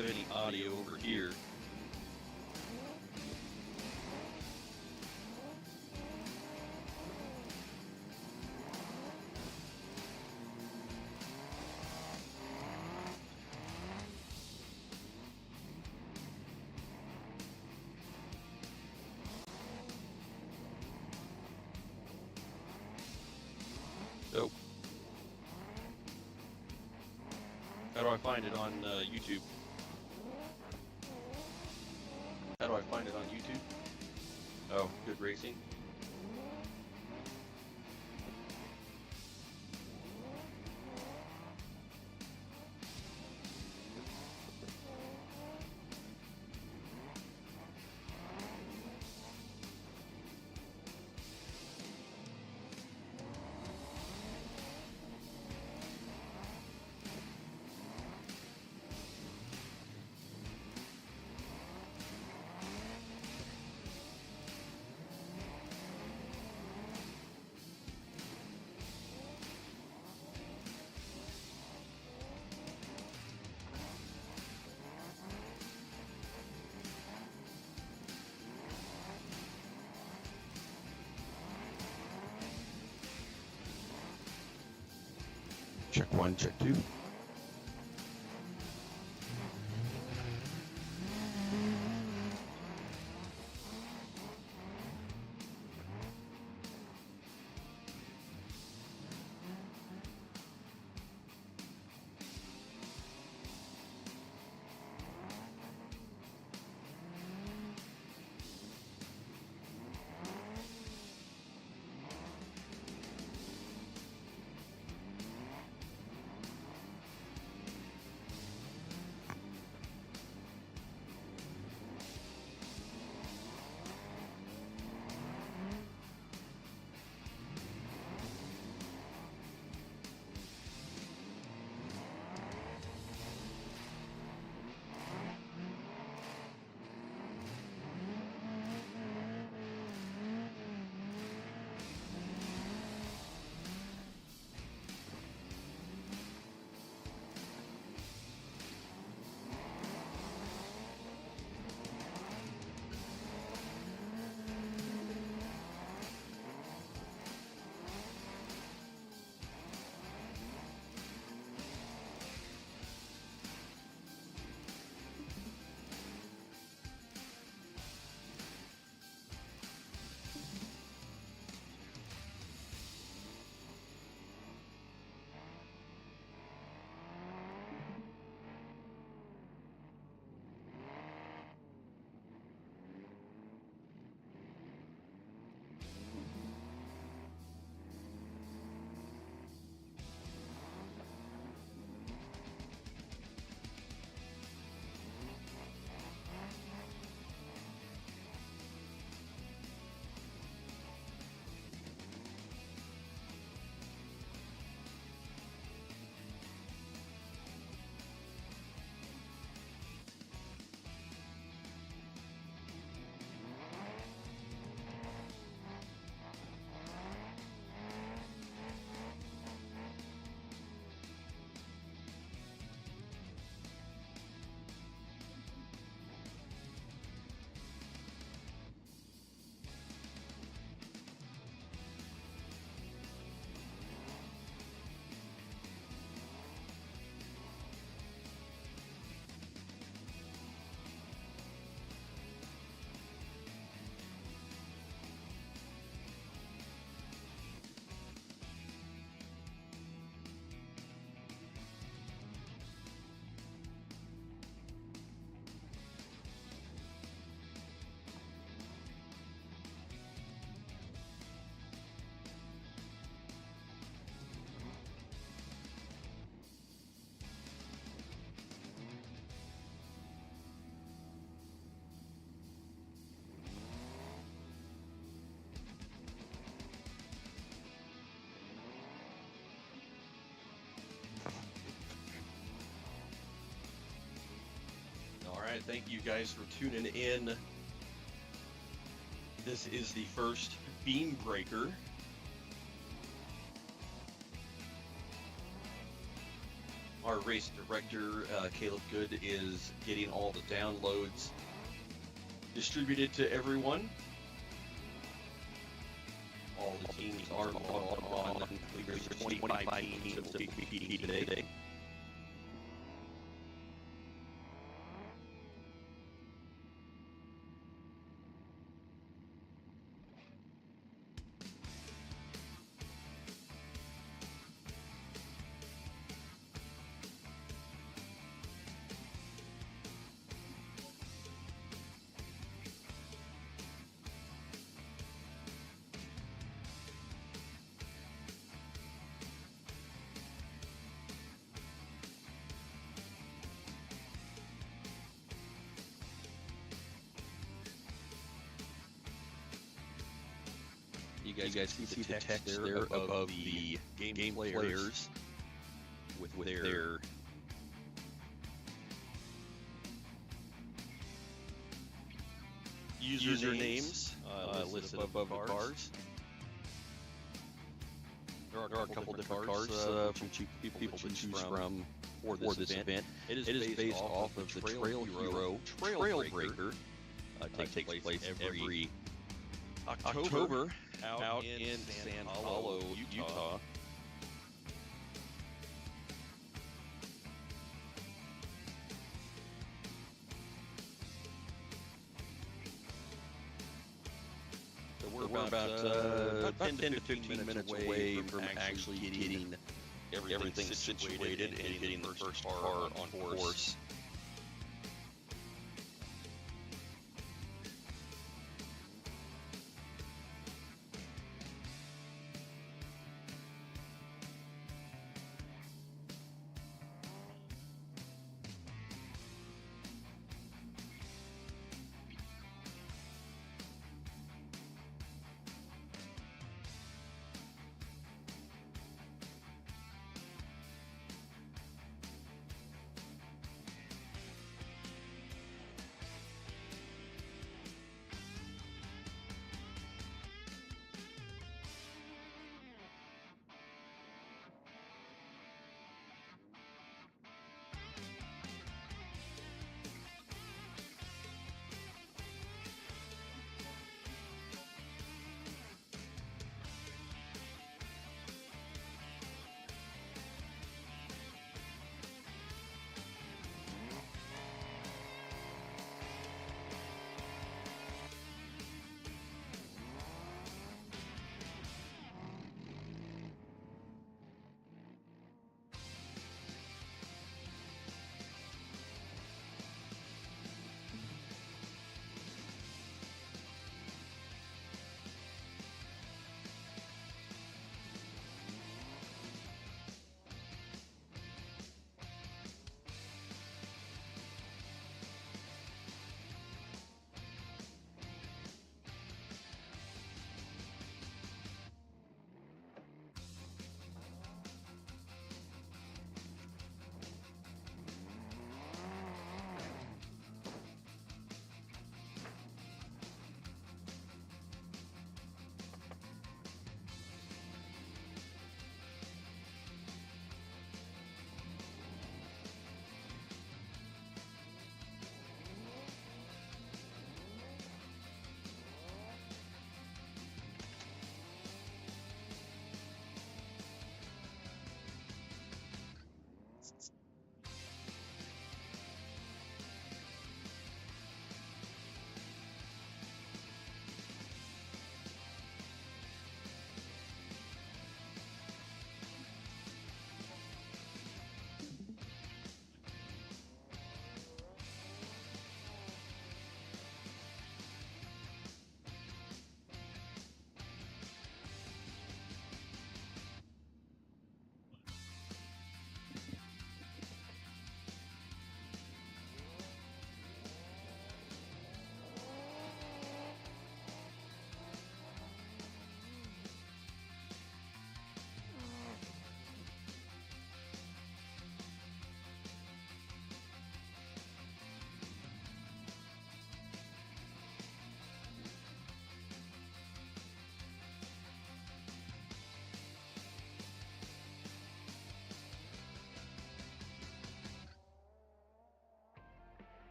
have any audio over here. So, how do I find it on YouTube? How do I find it on YouTube? Oh, Good Racing. Check 1, check 2. Alright, thank you guys for tuning in. This is the first our race director, Caleb Good, is getting all the downloads distributed to everyone. All the teams are logged on. There's 25 teams that will be competing today. You guys see the text there above the game players with their usernames listed above the cars. There are a couple different cars people to choose from for this event. It is based off of the Trail Hero BeamBreaker. Takes place every October out in Sand Hollow, Utah. So we're about 10 to 15 minutes away from actually getting everything situated and getting the first car on course.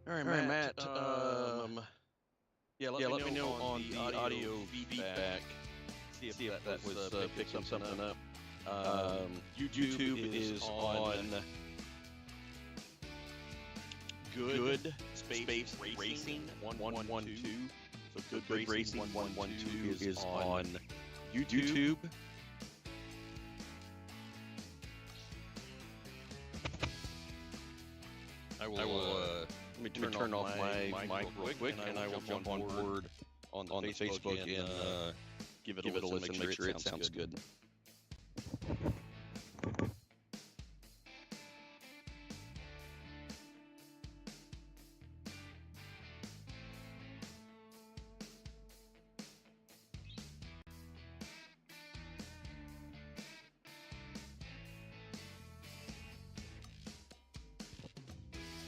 All right, Matt. Yeah, let me know on the audio feedback. See if that was picking something up. YouTube is on Good Space Racing 112. So Good Racing 112 is on YouTube. I will let me turn off my mic real quick, and I will jump on board on the Facebook and give it a listen, make sure it sounds good.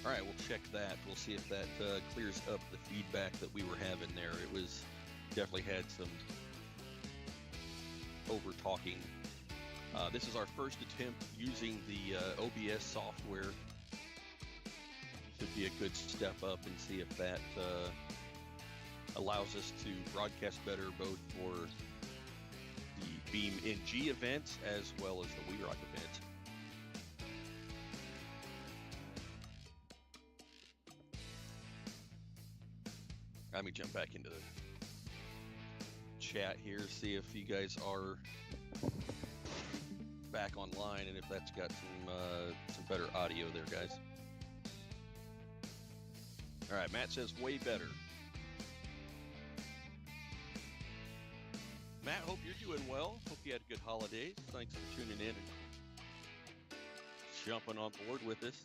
All right, we'll check that. We'll see if that clears up the feedback that we were having there. It was definitely had some over talking. This is our first attempt using the OBS software. Should be a good step up and see if that allows us to broadcast better both for the BeamNG events as well as the WeRock event. Let me jump back into the chat here, see if you guys are back online and if that's got some better audio there, guys. All right, Matt says way better. Matt, hope you're doing well. Hope you had a good holidays. Thanks for tuning in and jumping on board with us.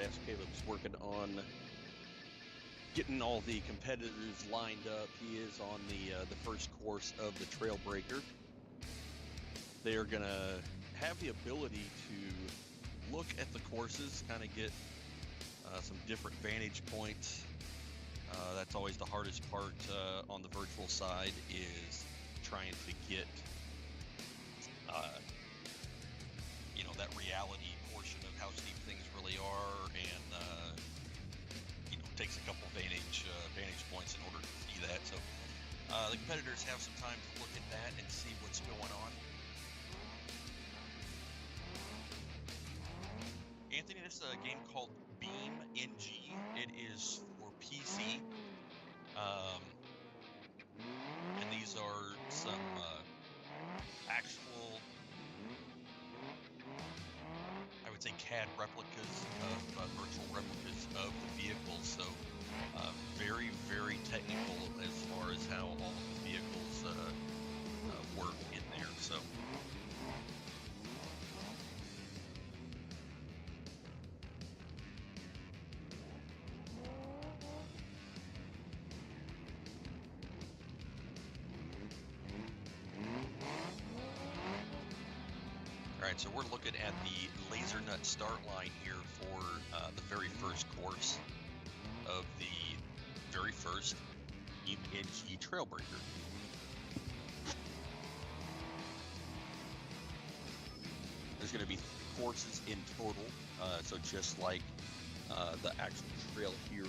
as Caleb's working on getting all the competitors lined up, he is on the first course of the Trailbreaker. They are gonna have the ability to look at the courses, kind of get some different vantage points. That's always the hardest part on the virtual side, is trying to get that reality portion of how steep things really are, and takes a couple vantage points in order to see that. So the competitors have some time to look at that and see what's going on. Anthony, this is a game called BeamNG. It is for PC. And these are some actual, I would say, CAD replicas of virtual replicas of the vehicles. So very, very technical as far as how all of the vehicles work in there. So. Alright, so we're looking at the laser nut start line here for the very first course of the very first BeamNG Trailbreaker. There's going to be 3 courses in total, so just like the actual Trail Hero.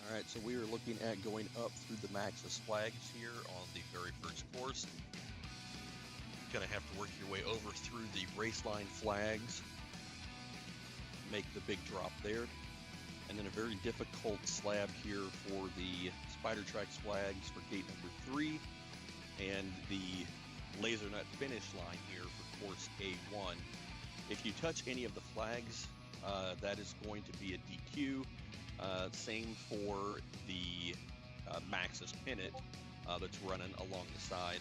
Alright, so we are looking at going up through the Maxis flags here on the very first course. You're going to have to work your way over through the race line flags, make the big drop there, and then a very difficult slab here for the Spider Tracks flags for gate number 3, and the laser nut finish line here for course A1. If you touch any of the flags, that is going to be a DQ. Same for the Maxis Pennant that's running along the side.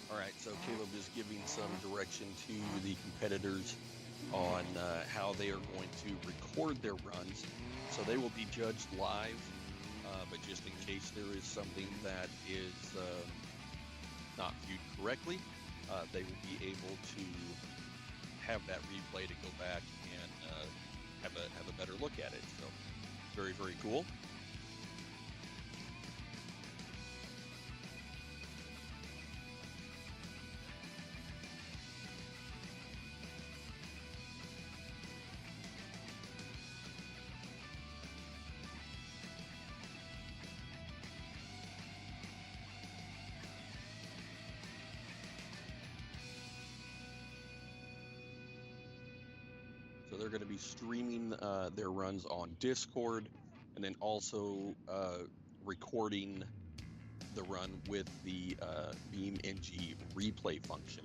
Alright, so Caleb is giving some direction to the competitors on how they are going to record their runs. So they will be judged live, but just in case there is something that is not viewed correctly, they will be able to have that replay to go back and have a better look at it. So very, very cool. So they're going to be streaming their runs on Discord, and then also recording the run with the BeamNG replay function.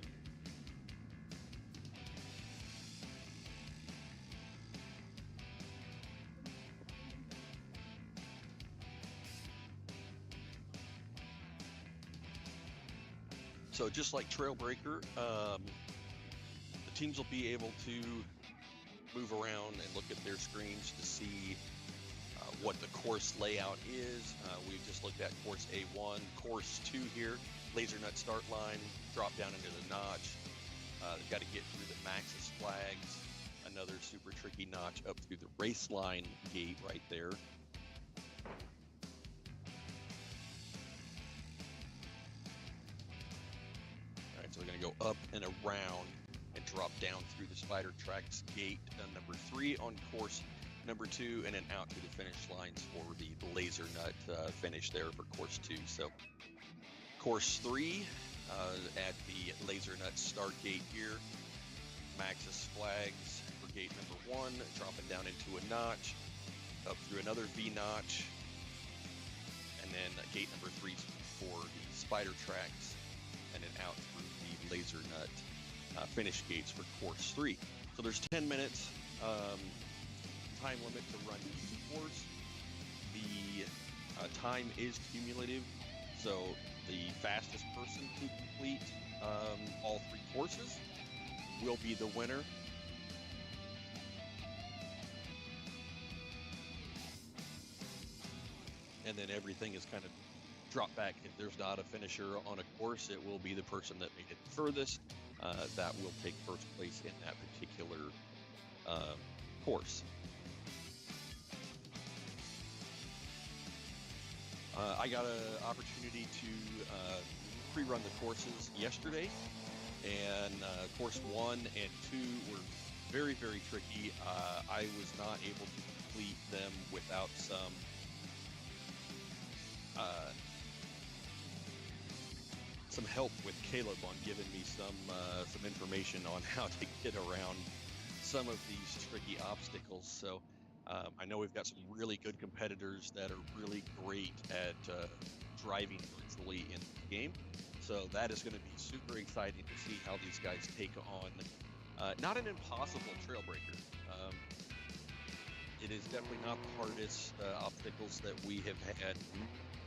So just like Trailbreaker, the teams will be able to move around and look at their screens to see what the course layout is. We've just looked at course A1, course 2 here, laser nut start line, drop down into the notch. They've got to get through the Maxis flags, another super tricky notch up through the race line gate right there. All right, so we're going to go up and around and drop down through the spider tracks gate number 3 on course number 2, and then out to the finish lines for the laser nut finish there for course 2. So course 3 at the laser nut start gate here, Maxis flags for gate number 1, dropping down into a notch, up through another V notch, and then gate number 3 for the spider tracks, and then out through the laser nut finish gates for course 3. So there's 10 minutes time limit to run each course. The time is cumulative, so the fastest person to complete all 3 courses will be the winner. And then everything is kind of dropped back. If there's not a finisher on a course, it will be the person that made it furthest that will take first place in that particular course. I got an opportunity to pre-run the courses yesterday, and course 1 and 2 were very, very tricky. I was not able to complete them without some help with Caleb on giving me some information on how to get around some of these tricky obstacles. So I know we've got some really good competitors that are really great at driving virtually in the game. So that is going to be super exciting to see how these guys take on not an impossible Trailbreaker. It is definitely not the hardest obstacles that we have had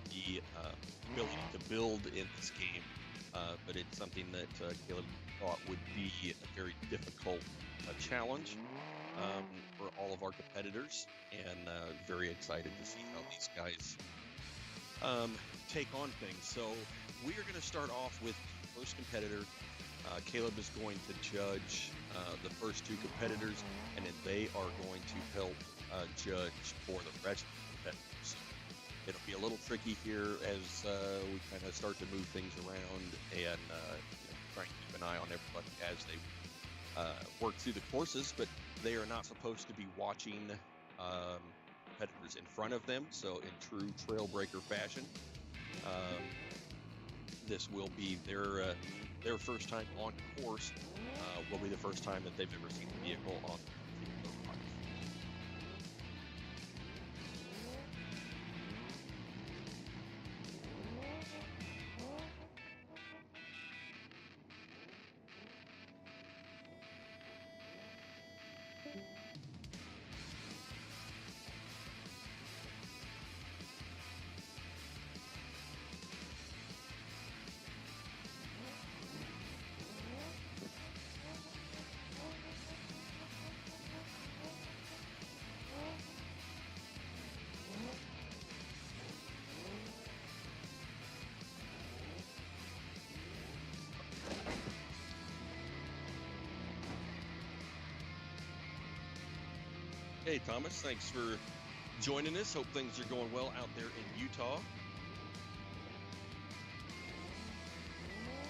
the ability to build in this game, but it's something that Caleb thought would be a very difficult challenge for all of our competitors, and very excited to see how these guys take on things. So we are going to start off with the first competitor. Caleb is going to judge the first 2 competitors, and then they are going to help judge for the rest of the competitors. It'll be a little tricky here as we kind of start to move things around and try and keep an eye on everybody as they work through the courses, but they are not supposed to be watching competitors in front of them. So in true Trailbreaker fashion, this will be their first time on course. Will be the first time that they've ever seen the vehicle on the particular run. Hey Thomas, thanks for joining us. Hope things are going well out there in Utah.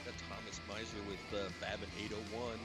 Got Thomas Meiser with Babin 801.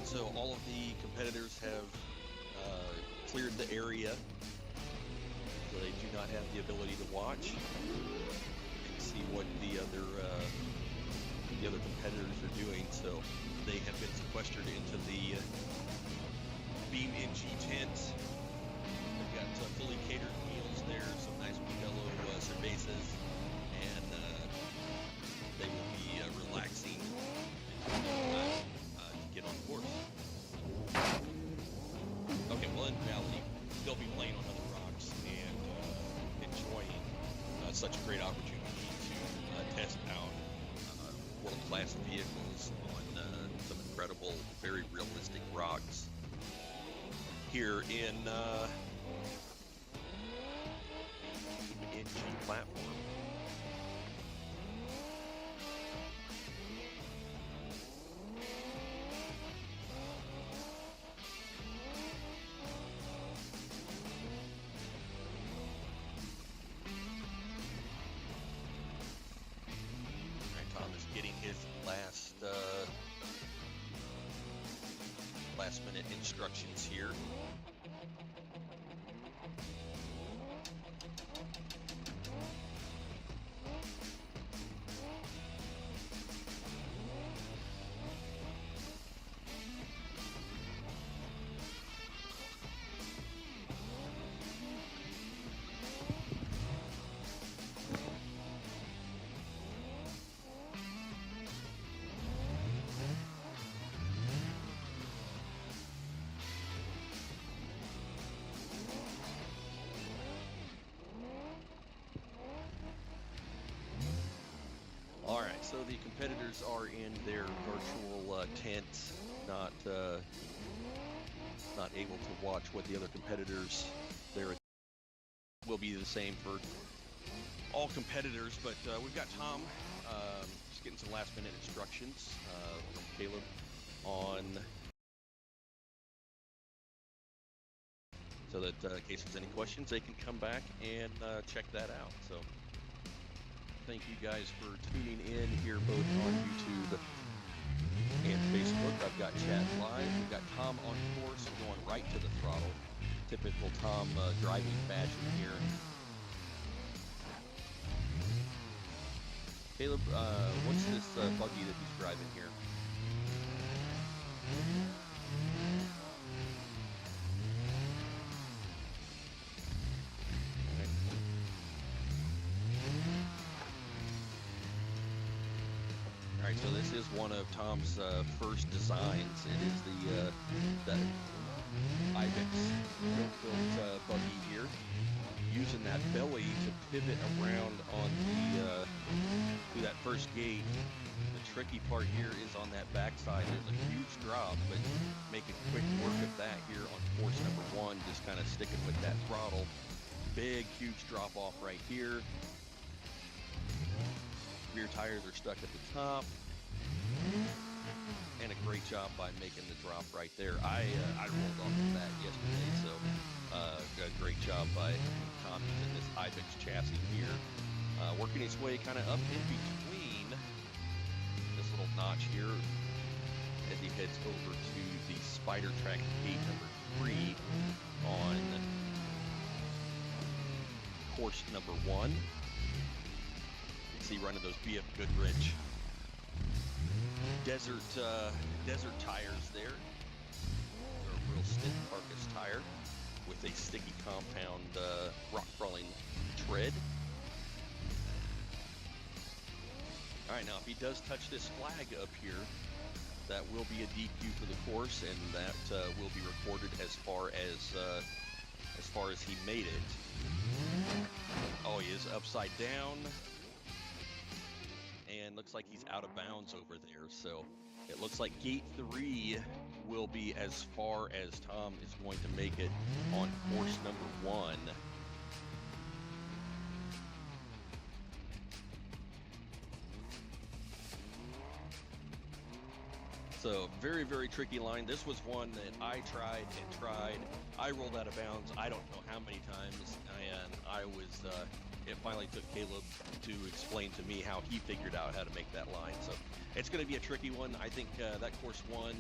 So all of the competitors have cleared the area, so they do not have the ability to watch and see what the other competitors are doing. So they have been sequestered into the BeamNG tent. They've got fully catered meals there, some nice Modelo cervezas, and they will be relaxing to get on course. Okay, well, in reality, they'll be playing on other rocks and enjoying such a great opportunity to test out world-class vehicles on some incredible, very realistic rocks here in the BeamNG platform. Getting his last minute instructions here. Alright, so the competitors are in their virtual tent, not able to watch what the other competitors there will be the same for all competitors, but we've got Tom just getting some last minute instructions from Caleb on so that in case there's any questions they can come back and check that out. So thank you guys for tuning in here both on YouTube and Facebook. I've got chat live. We've got Tom on course going right to the throttle. Typical Tom driving fashion here. Caleb, what's this buggy that he's driving here? So this is one of Tom's first designs. It is the Ibex built buggy here, using that belly to pivot around on the through that first gate. The tricky part here is on that backside. There's a huge drop, but making quick work of that here on course number 1, just kind of sticking with that throttle. Big, huge drop off right here. Rear tires are stuck at the top, and a great job by making the drop right there. I rolled off of that yesterday, so a great job by Tom using this Ibex chassis here, working its way kind of up in between this little notch here as he heads over to the Spider Track gate number 3 on course number 1. See running those BF Goodrich desert tires there. They're a real stiff carcass tire with a sticky compound rock crawling tread. All right, now if he does touch this flag up here, that will be a DQ for the course, and that will be recorded as far as he made it. Oh, he is upside down. And looks like he's out of bounds over there, so it looks like gate 3 will be as far as Tom is going to make it on course number 1. So very, very tricky line. This was one that I tried and tried. I rolled out of bounds I don't know how many times, and I was it finally took Caleb to explain to me how he figured out how to make that line. So it's going to be a tricky one. I think that course 1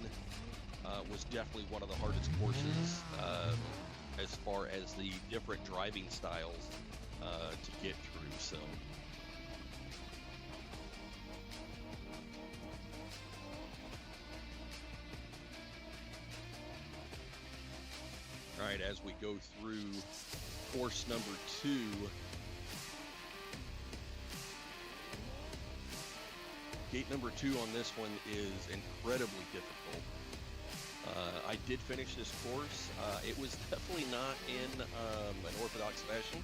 was definitely one of the hardest courses as far as the different driving styles to get through. So. All right, as we go through course number 2, gate number 2 on this one is incredibly difficult. I did finish this course. It was definitely not in an orthodox fashion.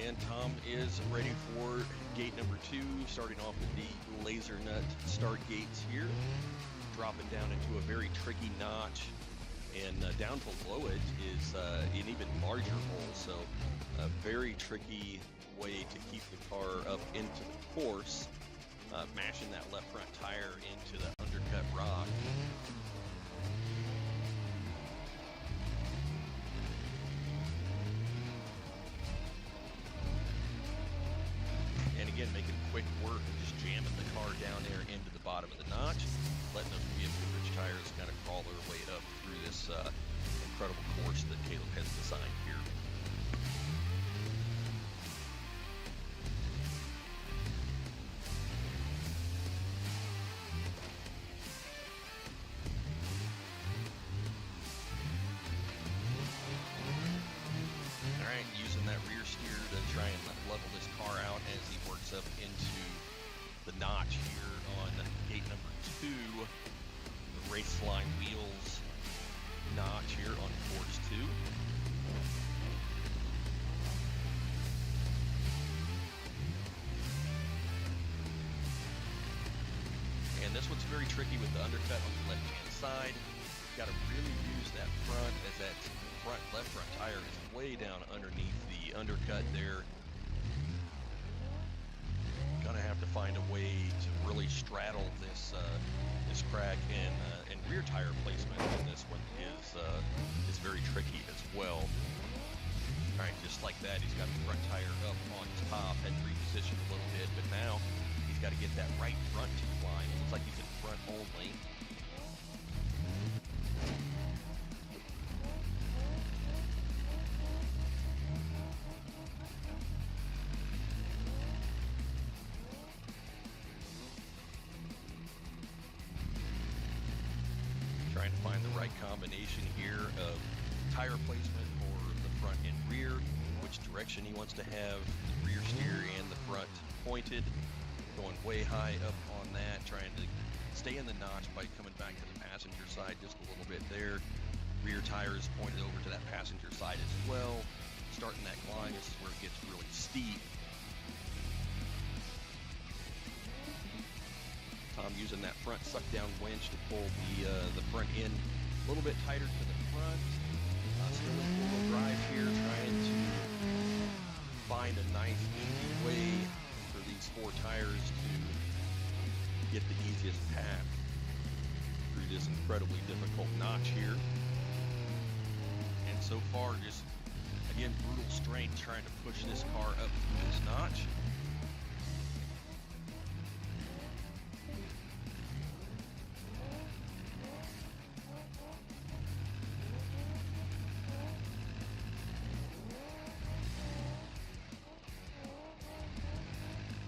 And Tom is ready for gate number 2, starting off with the laser nut start gates here, dropping down into a very tricky notch, and down below it is an even larger hole, so a very tricky way to keep the car up into the course, mashing that left front tire into the undercut rock. Again, making quick work and just jamming the car down there into the bottom of the notch, letting those BeamBreaker tires kind of crawl their way up through this incredible course that Caleb has designed here. All right, using that rear steer to try and level this car out as he works up into the notch here on gate number 2, the Raceline wheels notch here on course 2. And this one's very tricky with the undercut on the left-hand side. You've got to really use that front, as that left front tire is way down underneath the undercut there. Gonna have to find a way to really straddle this this crack, and rear tire placement on this one is very tricky as well. All right, just like that, he's got the front tire up on top, had to reposition a little bit, but now he's got to get that right front to fly. It looks like he's in front only. Trying to find the right combination here of tire placement for the front and rear, which direction he wants to have the rear steer and the front pointed, going way high up on that, trying to stay in the notch by coming back to the passenger side just a little bit there. Rear tire is pointed over to that passenger side as well. Starting that climb, this is where it gets really steep. Tom using that front suck down winch to pull the front end a little bit tighter to the front. Still in four-wheel drive here, trying to find a nice easy way for these 4 tires to get the easiest path through this incredibly difficult notch here. And so far, just again, brutal strength trying to push this car up through this notch.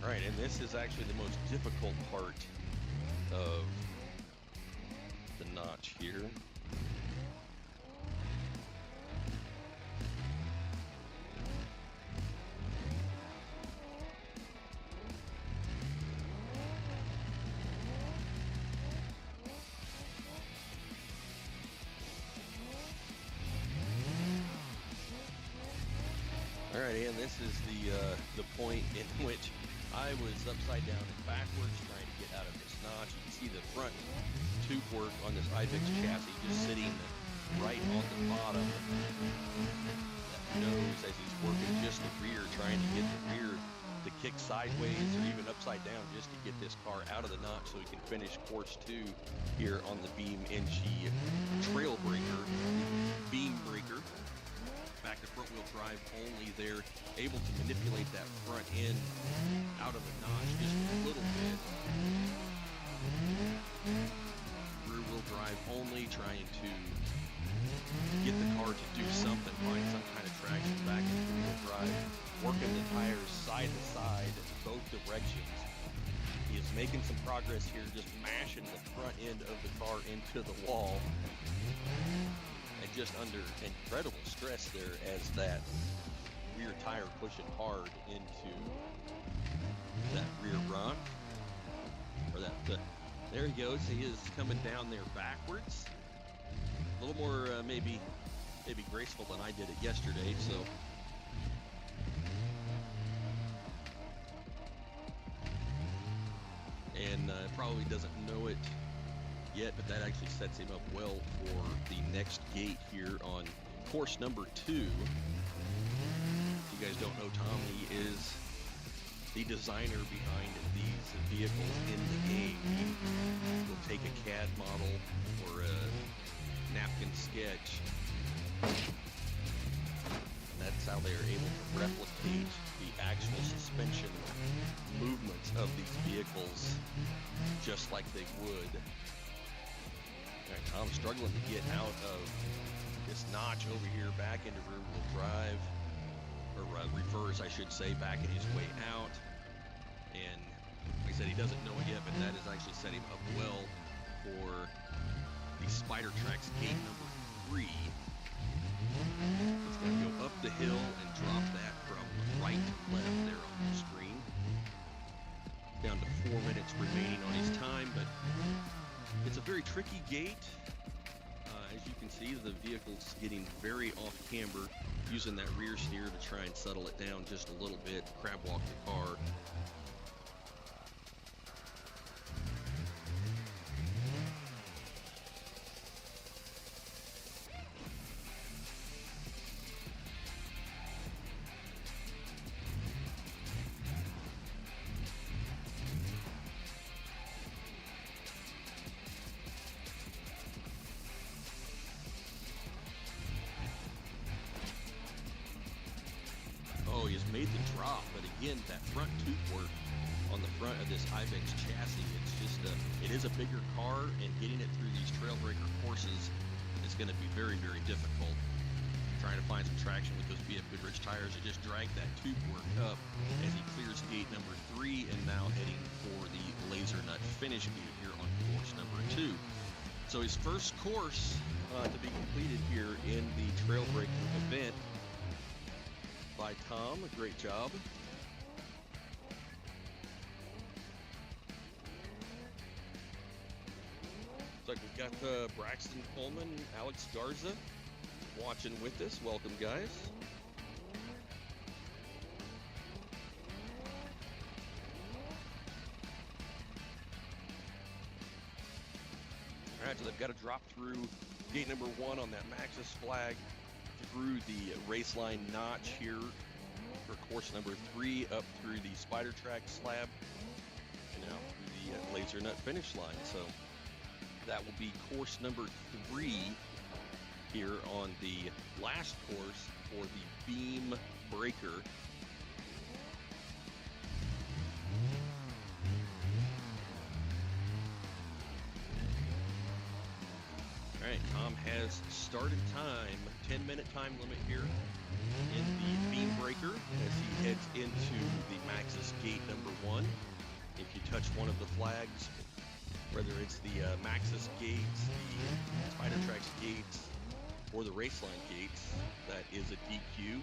Right, and this is actually the most difficult part of the notch here. All right, and this is the point in which I was upside down and backwards trying to get out of this notch. You can see the front tube work on this IVEX chassis just sitting right on the bottom. That knows as he's working just the rear, trying to get the rear to kick sideways or even upside down just to get this car out of the notch so he can finish course 2 here on the BeamNG Trailbreaker, BeamBreaker. Back to front wheel drive only there, able to manipulate that front end out of the notch just a little bit. Rear wheel drive only, trying to get the car to do something, find some kind of traction back into wheel drive, working the tires side to side, both directions. He is making some progress here, just mashing the front end of the car into the wall. And just under incredible stress there as that rear tire pushing hard into that rear run. Or that, there he goes. He is coming down there backwards. A little more maybe graceful than I did it yesterday, so. And probably doesn't know it yet, but that actually sets him up well for the next gate here on course number 2. If you guys don't know Tom, he is the designer behind these vehicles in the game. He will take a CAD model or a napkin sketch, and that's how they are able to replicate the actual suspension movements of these vehicles just like they would. Right, Tom's struggling to get out of this notch over here back into rear wheel drive, or reverse, I should say, back in his way out. And like I said, he doesn't know it yet, but that is actually setting him up well for the Spider Tracks gate number 3. He's going to go up the hill and drop that from right to left there on the screen. Down to 4 minutes remaining on his time, but it's a very tricky gate. As you can see, the vehicle's getting very off camber, using that rear steer to try and settle it down just a little bit, crab walk the car. Oh, he's made the drop, but again, that front tube work on the front of this Ibex chassis, it's just it is a bigger car, and getting it through these Trailbreaker courses is going to be very, very difficult. Trying to find some traction with those BF Goodrich tires to just drag that tube work up as he clears gate number 3 and now heading for the laser nut finish gate here on course number 2. So his first course to be completed here in the Trailbreaker event by Tom. A great job. Looks like we've got Braxton Coleman, Alex Garza watching with us. Welcome, guys. All right, so they've got to drop through gate number 1 on that Maxxis flag, through the race line notch here for course number 3, up through the Spider Track slab, and out through the laser nut finish line. So that will be course number 3 here on the last course for the BeamBreaker. All right, Tom has started time, 10-minute time limit here in the BeamBreaker as he heads into the Maxxis gate number 1. If you touch one of the flags, whether it's the Maxxis gates, the Spider Tracks gates, or the Raceline gates, that is a DQ,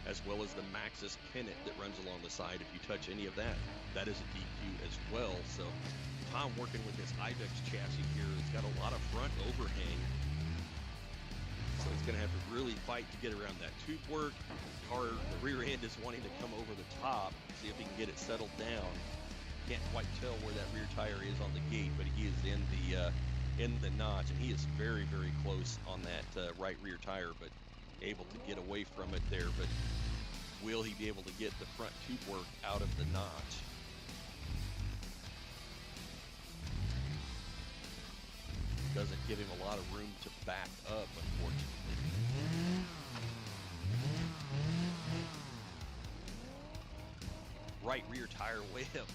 as well as the Maxxis pennant that runs along the side. If you touch any of that, that is a DQ as well. So Tom working with this Ibex chassis here. It's got a lot of front overhang, so he's going to have to really fight to get around that tube work. The rear end is wanting to come over the top, see if he can get it settled down. Can't quite tell where that rear tire is on the gate, but he is in the notch, and he is very, very close on that right rear tire. But able to get away from it there, but will he be able to get the front tube work out of the notch? Doesn't give him a lot of room to back up, unfortunately. Right rear tire way up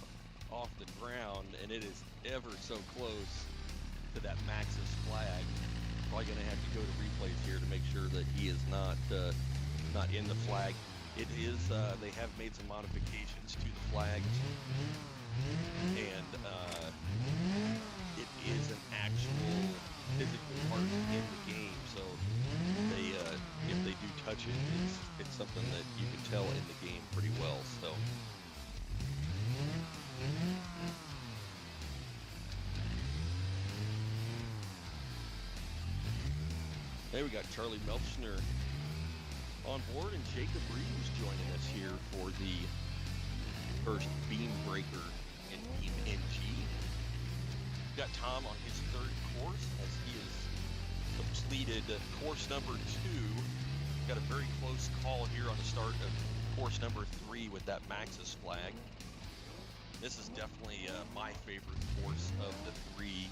off the ground, and it is ever so close to that Maxxis flag. Probably going to have to go to replays here to make sure that he is not in the flag. It is, they have made some modifications to the flags, and it is an actual physical part in the game, so they, if they do touch it, it's something that you can tell in the game pretty well, so. There we got Charlie Melchner on board, and Jacob Reeves joining us here for the first BeamBreaker in BeamNG. Got Tom on his third course as he has completed course number 2. Got a very close call here on the start of course number 3 with that Maxxis flag. This is definitely my favorite course of the 3.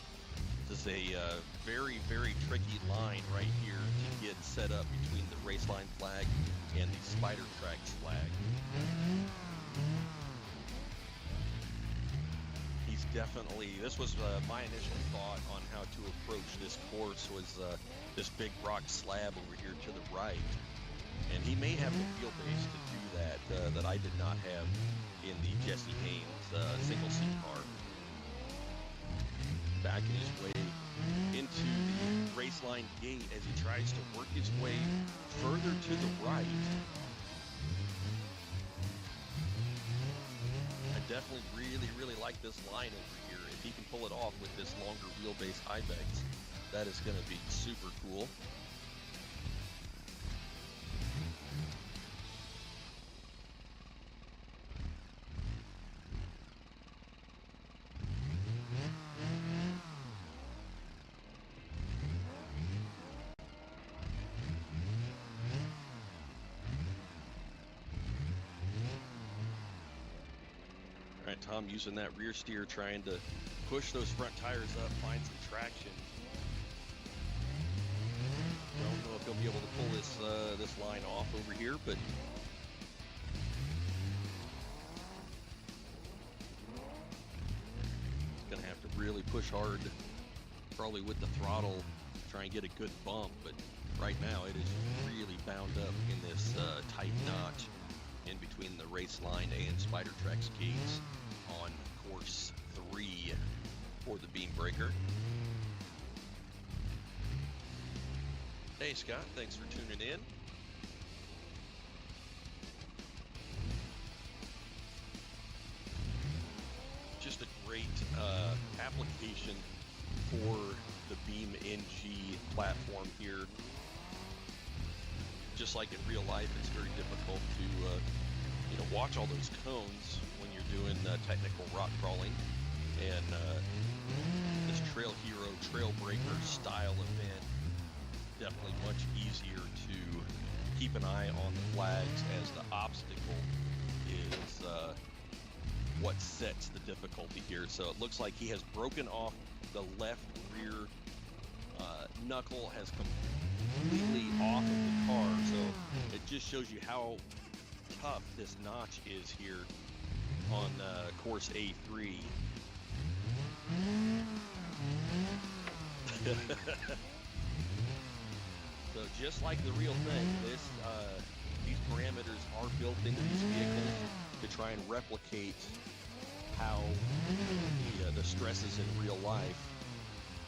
This is a very, very tricky line right here to get set up between the Raceline flag and the Spider Tracks flag. He's definitely, this was my initial thought on how to approach this course was this big rock slab over here to the right. And he may have the wheelbase to do that, that I did not have in the Jesse Haynes single seat car. Backing his way into the Raceline gate as he tries to work his way further to the right. I definitely really like this line over here. If he can pull it off with this longer wheelbase Ibex, that is going to be super cool. Tom using that rear steer, trying to push those front tires up, find some traction. Don't know if he'll be able to pull this line off over here, but he's gonna have to really push hard, probably with the throttle, try and get a good bump. But right now it is really bound up in this tight notch in between the Raceline and Spider Tracks gates on course 3 for the BeamBreaker. Hey Scott, thanks for tuning in. Just a great application for the BeamNG platform here. Just like in real life, it's very difficult to watch all those cones when you're doing technical rock crawling, and this Trail Hero, Trail Breaker style event, definitely much easier to keep an eye on the flags, as the obstacle is what sets the difficulty here. So it looks like he has broken off the left rear knuckle, has completely off of the car, so it just shows you how tough this notch is here on course A3. So just like the real thing, these parameters are built into these vehicles to try and replicate how the stresses in real life.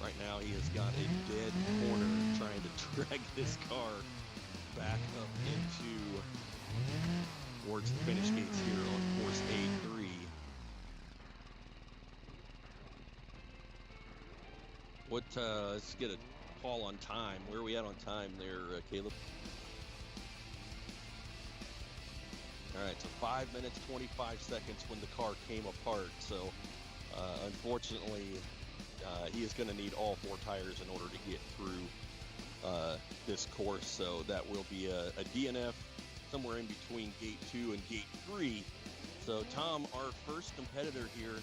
Right now he has got a dead corner trying to drag this car back up into towards the finish gates here on course A3. Let's get a call on time. Where are we at on time there, Caleb? All right, so 5 minutes, 25 seconds when the car came apart. So unfortunately, he is going to need all 4 tires in order to get through this course, so that will be a DNF somewhere in between gate 2 and gate 3. So Tom, our first competitor here,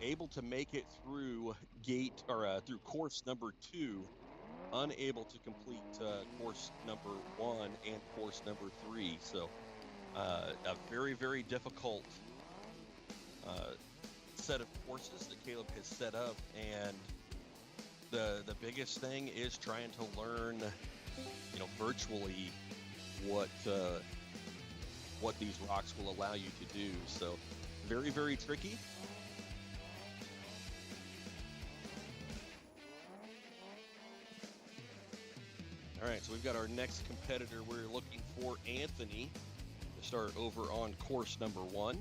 able to make it through through course number 2, unable to complete course number 1 and course number 3. So a very, very difficult set of courses that Caleb has set up, and the biggest thing is trying to learn, virtually what these rocks will allow you to do. So very, very tricky. All right, so we've got our next competitor. We're looking for Anthony to start over on course number 1.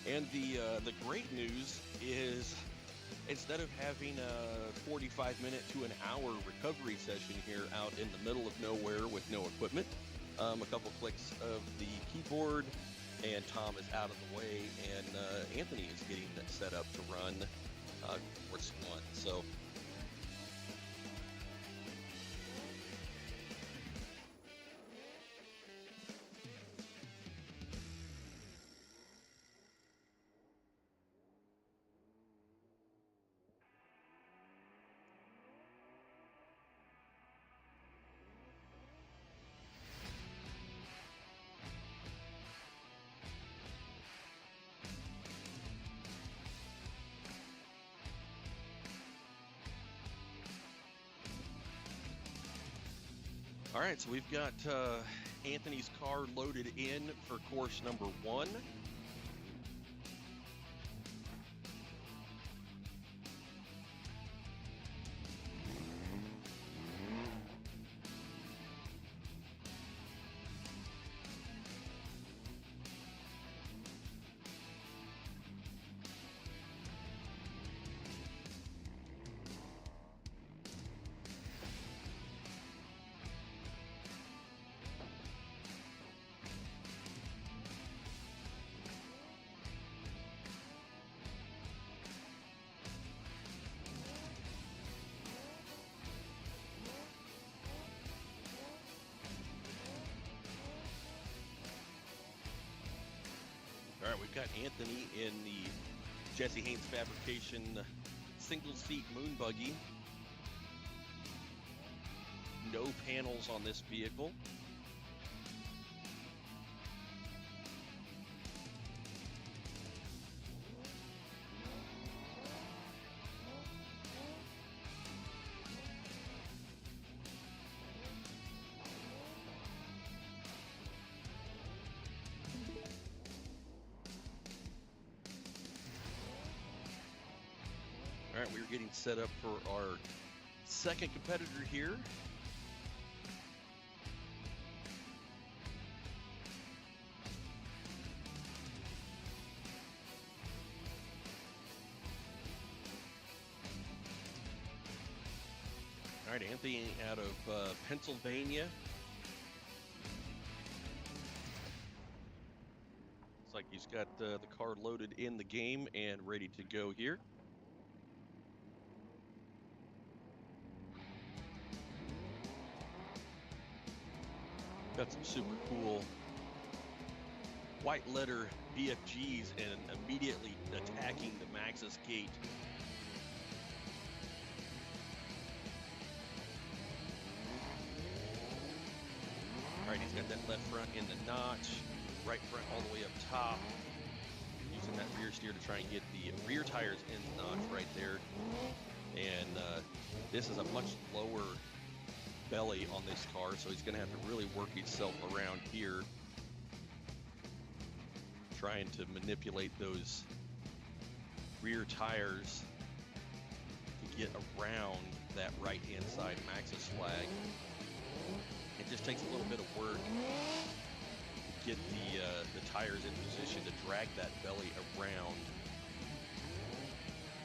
And the great news is, instead of having a 45-minute to an hour recovery session here out in the middle of nowhere with no equipment, a couple clicks of the keyboard, and Tom is out of the way, and Anthony is getting set up to run course 1. So all right, so we've got Anthony's car loaded in for course number 1. All right, we've got Anthony in the Jesse Haynes Fabrication single-seat moon buggy. No panels on this vehicle. All right, we're getting set up for our second competitor here. All right, Anthony out of Pennsylvania. Looks like he's got the car loaded in the game and ready to go here. Got some super cool white letter BFGs and immediately attacking the Maxxis gate. All right, he's got that left front in the notch, right front all the way up top. Using that rear steer to try and get the rear tires in the notch right there. And this is a much lower belly on this car, so he's going to have to really work himself around here, trying to manipulate those rear tires to get around that right hand side Maxxis flag. It just takes a little bit of work to get the tires in position to drag that belly around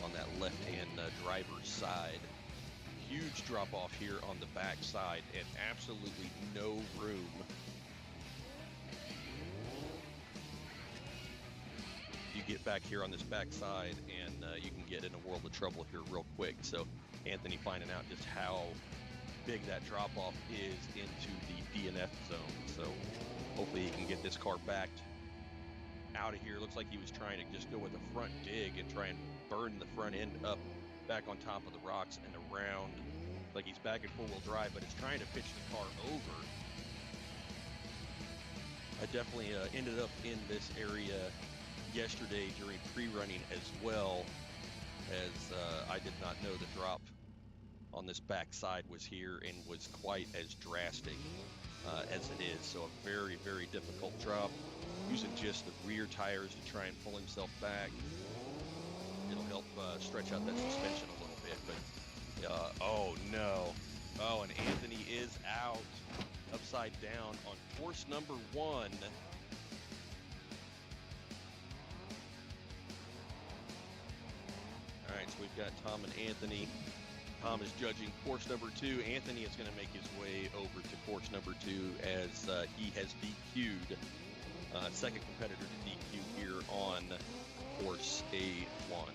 on that left hand driver's side. Huge drop off here on the back side and absolutely no room you get back here on this backside, and you can get in a world of trouble here real quick. So Anthony finding out just how big that drop off is into the DNF zone. So hopefully he can get this car backed out of here. Looks like he was trying to just go with a front dig and try and burn the front end up back on top of the rocks and around. Like he's back in four-wheel drive, but it's trying to pitch the car over. I definitely ended up in this area yesterday during pre-running as well, as I did not know the drop on this backside was here and was quite as drastic as it is. So a very, very difficult drop. Using just the rear tires to try and pull himself back. It'll help stretch out that suspension a little bit. But oh no! Oh, and Anthony is out upside down on course number 1. All right, so we've got Tom and Anthony. Tom is judging course number 2. Anthony is going to make his way over to course number 2 as he has DQ'd. Second competitor to DQ here on course A1.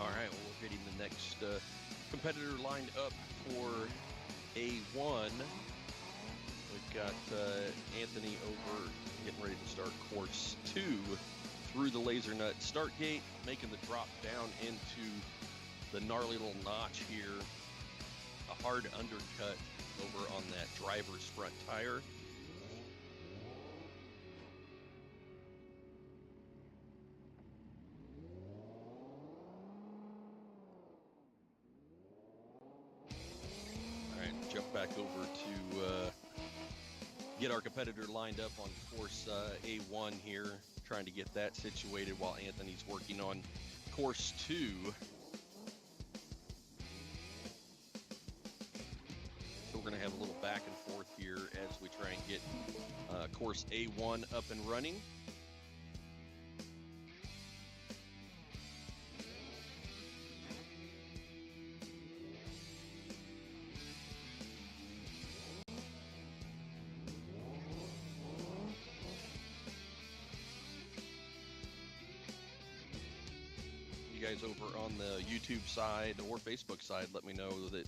All right, well, we're getting the next competitor lined up for A1. We've got Anthony over getting ready to start course 2 through the laser nut start gate, making the drop down into the gnarly little notch here. A hard undercut over on that driver's front tire. Jump back over to get our competitor lined up on course A1 here, trying to get that situated while Anthony's working on course 2. So we're going to have a little back and forth here as we try and get course A1 up and running. You guys over on the YouTube side or Facebook side, let me know that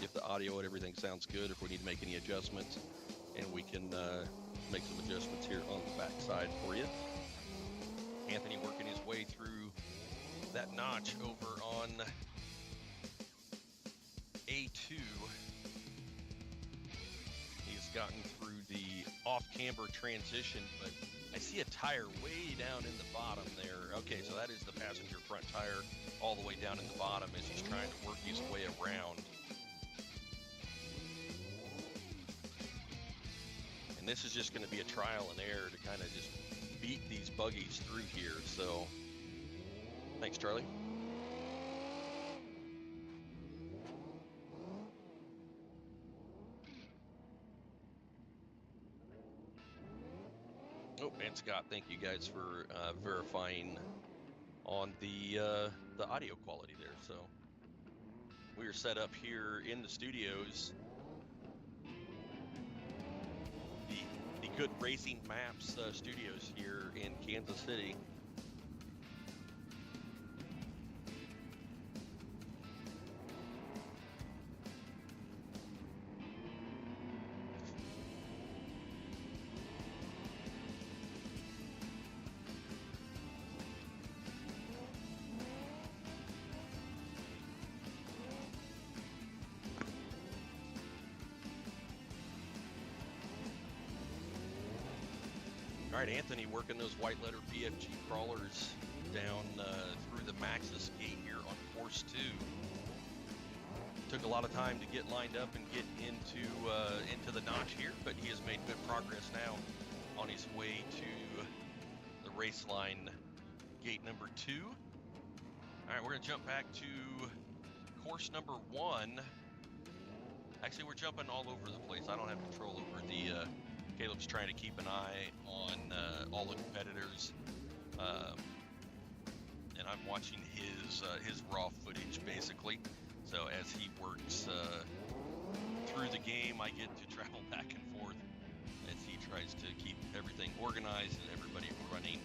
if the audio and everything sounds good, if we need to make any adjustments, and we can make some adjustments here on the back side for you. Anthony working his way through that notch over on A2. He's gotten through the off-camber transition, but I see a tire way down in the bottom there. Okay, so that is the passenger front tire all the way down in the bottom as he's trying to work his way around. And this is just going to be a trial and error to kind of just beat these buggies through here. So, thanks, Charlie. Oh, and Scott, thank you guys for verifying on the audio quality there. So we are set up here in the studios, the Good Racing Maps studios here in Kansas City. All right, Anthony working those white letter BFG crawlers down through the Maxis gate here on course 2. Took a lot of time to get lined up and get into the notch here, but he has made good progress now on his way to the race line gate number 2. All right, we're gonna jump back to course number 1. Actually, we're jumping all over the place. I don't have control over the, Caleb's trying to keep an eye on all the competitors. And I'm watching his raw footage, basically. So as he works through the game, I get to travel back and forth as he tries to keep everything organized and everybody running.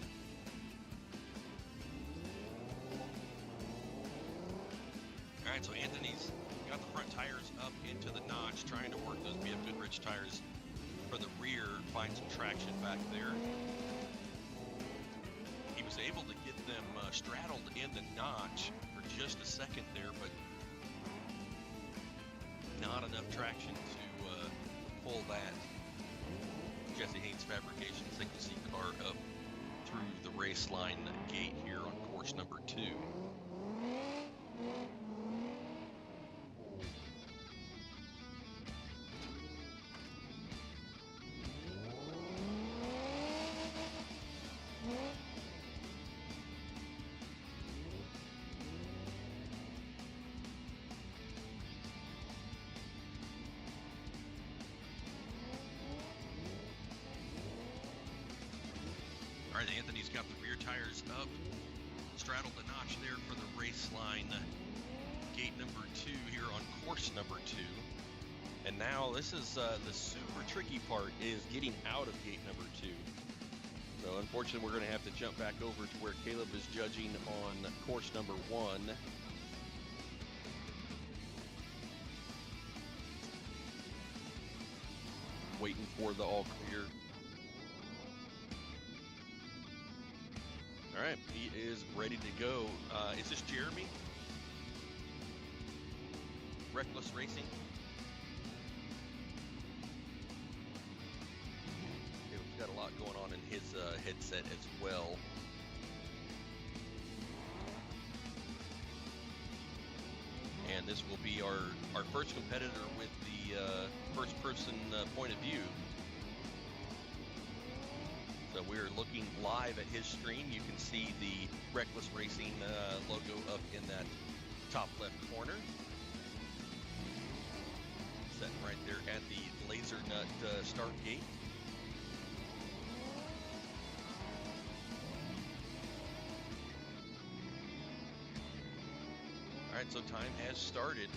All right, so Anthony's got the front tires up into the notch, trying to work those BF Goodrich tires for the rear, find some traction back there. He was able to get them straddled in the notch for just a second there, but not enough traction to pull that Jesse Haynes Fabrication single seat car up through the race line gate here on course number 2. All right, Anthony's got the rear tires up, straddled the notch there for the race line gate number 2 here on course number 2. And now this is the super tricky part, is getting out of gate number 2. So unfortunately, we're going to have to jump back over to where Caleb is judging on course number 1. Waiting for the all clear. All right, he is ready to go. Is this Jeremy? Reckless Racing. He's got a lot going on in his headset as well. And this will be our first competitor with the first person point of view. So we're looking live at his stream. You can see the Reckless Racing logo up in that top left corner. Set right there at the laser nut start gate. All right, so time has started.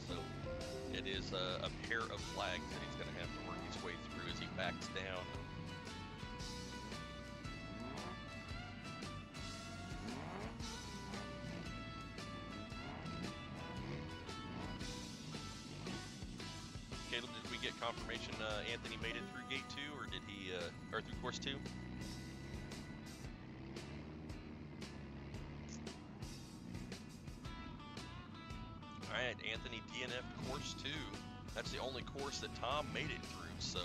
So it is a pair of flags that he's going to have to work his way through as he backs down. Caleb, did we get confirmation Anthony made it through gate 2, or did he, or through course 2? All right, Anthony DNF course 2. That's the only course that Tom made it through, so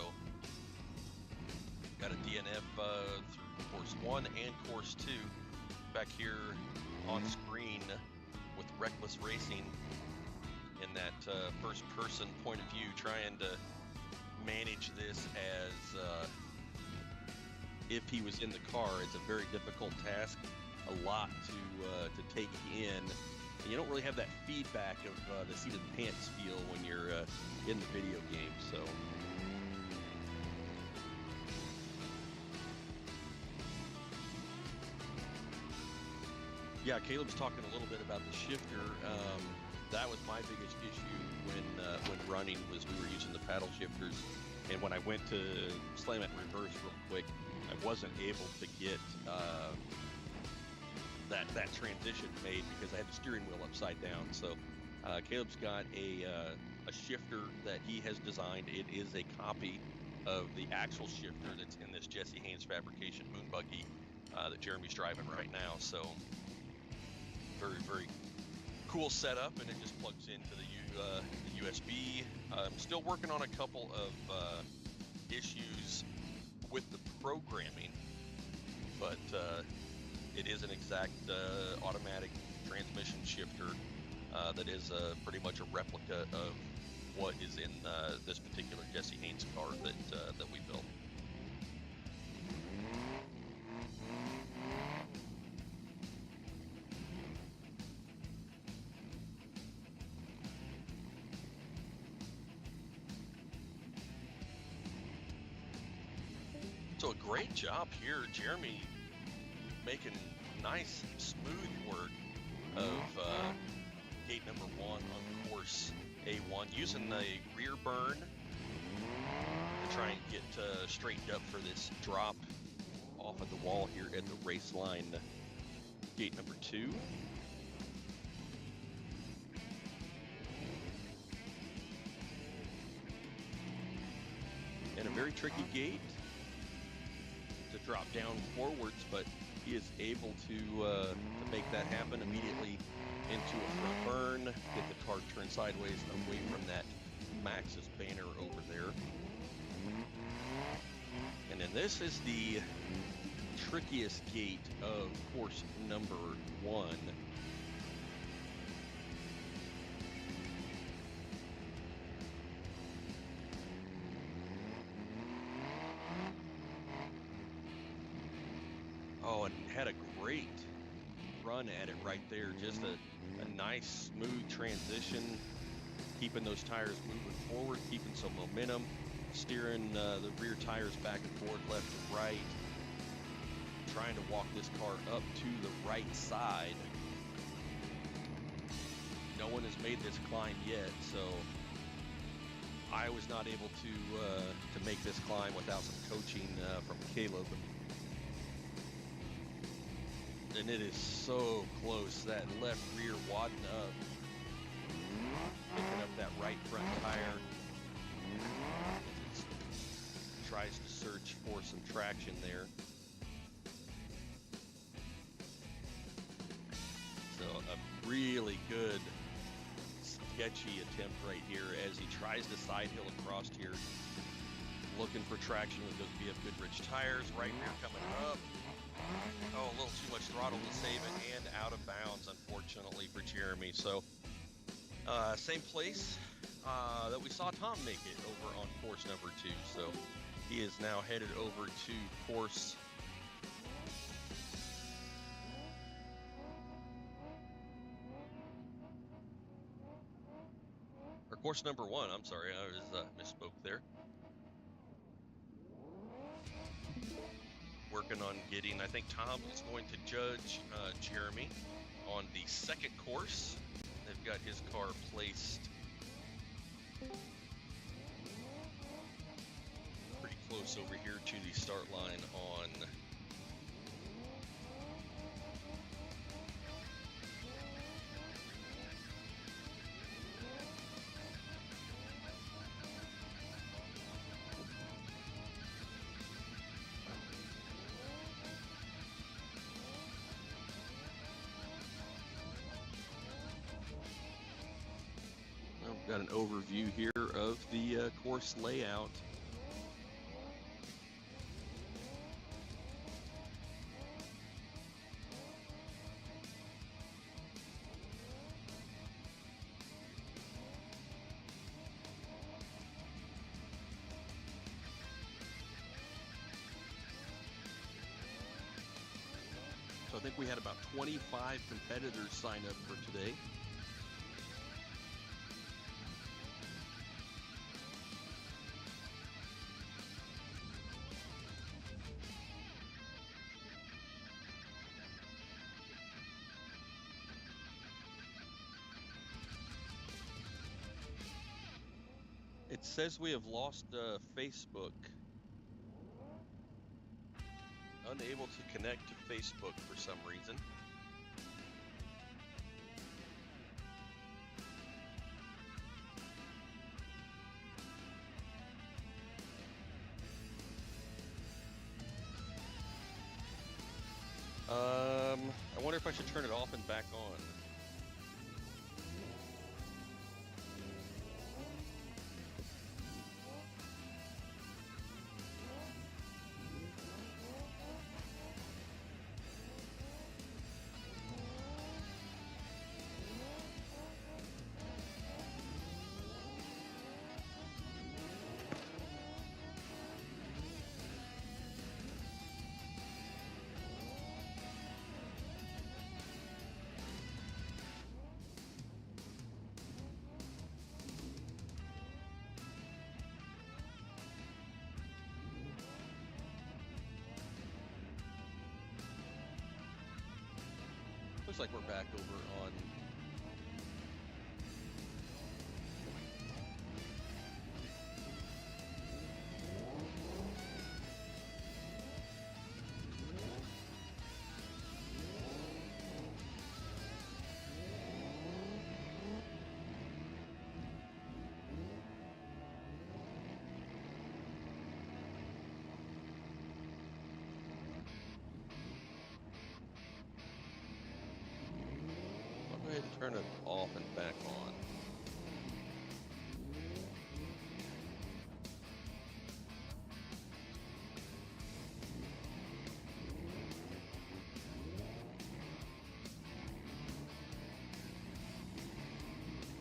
got a DNF through course 1 and course 2. Back here on screen with Reckless Racing in that first person point of view, trying to manage this as if he was in the car. It's a very difficult task, a lot to take in. And you don't really have that feedback of the seat of the pants feel when you're in the video game, so. Yeah, Caleb's talking a little bit about the shifter. That was my biggest issue when running, was we were using the paddle shifters. And when I went to slam it in reverse real quick, I wasn't able to get that transition made because I had the steering wheel upside down. So Caleb's got a shifter that he has designed. It is a copy of the actual shifter that's in this Jesse Haynes Fabrication moon buggy that Jeremy's driving right now. So very, very cool setup, and it just plugs into the USB. I'm still working on a couple of issues with the programming, but it is an exact automatic transmission shifter that is pretty much a replica of what is in this particular Jesse Haynes car that we built. So a great job here, Jeremy, making nice, smooth work of gate number 1 on course A1, using the rear burn to try and get straightened up for this drop off of the wall here at the race line, gate number 2. And a very tricky gate to drop down forwards, but he is able to make that happen immediately into a front burn, get the car turned sideways away from that Max's banner over there. And then this is the trickiest gate of course number 1. Oh, and had a great run at it right there. Just a nice, smooth transition, keeping those tires moving forward, keeping some momentum, steering the rear tires back and forth, left to right, trying to walk this car up to the right side. No one has made this climb yet, so I was not able to make this climb without some coaching from Caleb. And it is so close, that left rear wadding up, picking up that right front tire. Tries to search for some traction there. So a really good sketchy attempt right here as he tries to side hill across here, looking for traction with those BF Goodrich tires. Right rear coming up. Oh, a little too much throttle to save it, and out of bounds, unfortunately, for Jeremy. So, same place that we saw Tom make it over on course number 2. So, he is now headed over to course number 1. I'm sorry, I was misspoke there. Working on getting, I think Tom is going to judge Jeremy on the second course. They've got his car placed pretty close over here to the start line on got an overview here of the course layout. So I think we had about 25 competitors sign up for today. It says we have lost Facebook. Unable to connect to Facebook for some reason. I wonder if I should turn it off and back on. looks like we're back over on. I'll go ahead and turn it off and back on.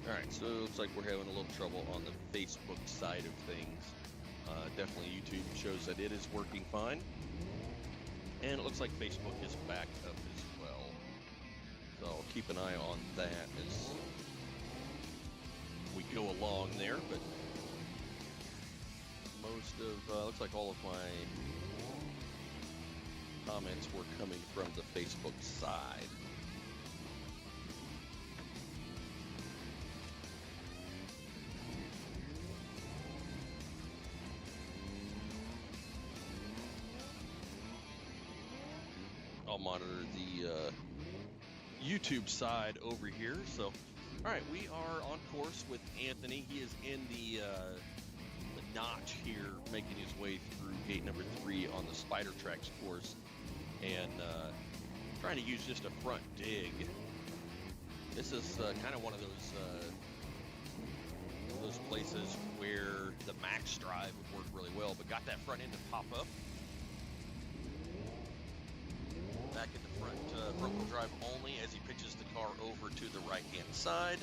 Alright, so it looks like we're having a little trouble on the Facebook side of things. Definitely YouTube shows that it is working fine. And it looks like Facebook is back up as well. So I'll keep an eye on that as we go along there. But most of, looks like all of my comments were coming from the Facebook side. I'll monitor the YouTube side over here. So, all right, we are on course with Anthony. He is in the notch here, making his way through gate number 3 on the Spider Tracks course, and trying to use just a front dig. This is kind of one of those places where the max drive would work really well, but got that front end to pop up. Back in the front, front-wheel drive only as he pitches the car over to the right-hand side.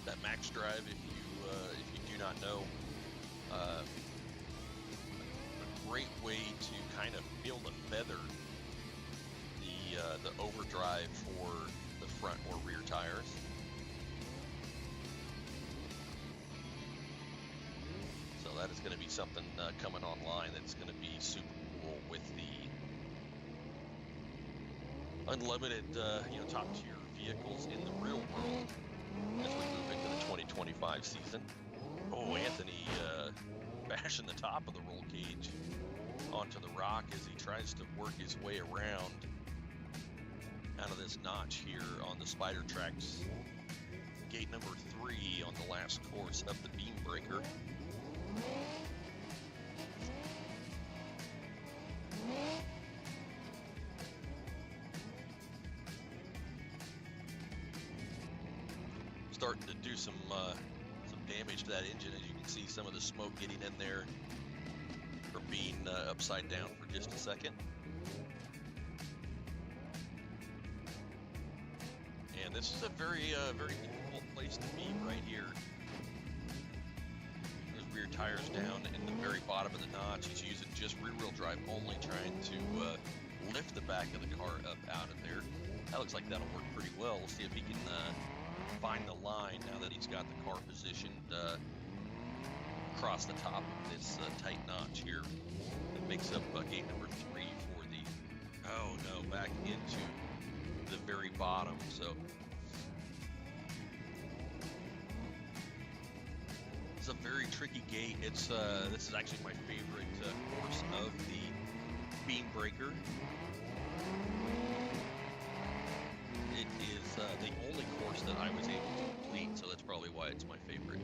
That max drive, if you do not know, a great way to kind of feel the feather, the overdrive for the front or rear tires. That is going to be something coming online that's going to be super cool with the unlimited, top tier vehicles in the real world as we move into the 2025 season. Oh, Anthony bashing the top of the roll cage onto the rock as he tries to work his way around out of this notch here on the Spider Tracks gate number 3 on the last course of the BeamBreaker. Starting to do some damage to that engine, as you can see some of the smoke getting in there from being upside down for just a second. And this is a very difficult place to be right here. Rear tires down in the very bottom of the notch. He's using just rear-wheel drive only, trying to lift the back of the car up out of there. That looks like that'll work pretty well. We'll see if he can find the line now that he's got the car positioned across the top of this tight notch here. It makes up gate number 3 for the, oh no, back into the very bottom. So it's a very tricky gate. It's this is actually my favorite course of the BeamBreaker. It is the only course that I was able to complete, so that's probably why it's my favorite.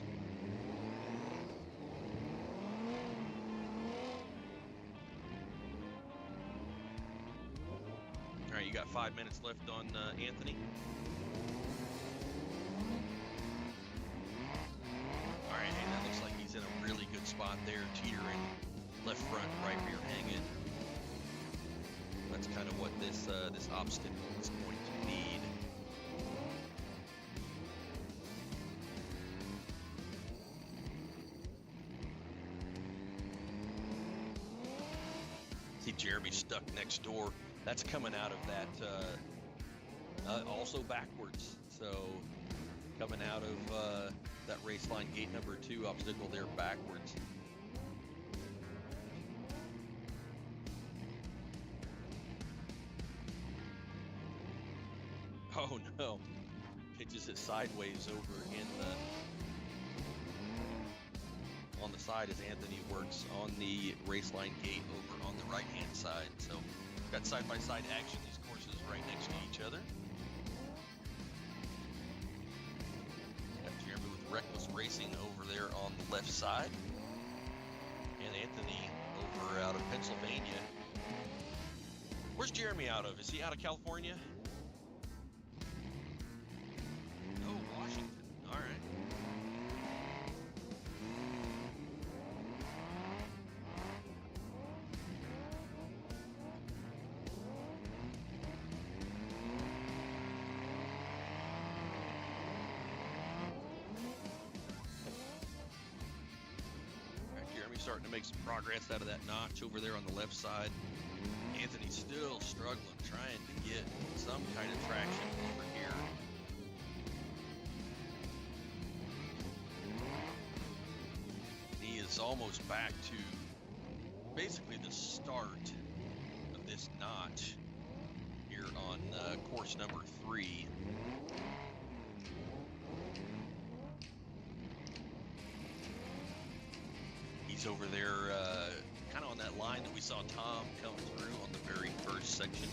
All right, you got 5 minutes left on Anthony. All right, hey, that looks like he's in a really good spot there, teetering, left front, right rear hanging. That's kind of what this obstacle is going to need. See Jeremy stuck next door. That's coming out of that also backwards. So coming out of that race line gate number 2 obstacle there backwards. no. Pitches it sideways over in the on the side as Anthony works on the race line gate over on the right-hand side. So got side-by-side action. These courses right next to each other. Got Jeremy with Reckless Racing over there on the left side. And Anthony over out of Pennsylvania. Where's Jeremy out of? Is he out of California? Oh, Washington. All right. Jeremy's starting to make some progress out of that notch over there on the left side. Anthony's still struggling, trying to get some kind of traction over here. He is almost back to basically the start of this notch here on course number 3. He's over there kind of on that line that we saw Tom come through on the very first section.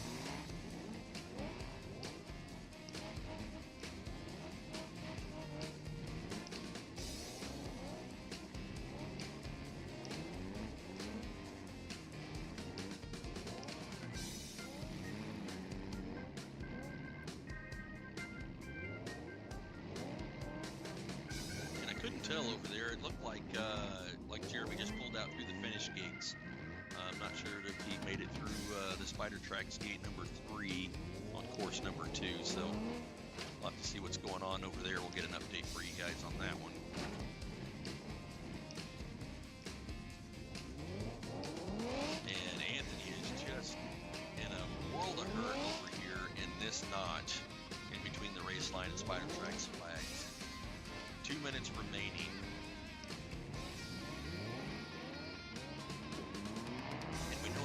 And I couldn't tell over there. It looked like Jeremy just pulled out through the finish gates. I'm not sure if he made it through the Spider Tracks gate number 3 on course number 2. So we'll have to see what's going on over there. We'll get an update for you guys on that one. And Anthony is just in a world of hurt over here in this notch in between the race line and Spider Tracks flags. 2 minutes remaining.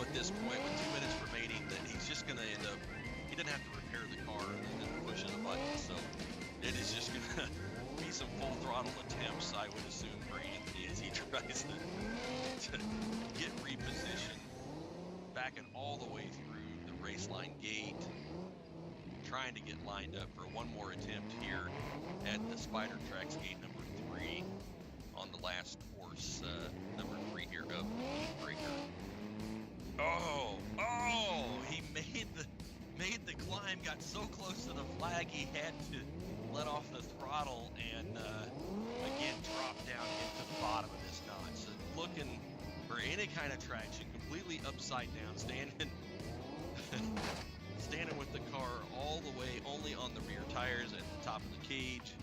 At this point, with 2 minutes remaining, that he's just going to end up, he didn't have to repair the car and then pushing a button, so it is just going to be some full throttle attempts, I would assume, for Anthony as he tries to get repositioned, backing all the way through the race line gate, trying to get lined up for one more attempt here at the Spider Tracks gate number 3 on the last course, number 3 here of BeamBreaker. Oh, he made the climb, got so close to the flag he had to let off the throttle and again drop down into the bottom of this notch. So looking for any kind of traction, completely upside down, standing with the car all the way only on the rear tires at the top of the cage.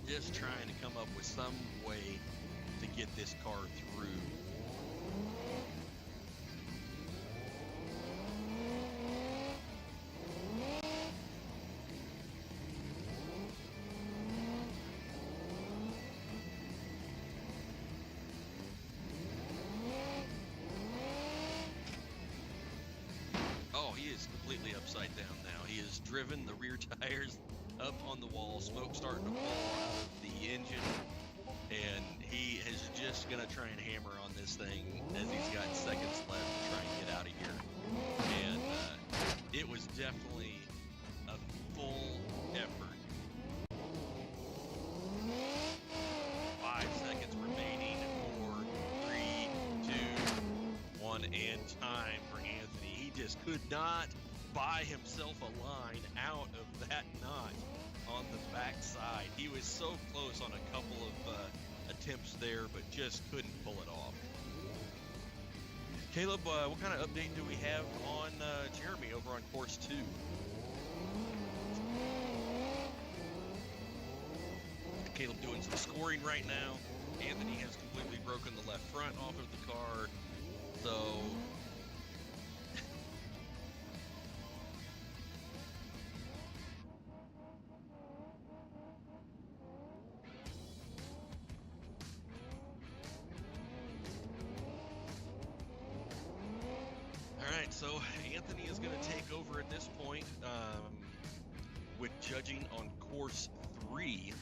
Just trying to come up with some way to get this car through. Completely upside down now. He has driven the rear tires up on the wall, smoke starting to pour out of the engine, and he is just going to try and hammer on this thing as he's got seconds left to try and get out of here. And it was definitely a full effort. 5 seconds remaining. 4, 3, 2, 1, and time for Anthony. He just could not buy himself a line out of that notch on the backside. He was so close on a couple of attempts there, but just couldn't pull it off. Caleb, what kind of update do we have on Jeremy over on course 2? Caleb doing some scoring right now. Anthony has completely broken the left front off of the car, so so Anthony is going to take over at this point. with judging on course 3.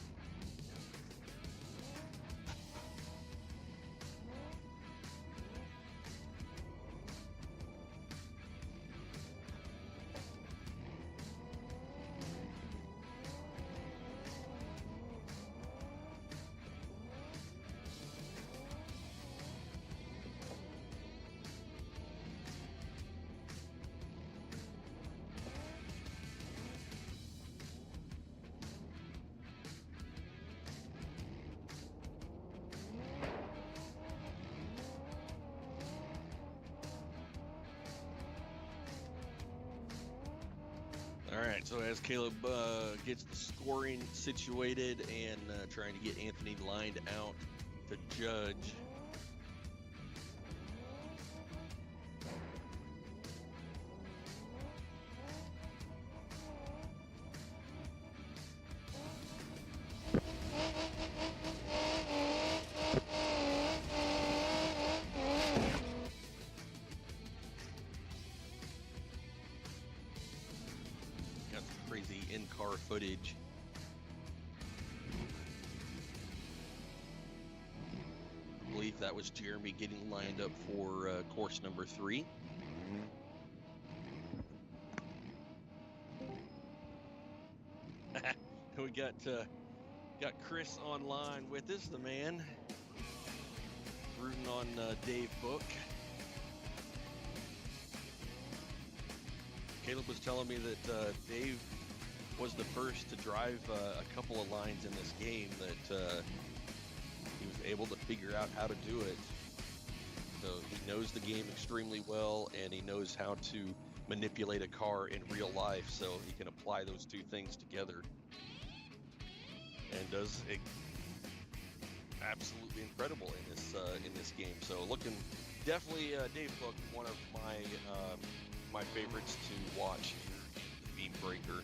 All right, so as Caleb gets the scoring situated and trying to get Anthony lined out to judge. Got some crazy in-car footage. I believe that was Jeremy getting lined up for course number 3. We got Chris online with us, the man, rooting on Dave Book. Caleb was telling me that Dave was the first to drive a couple of lines in this game that he was able to figure out how to do it. So he knows the game extremely well, and he knows how to manipulate a car in real life, so he can apply those two things together. And does absolutely incredible in this game. So looking definitely Dave Book, one of my favorites to watch here in the BeamBreaker.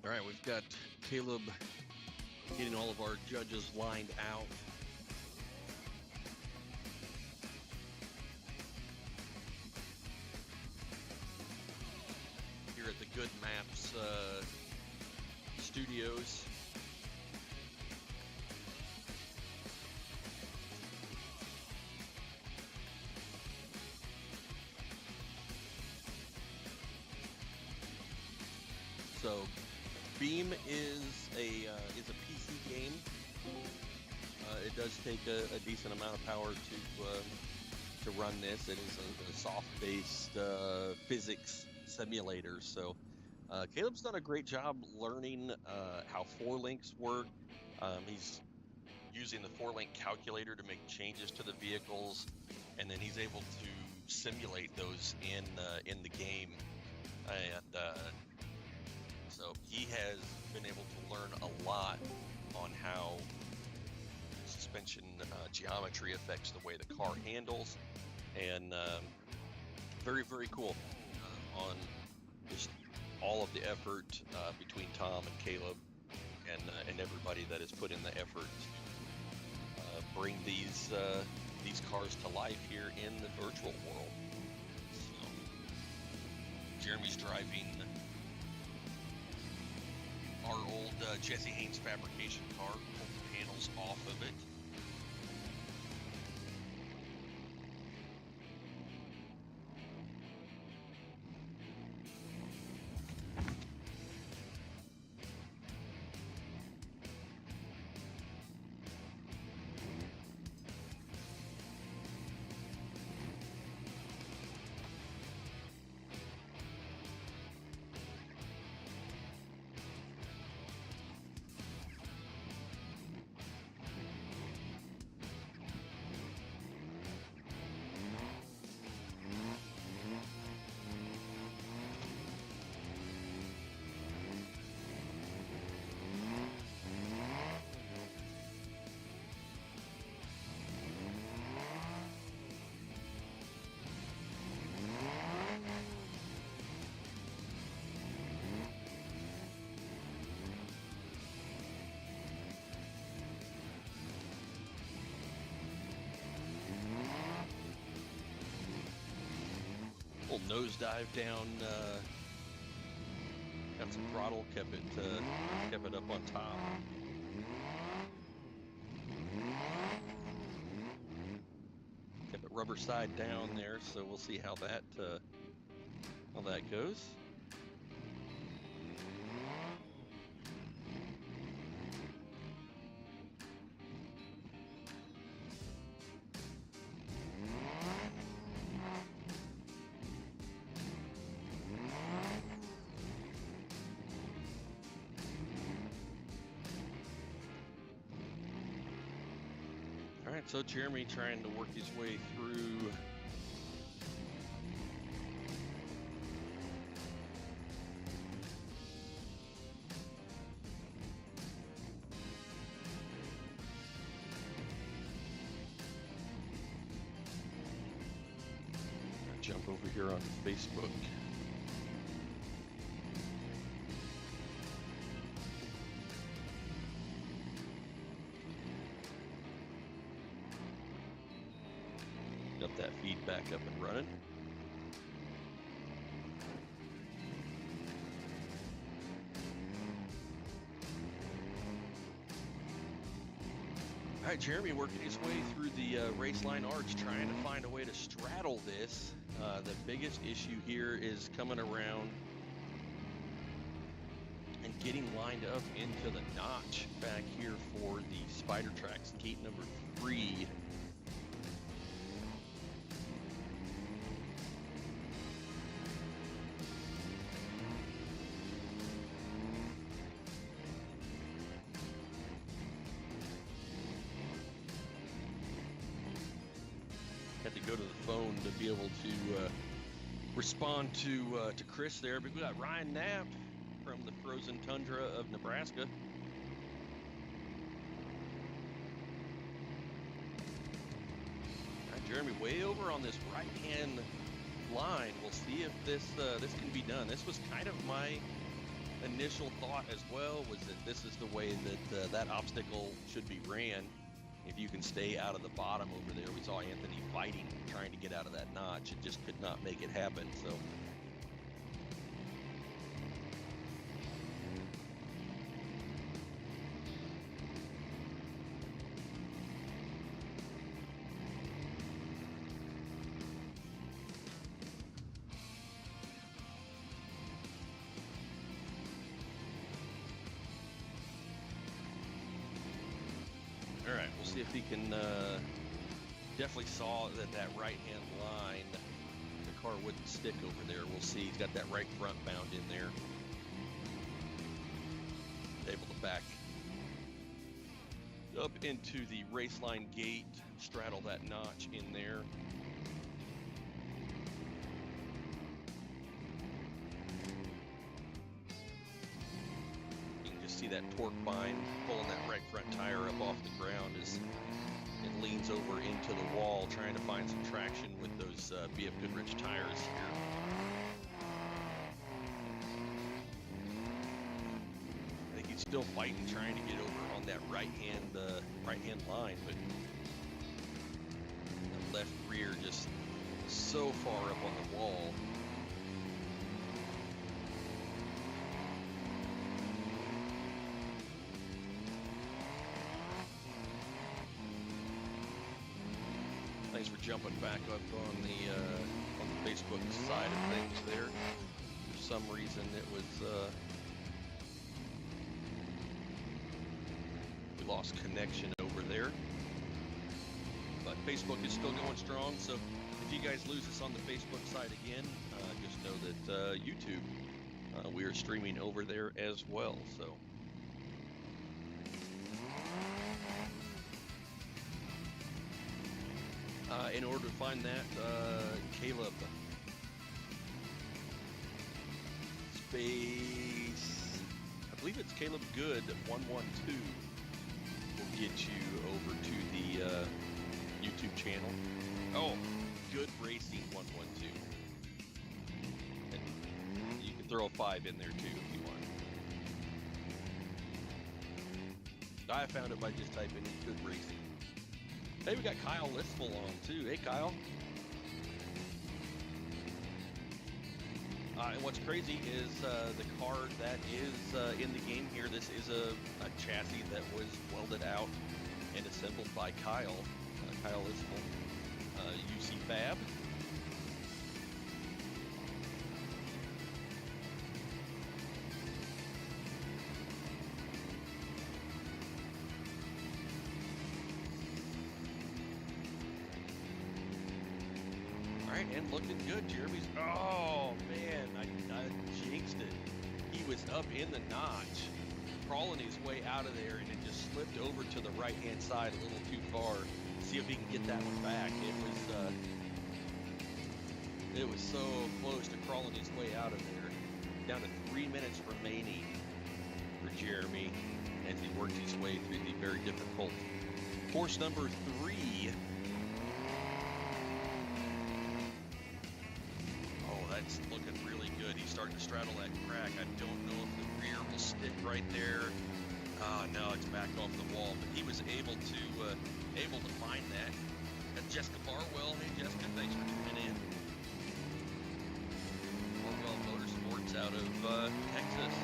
All right, we've got Caleb getting all of our judges lined out. Here at the Good Maps studios. So Beam is a PC game. It does take a decent amount of power to run this. It is a soft-based physics simulator. So Caleb's done a great job learning how 4-links work. He's using the 4-link calculator to make changes to the vehicles, and then he's able to simulate those in the game. And so he has been able to learn a lot on how suspension geometry affects the way the car handles, and very, very cool on just all of the effort between Tom and Caleb and everybody that has put in the effort to bring these cars to life here in the virtual world. So, Jeremy's driving our old Jesse Haynes fabrication car, pull the panels off of it. nosedive down. Got some throttle, kept it up on top. Kept it rubber side down there, so we'll see how that goes. All right, so Jeremy trying to work his way through jump over here on Facebook. Got that feedback up and running. All right, Jeremy working his way through the race line arch, trying to find a way to straddle this. The biggest issue here is coming around and getting lined up into the notch back here for the Spider Tracks gate number 3. Had to go to the phone to be able to respond to Chris there, but we got Ryan Knapp from the frozen tundra of Nebraska. All right, Jeremy, way over on this right-hand line. We'll see if this can be done. This was kind of my initial thought as well, was that this is the way that that obstacle should be ran. If you can stay out of the bottom over there. We saw Anthony fighting, trying to get out of that notch. It just could not make it happen. So all right, we'll see if he can, definitely saw that right-hand line, the car wouldn't stick over there. We'll see, he's got that right front bound in there. Able to back up into the race line gate, straddle that notch in there. See that torque bind pulling that right front tire up off the ground as it leans over into the wall, trying to find some traction with those BF Goodrich tires here. I think he's still fighting, trying to get over on that right hand line, but the left rear just so far up on the wall. Thanks for jumping back up on the Facebook side of things there. For some reason it was we lost connection over there. But Facebook is still going strong, so if you guys lose us on the Facebook side again, just know that YouTube, we are streaming over there as well. So in order to find that, Caleb space, I believe it's Caleb Good 112 will get you over to the YouTube channel. Oh, Good Racing 112. And you can throw a 5 in there too if you want. I found it by just typing in Good Racing. Hey, we got Kyle Listful on too. Hey, Kyle. And what's crazy is the car that is in the game here. This is a chassis that was welded out and assembled by Kyle. Kyle Isbell, UC Fab. And looking good, Jeremy's. Oh man, I jinxed it. He was up in the notch, crawling his way out of there, and it just slipped over to the right-hand side a little too far. See if he can get that one back. It was so close to crawling his way out of there. Down to 3 minutes remaining for Jeremy as he works his way through the very difficult course number 3. That's looking really good. He's starting to straddle that crack. I don't know if the rear will stick right there. No, it's back off the wall. But he was able to find that. That's Jessica Barwell. Hey, Jessica, thanks for tuning in. Barwell Motorsports out of Texas.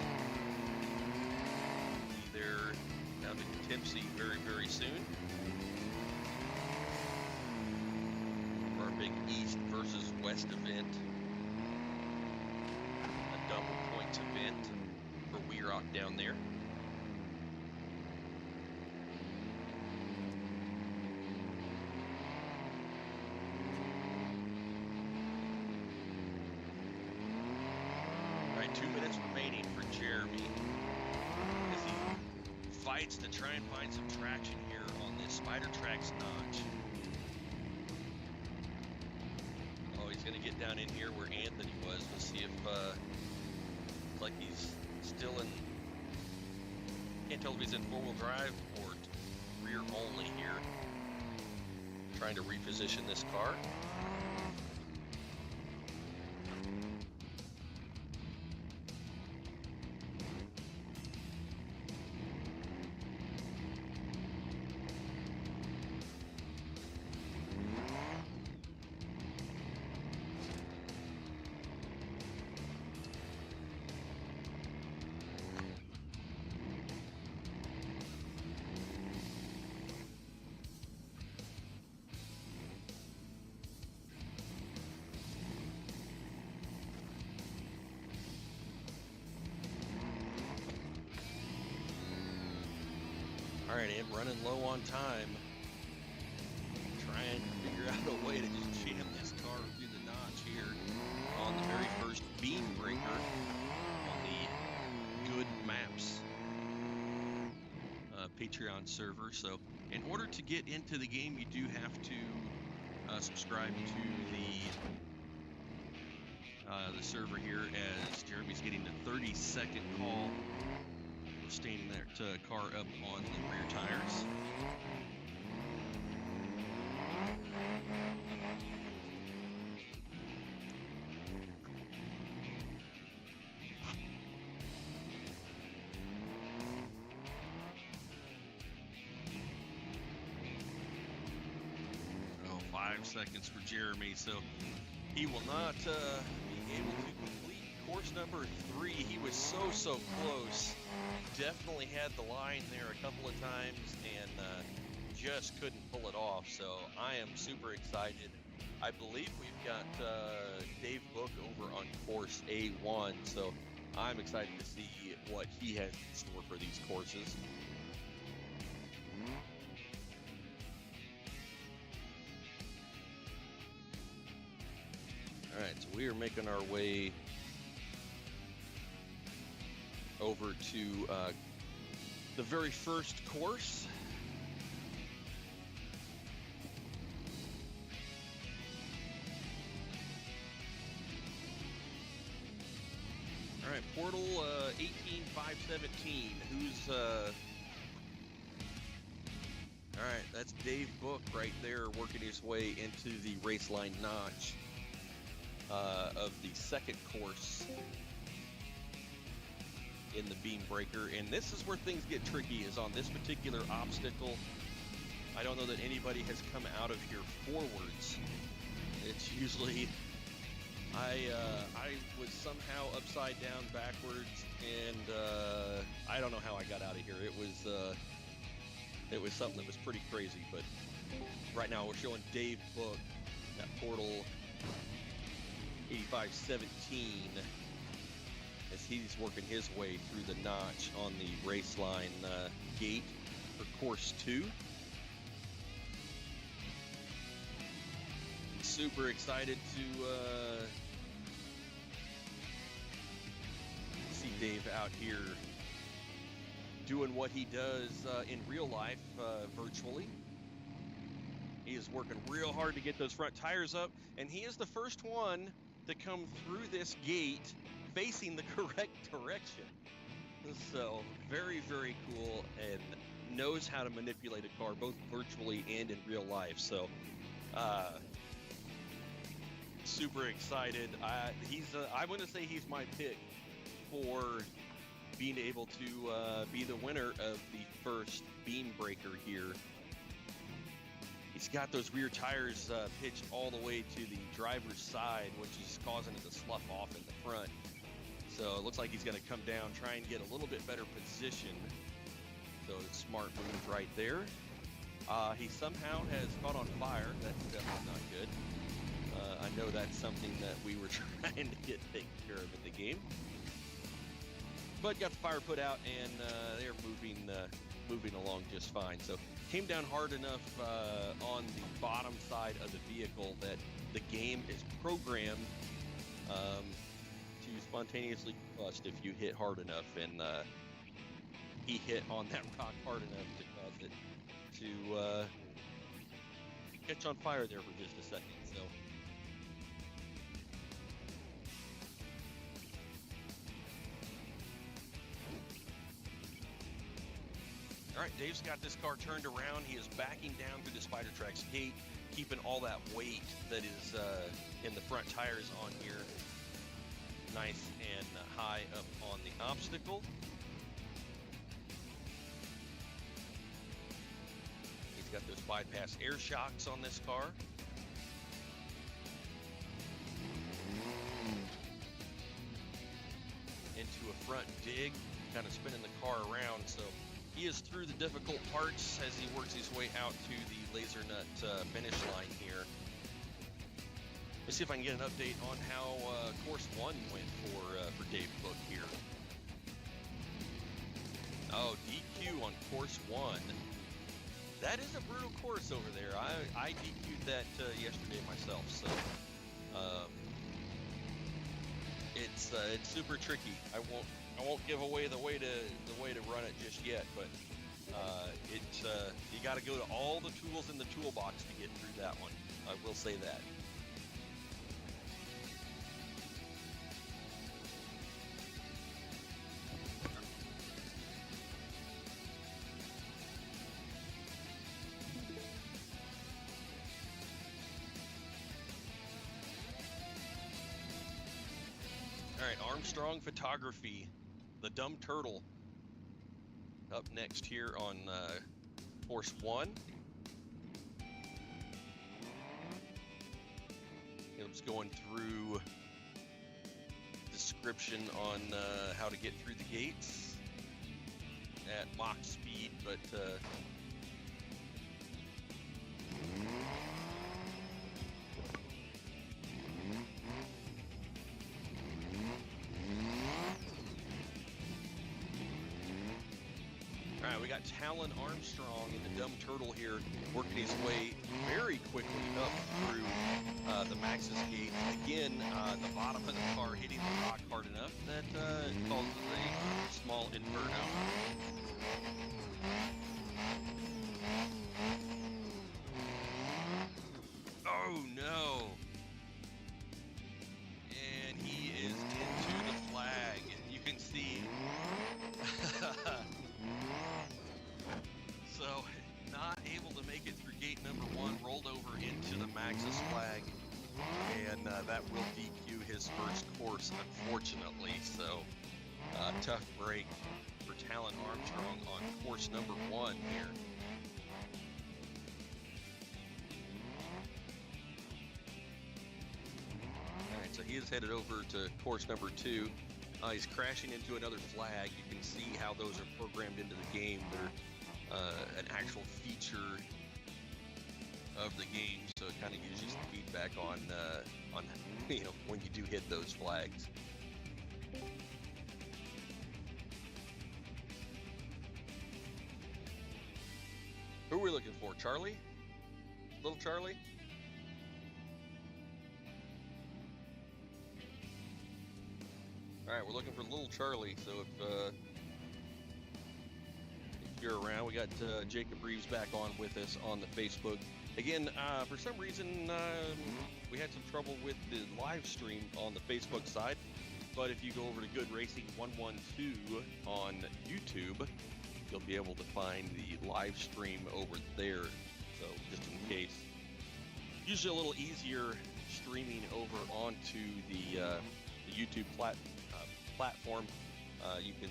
Be there down in Tipsy very, very soon. For our big East versus West event. Double points event for Wheelock down there. All right, 2 minutes remaining for Jeremy as he fights to try and find some traction here on this Spider Tracks notch. Oh, he's going to get down in here where Anthony was. We'll see if like he's still in, can't tell if he's in four-wheel drive or rear only here. Trying to reposition this car. All right, I'm running low on time. Trying to figure out a way to just jam this car through the notch here on the very first BeamBreaker on the Good Maps Patreon server. So in order to get into the game, you do have to subscribe to the server here, as Jeremy's getting the 30-second call. Standing there to car up on the rear tires. Oh, 5 seconds for Jeremy, so he will not be able to complete course number 3. He was so close. Definitely had the line there a couple of times and just couldn't pull it off. So I am super excited. I believe we've got Dave Book over on course A1. So I'm excited to see what he has in store for these courses. All right, so we are making our way over to the very first course. All right, Portal 18517. Who's all right, that's Dave Book right there, working his way into the race line notch of the second course in the BeamBreaker. And this is where things get tricky, is on this particular obstacle. I don't know that anybody has come out of here forwards. It's usually I was somehow upside down backwards, and I don't know how I got out of here. It was something that was pretty crazy. But right now we're showing Dave Book at portal 8517 as he's working his way through the notch on the race line gate for course 2. Super excited to see Dave out here doing what he does in real life virtually. He is working real hard to get those front tires up, and he is the first one to come through this gate facing the correct direction. So very, very cool, and knows how to manipulate a car both virtually and in real life. So super excited. I'm going to say he's my pick for being able to be the winner of the first BeamBreaker here. He's got those rear tires pitched all the way to the driver's side, which is causing it to slough off in the front. So it looks like he's going to come down, try and get a little bit better position. So smart move right there. He somehow has caught on fire. That's definitely not good. I know that's something that we were trying to get taken care of in the game. But got the fire put out, and they're moving along just fine. So came down hard enough on the bottom side of the vehicle that the game is programmed to spontaneously combust if you hit hard enough, and he hit on that rock hard enough to cause it to catch on fire there for just a second. So all right, Dave's got this car turned around. He is backing down through the Spider Tracks gate, keeping all that weight that is in the front tires on here nice and high up on the obstacle. He's got those bypass air shocks on this car. Into a front dig, kind of spinning the car around. So he is through the difficult parts as he works his way out to the laser nut finish line here. Let's see if I can get an update on how course 1 went for Dave Book here. Oh, DQ on course 1. That is a brutal course over there. I DQ'd that yesterday myself, so it's super tricky. I won't give away the way to run it just yet, but you got to go to all the tools in the toolbox to get through that one. I will say that. All right, Armstrong Photography, the Dumb Turtle, up next here on course 1. It was going through description on how to get through the gates at Mach speed, but all right, we got Talon Armstrong in the Dumb Turtle here, working his way very quickly up through the Maxis gate. Again, the bottom of the car hitting the rock hard enough that causes a small inferno. Oh no! And he is into the flag. You can see. So, not able to make it through gate number 1, rolled over into the Maxis flag, and that will DQ his first course, unfortunately. So, tough break for Talon Armstrong on course number 1 here. All right, so he is headed over to course number 2. He's crashing into another flag. You can see how those are programmed into the game. They're an actual feature of the game, so it kind of gives you some feedback on you know, when you do hit those flags. Who are we looking for? Charlie? Little Charlie? All right, we're looking for little Charlie. So if you're around, we got Jacob Reeves back on with us on the Facebook. Again, for some reason, we had some trouble with the live stream on the Facebook side. But if you go over to Good Racing 112 on YouTube, you'll be able to find the live stream over there. So just in case, usually a little easier streaming over onto the YouTube platform. You can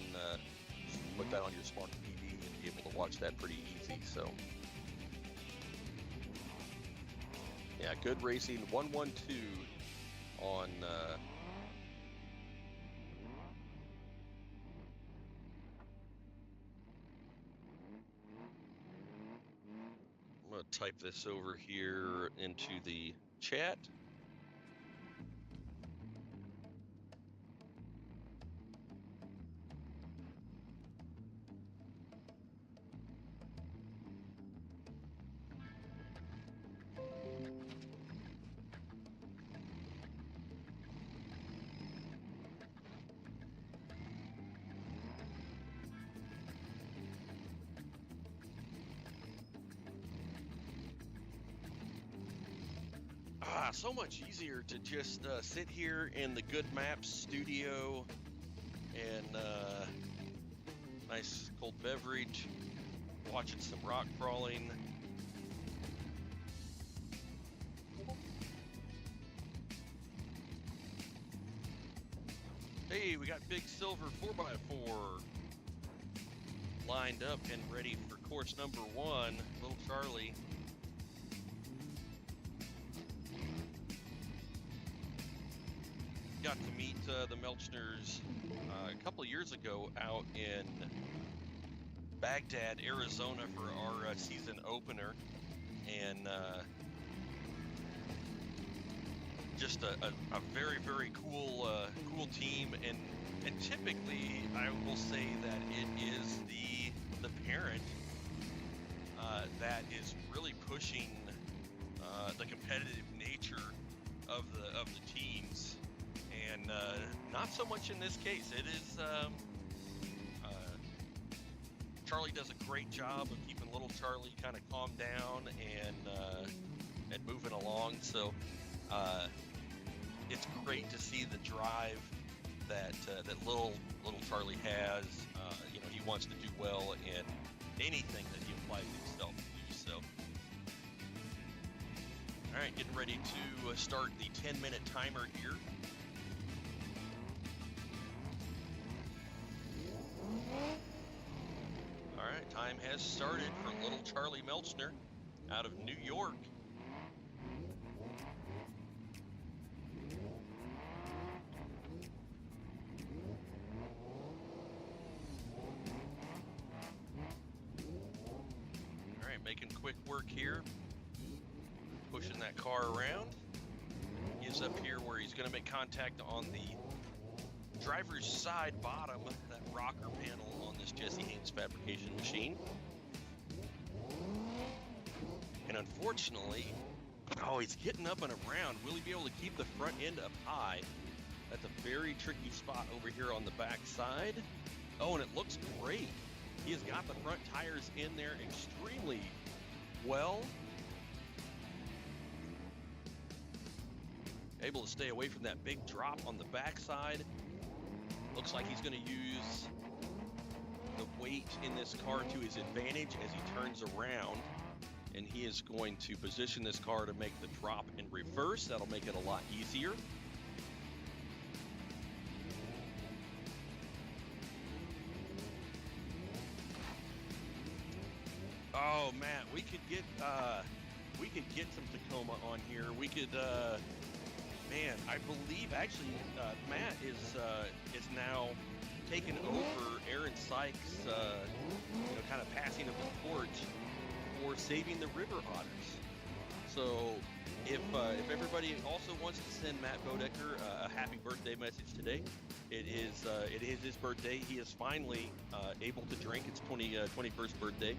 put that on your smart TV and be able to watch that pretty easy. So yeah, Good Racing 112 on I'm going to type this over here into the chat. So much easier to just sit here in the Good Maps studio and nice cold beverage, watching some rock crawling. Hey, we got big silver 4x4 lined up and ready for course number 1, little Charlie. Got to meet the Melchners a couple of years ago out in Baghdad, Arizona for our season opener, and just a very, very cool team, and typically I will say that it is the parent that is really pushing the competitive nature of the teams. And not so much in this case. It is Charlie does a great job of keeping little Charlie kind of calmed down and moving along. So it's great to see the drive that little Charlie has. You know, he wants to do well in anything that he applies himself to. So, all right, getting ready to start the 10-minute timer here. All right, time has started for little Charlie Melchner out of New York. All right, making quick work here. Pushing that car around. He's up here where he's going to make contact on the driver's side bottom, that rocker panel on this Jesse Haynes fabrication machine. And unfortunately, he's getting up and around. Will he be able to keep the front end up high? That's a very tricky spot over here on the back side. Oh, and it looks great. He has got the front tires in there extremely well. Able to stay away from that big drop on the backside. Looks like he's going to use the weight in this car to his advantage as he turns around. And he is going to position this car to make the drop in reverse. That'll make it a lot easier. Oh, Matt, we could get some Tacoma on here. We could Man, I believe actually Matt is now taking over Aaron Sykes, kind of passing of the torch for saving the River Otters. So if everybody also wants to send Matt Bodecker a happy birthday message today, it is his birthday. He is finally able to drink. It's 21st birthday.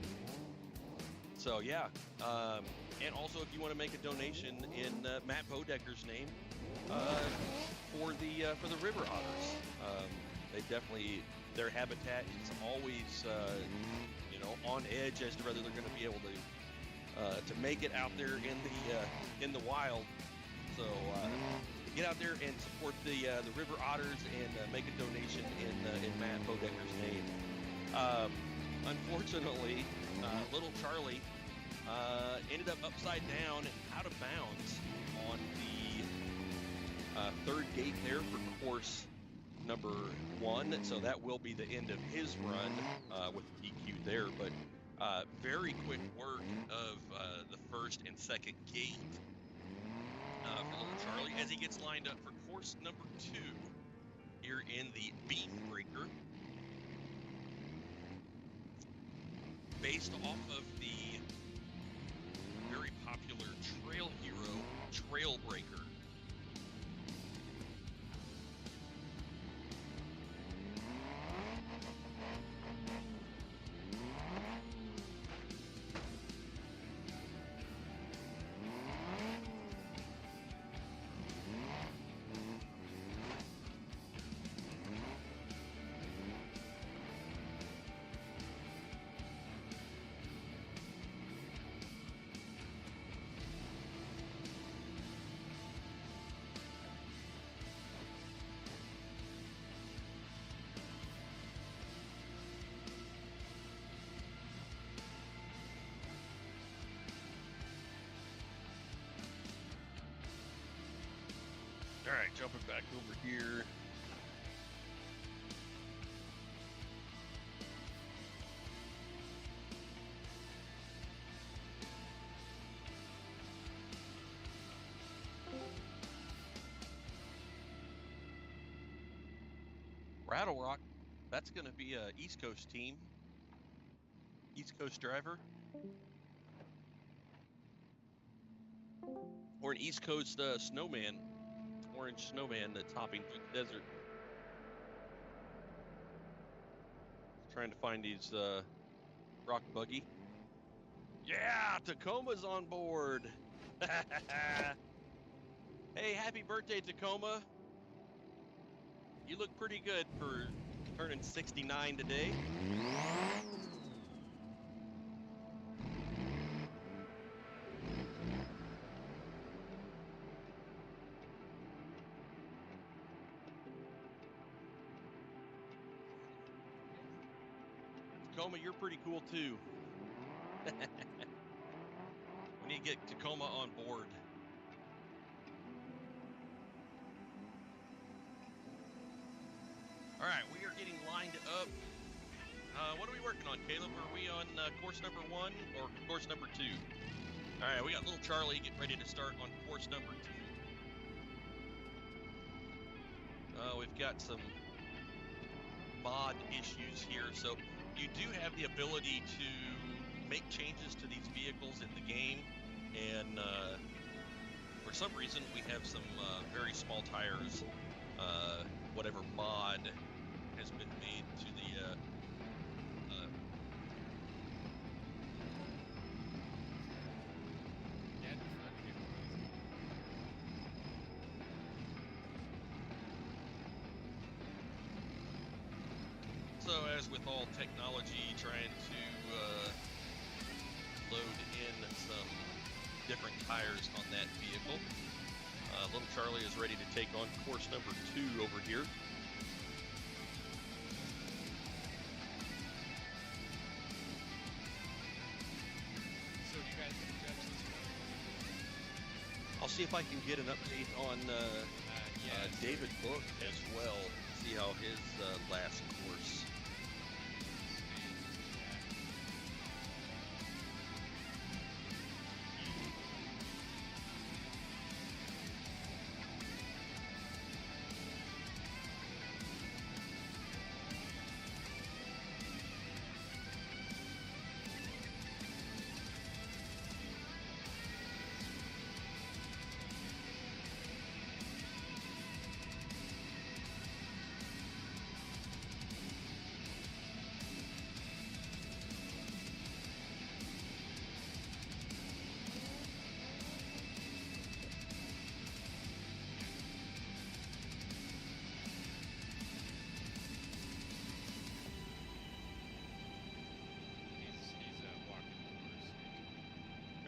So yeah, and also if you want to make a donation in Matt Bodecker's name for the River Otters, they definitely, their habitat is always on edge as to whether they're going to be able to make it out there in the wild. So get out there and support the River Otters and make a donation in Matt Bodecker's name. Unfortunately, little Charlie ended up upside down and out of bounds on the third gate there for course number 1. So that will be the end of his run with the DQ there. But very quick work of the first and second gate for little Charlie as he gets lined up for course number 2 here in the BeamBreaker. Based off of the very popular trail hero, Trailbreaker. All right, jumping back over here. Rattle Rock, that's going to be a East Coast team. East Coast driver. Or an East Coast snowman. Orange snowman that's hopping through the desert. Trying to find his rock buggy. Yeah, Tacoma's on board. Hey, happy birthday, Tacoma. You look pretty good for turning 69 today. Tacoma, you're pretty cool too. We need to get Tacoma on board. All right, we are getting lined up. What are we working on, Caleb? Are we on course number 1 or course number 2? All right, we got little Charlie getting ready to start on course number 2. We've got some mod issues here, so you do have the ability to make changes to these vehicles in the game, and for some reason we have some very small tires. Whatever mod has been made to the So as with all technology, trying to load in some different tires on that vehicle. Little Charlie is ready to take on course number 2 over here. So you guys can judge this one? I'll see if I can get an update on David Book as well. See how his last course.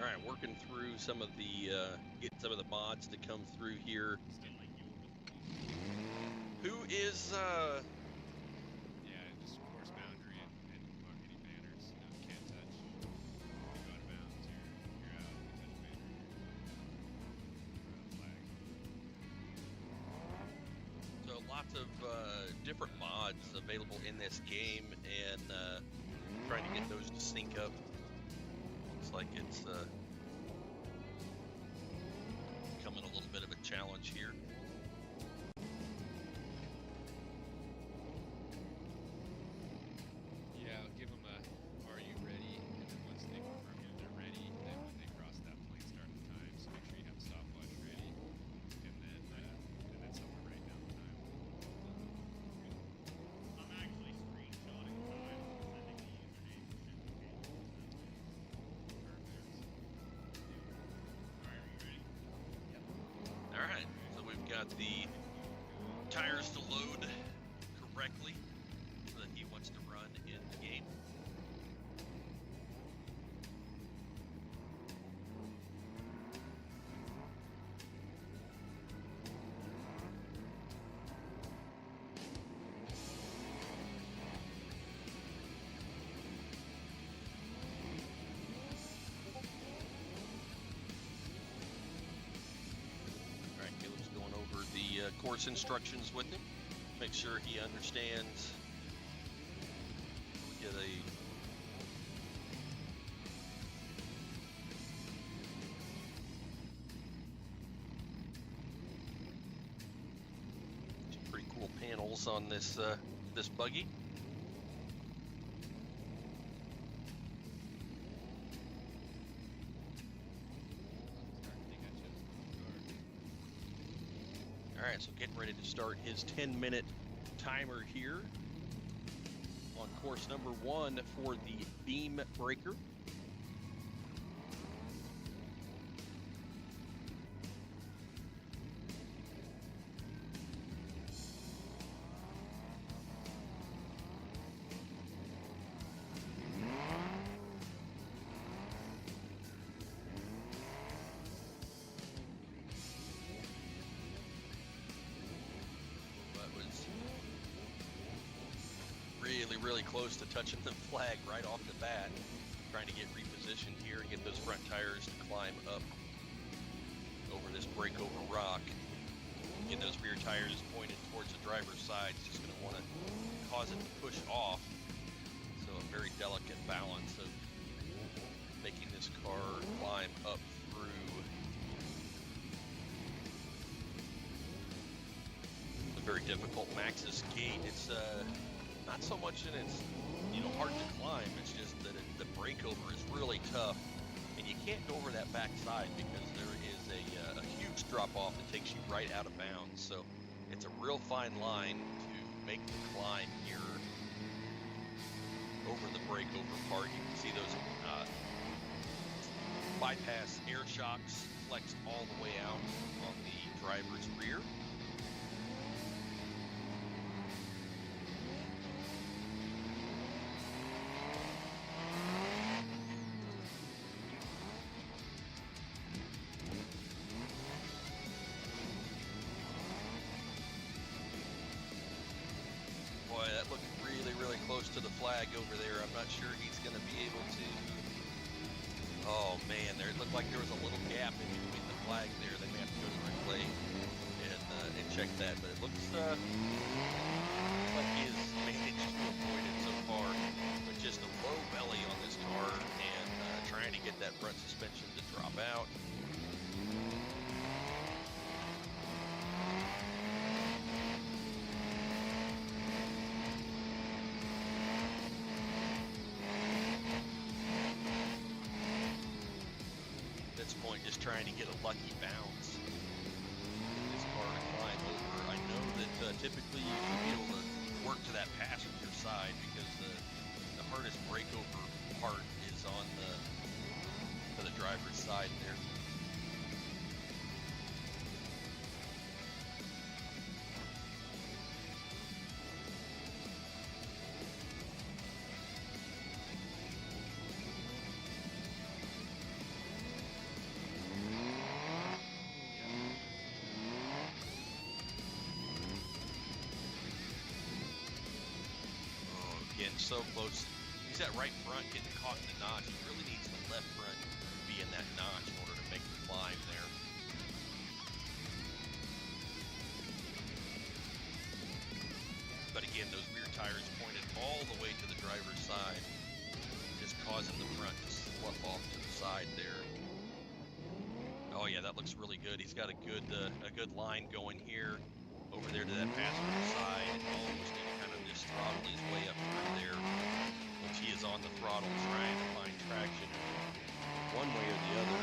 All right, working through some of the getting some of the mods to come through here. Who is Yeah, just course boundary and mark any banners. Can't touch. Go out of bounds. You're out. You touch banner. Flag. So lots of different mods available in this game, and trying to get those to sync up. Looks like it's becoming a little bit of a challenge here. Yeah, I'll give them a, are you ready? And then once they confirm they're ready, then when they cross that plane, start the time. So make sure you have a stopwatch ready, and then somewhere write down the time. I'm actually screenshotting time and sending the username. All right, so we've got the tires to load correctly so that he wants to run in the game. All right, Caleb's going over the course instructions with him. Make sure he understands. We get a some pretty cool panels on this this buggy. All right, so getting ready to start his 10-minute timer here on course number 1 for the BeamBreaker. Really close to touching the flag right off the bat. Trying to get repositioned here and get those front tires to climb up over this breakover rock. Get those rear tires pointed towards the driver's side. It's just going to want to cause it to push off. So a very delicate balance of making this car climb up through the very difficult Maxxis gate. It's not so much that it's, hard to climb. It's just that the breakover is really tough, and you can't go over that backside because there is a huge drop-off that takes you right out of bounds. So it's a real fine line to make the climb here over the breakover part. You can see those bypass air shocks flexed all the way out on the driver's rear. Boy, that looked really close to the flag over there. I'm not sure he's going to be able to. Oh man, it looked like there was a little gap in between the flag there. They may have to go to the replay and check that, but it looks like he has managed to avoid it so far. But just a low belly on this car and trying to get that front suspension to drop out. Point, just trying to get a lucky bounce. Get this car to climb over. I know that typically you should be able to work to that passenger side because the hardest breakover part is on the driver's side there. so close. He's at right front getting caught in the notch. He really needs the left front to be in that notch in order to make the climb there. But again, those rear tires pointed all the way to the driver's side, just causing the front to slough off to the side there. Oh yeah, that looks really good. He's got a good line going here, over there to that passenger side. Oh, just need to kind of just throttle his way up through there, which he is on the throttle trying to find traction one way or the other.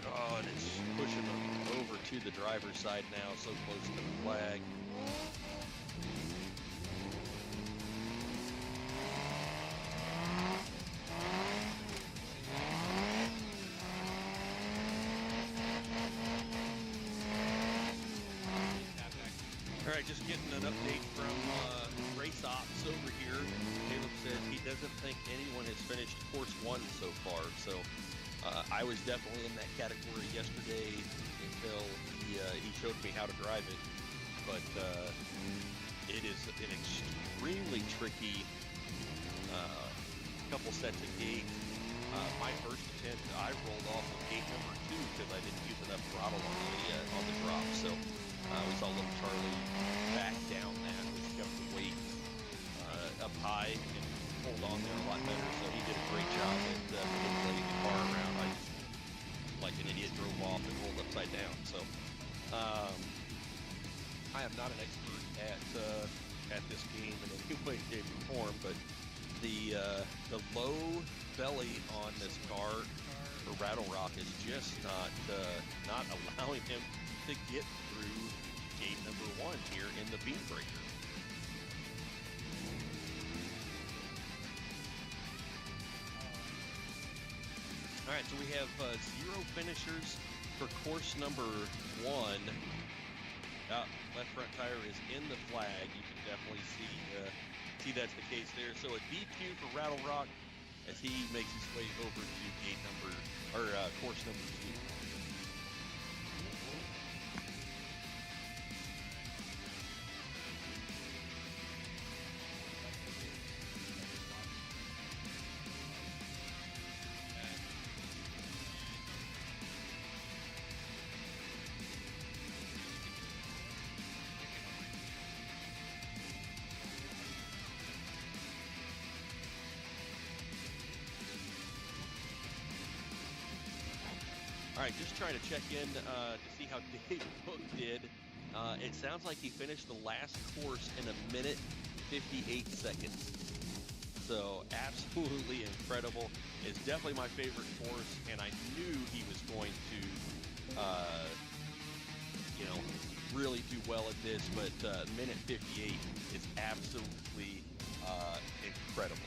Oh, and it's pushing him over to the driver's side now, so close to the flag. All right, just getting an update from Race Ops over here. Caleb said he doesn't think anyone has finished course 1 so far. So I was definitely in that category yesterday until he showed me how to drive it. But it is an extremely tricky couple sets of gates. My first attempt, I rolled off of gate number 2 because I didn't use enough throttle on the drop. So we saw little Charlie back down that, which kept the weight up high and hold on there a lot better. So he did a great job at manipulating the car around. I just, like an idiot, drove off and rolled upside down. So I am not an expert at this game in any way, shape, or form, but the low belly on this car for Rattle Rock is just not allowing him to get through gate number 1 here in the BeamBreaker. All right, so we have 0 finishers for course number 1. Left front tire is in the flag. You can definitely see that's the case there. So a DQ for Rattle Rock as he makes his way over to gate number, or course number 2. All right, just trying to check in to see how Dave Cook did. It sounds like he finished the last course in 1 minute 58 seconds. So absolutely incredible. It's definitely my favorite course, and I knew he was going to, really do well at this. But minute 58 is absolutely incredible.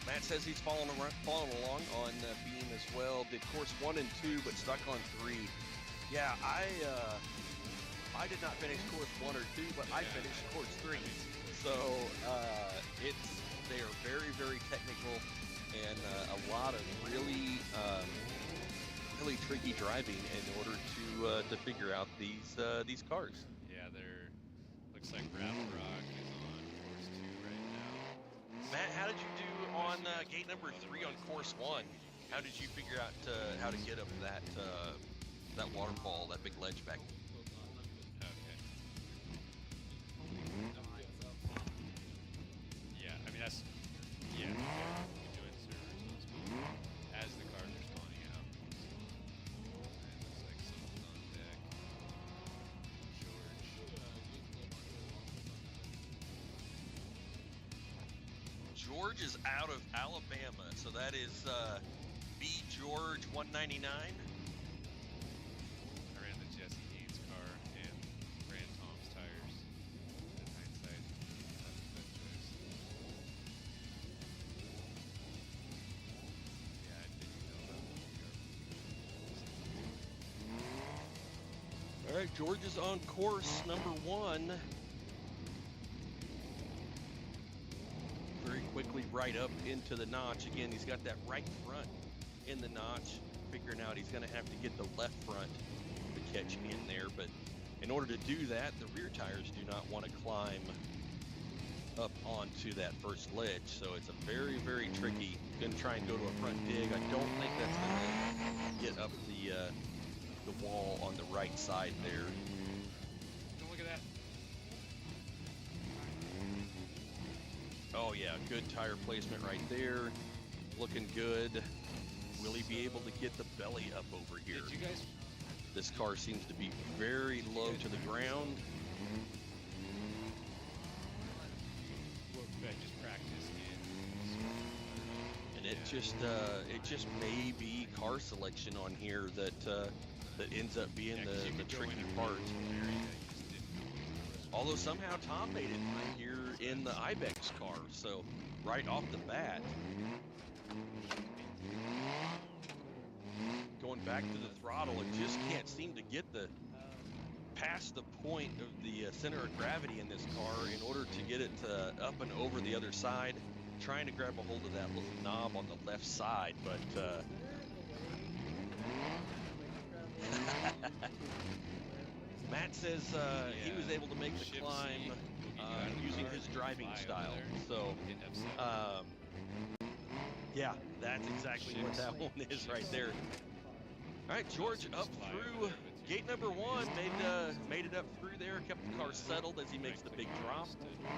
Matt says he's following along on Beam as well. Did course 1 and 2, but stuck on 3. Yeah, I did not finish course 1 or 2, but I finished course 3. So they are very, very technical, and a lot of really tricky driving in order to figure out these cars. Yeah, looks like Rattle Rock is on course 2 right now. Matt, how did you do on gate number 3 on course 1? How did you figure out how to get up that waterfall, that big ledge back? Okay. Yeah, I mean you're doing servers as the cars are spawning out. It looks like someone's on deck. George is out of Alabama, so that is B George 199. I ran the Jesse Haynes car and ran Tom's tires. In hindsight, that's the best choice. Yeah, I didn't know that. All right, George is on course number 1. Very quickly right right up into the notch. Again, he's got that right front in the notch, figuring out he's going to have to get the left front to catch in there. But in order to do that, the rear tires do not want to climb up onto that first ledge. So it's a very, very tricky. Going to try and go to a front dig. I don't think that's going to get up the wall on the right side there. Don't look at that. Oh yeah, good tire placement right there. Looking good. Will he be able to get the belly up over here? Did you guys? This car seems to be very low to the ground. Well, I just practiced And it just may be car selection on here that ends up being the tricky part. Although somehow Tom made it through here in the Ibex car, so right off the bat, going back to the throttle, it just can't seem to get past the point of the center of gravity in this car in order to get it up and over the other side. Trying to grab a hold of that little knob on the left side, but Matt says he was able to make the climb using his driving style. So, yeah, that's exactly what that one is right there. All right, George up through gate number 1, made it up through there, kept the car settled as he makes the big drop.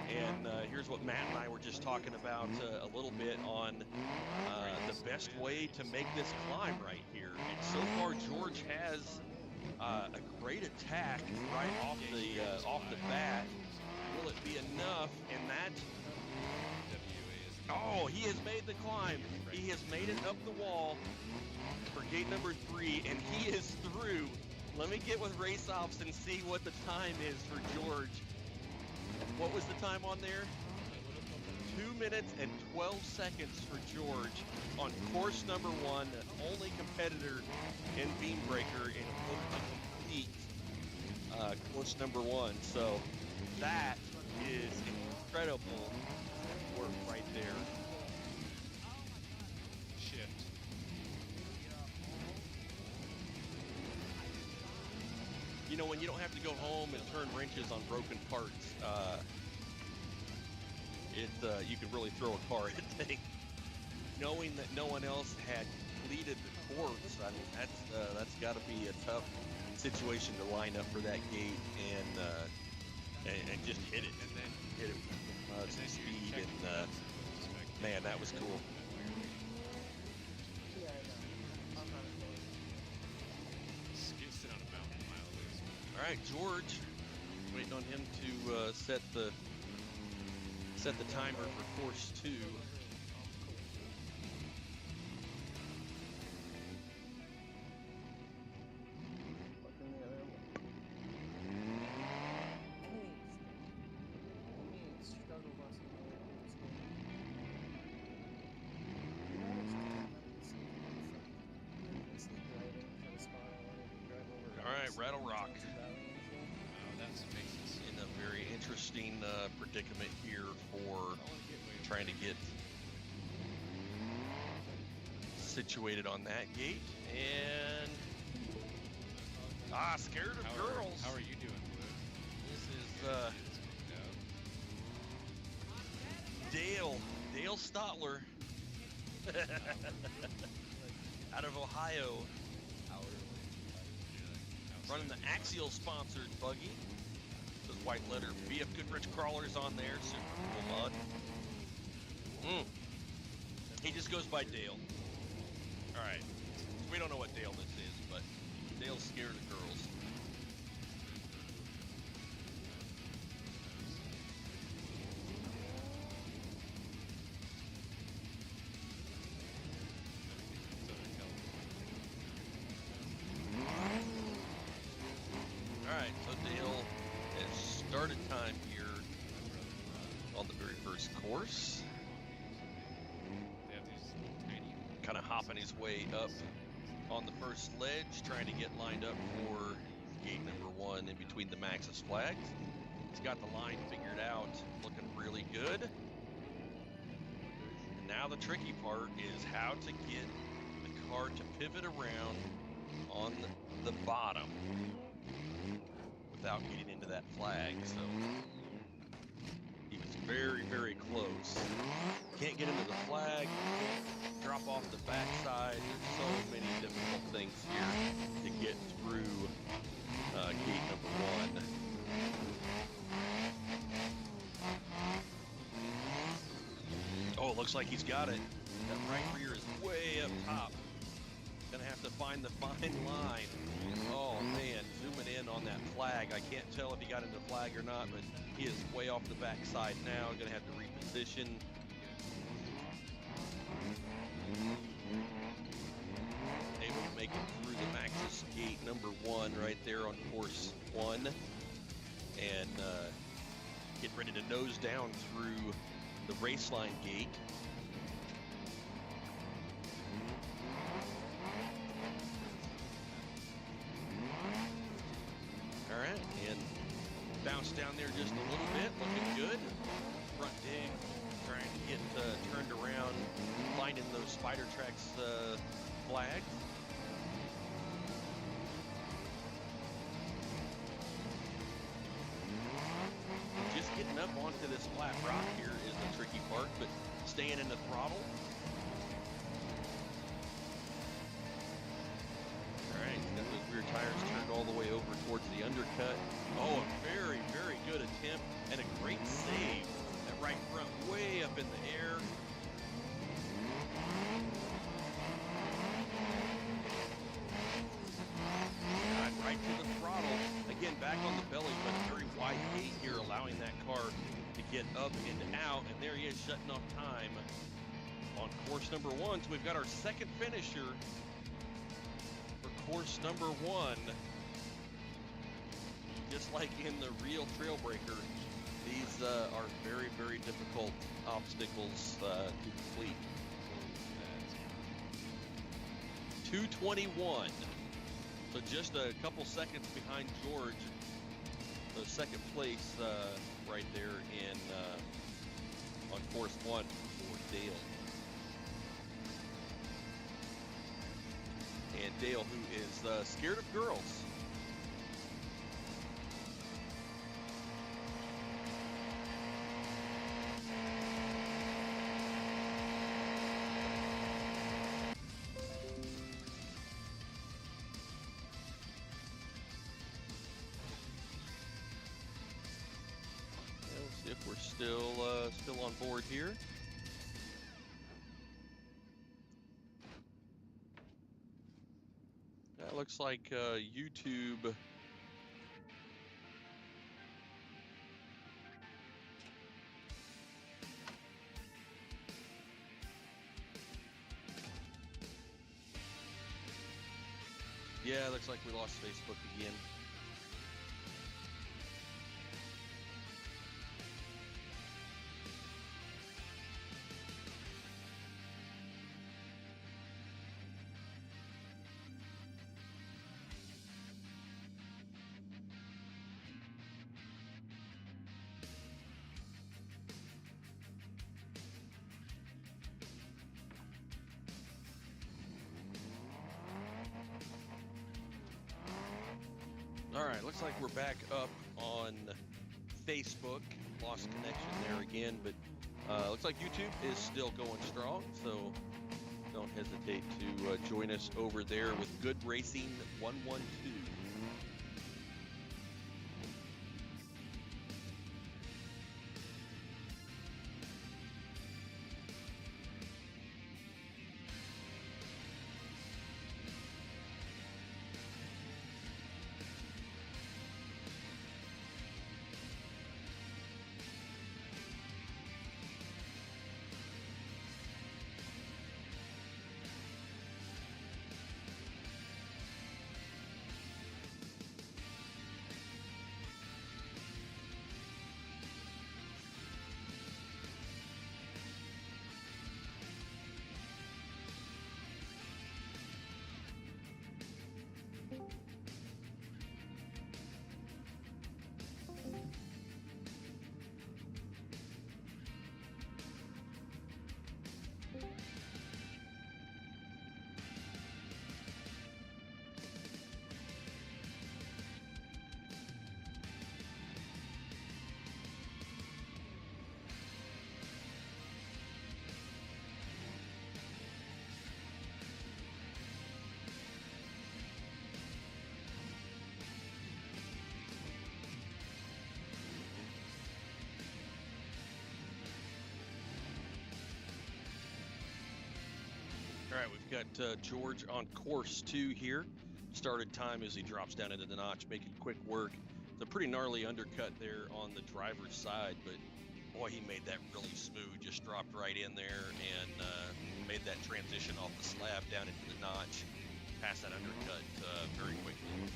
And here's what Matt and I were just talking about a little bit on the best way to make this climb right here. And so far, George has a great attack right off the bat. Will it be enough? And that, oh, he has made the climb. He has made it up the wall for gate number 3, and he is through. Let me get with Race Ops and see what the time is for George. What was the time on there? 2 minutes and 12 seconds for George on course number 1, the only competitor in BeamBreaker in order to complete course number 1. So that is incredible work right there. Shift. You know, when you don't have to go home and turn wrenches on broken parts, you can really throw a car at things. Knowing that no one else had completed the course, I mean, that's got to be a tough situation to line up for that gate and just hit it, and then hit it with some speed, and man, that was cool. Sit on a mountain a mile away. All right, George, waiting on him to set the timer for course 2. All right, Rattle Rock. That's amazing. In a very interesting predicament here for trying to get situated on that gate. And scared of girls. How are you doing, Blue? This is Dale Stotler out of Ohio, running the Axial sponsored buggy. Those white letter BF Goodrich crawlers on there, super cool mod. He just goes by Dale. All right, we don't know what Dale this is, but Dale's scared of girls. Alright, so Dale has started time here on the very first course. They have these tiny. Kind of hopping his way up on the first ledge, trying to get lined up for gate number 1 in between the Maxxis flags. He's got the line figured out, looking really good. Now the tricky part is how to get the car to pivot around on the bottom without getting into that flag. So he was very, very close. Can't get into the flag, can't drop off the backside. There's so many difficult things here to get through gate number 1. Oh, it looks like he's got it. That right rear is way up top. Gonna have to find the fine line. Oh man, zooming in on that flag. I can't tell if he got into flag or not, but he is way off the backside now. Gonna have to reposition. Able to make it through the Maxxis gate number 1 right there on course 1. And get ready to nose down through the raceline gate. All right, and bounce down there just a little bit, looking good. Front dig, trying to get turned around, finding those spider tracks flags. Just getting up onto this flat rock here is the tricky part, but staying in the throttle. All right, got those rear tires turned all the way over towards the undercut. Oh, a very, very good attempt and a great save. That right front way up in the air. Right to the throttle. Again, back on the belly, but a very wide gate here, allowing that car to get up and out. And there he is, shutting off time on course number 1. So we've got our second finisher for course number 1. Just like in the real trail breaker, these are very, very difficult obstacles to complete. 2:21. So just a couple seconds behind George. So second place right there in on course 1 for Dale. And Dale, who is scared of girls. If we're still on board here. That looks like YouTube. Yeah, looks like we lost Facebook again. All right, looks like we're back up on Facebook. Lost connection there again, but looks like YouTube is still going strong, so don't hesitate to join us over there with Good Racing 112. All right, we've got George on course 2 here. Started time as he drops down into the notch, making quick work. It's a pretty gnarly undercut there on the driver's side, but boy, he made that really smooth. Just dropped right in there and made that transition off the slab down into the notch, past that undercut very quickly.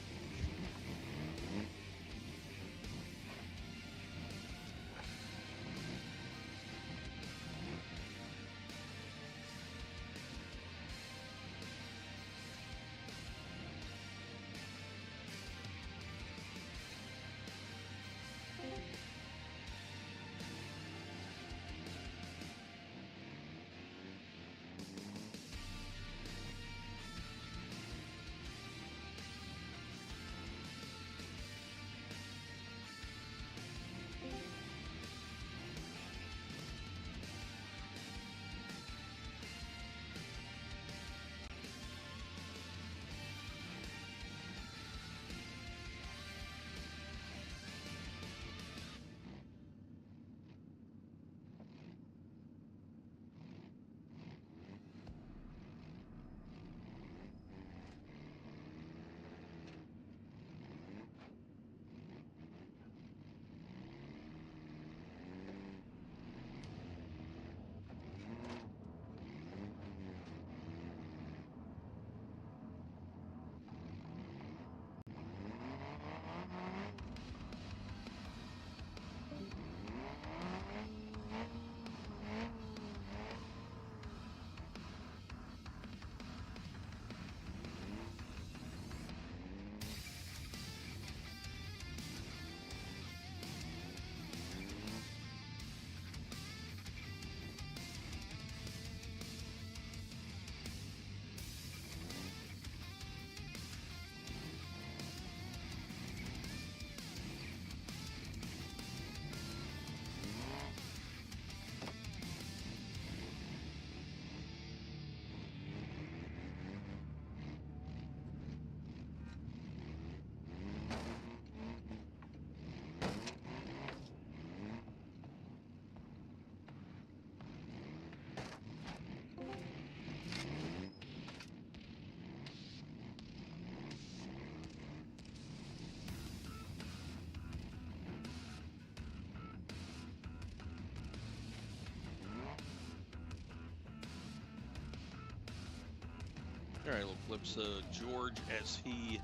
All right, little flips George as he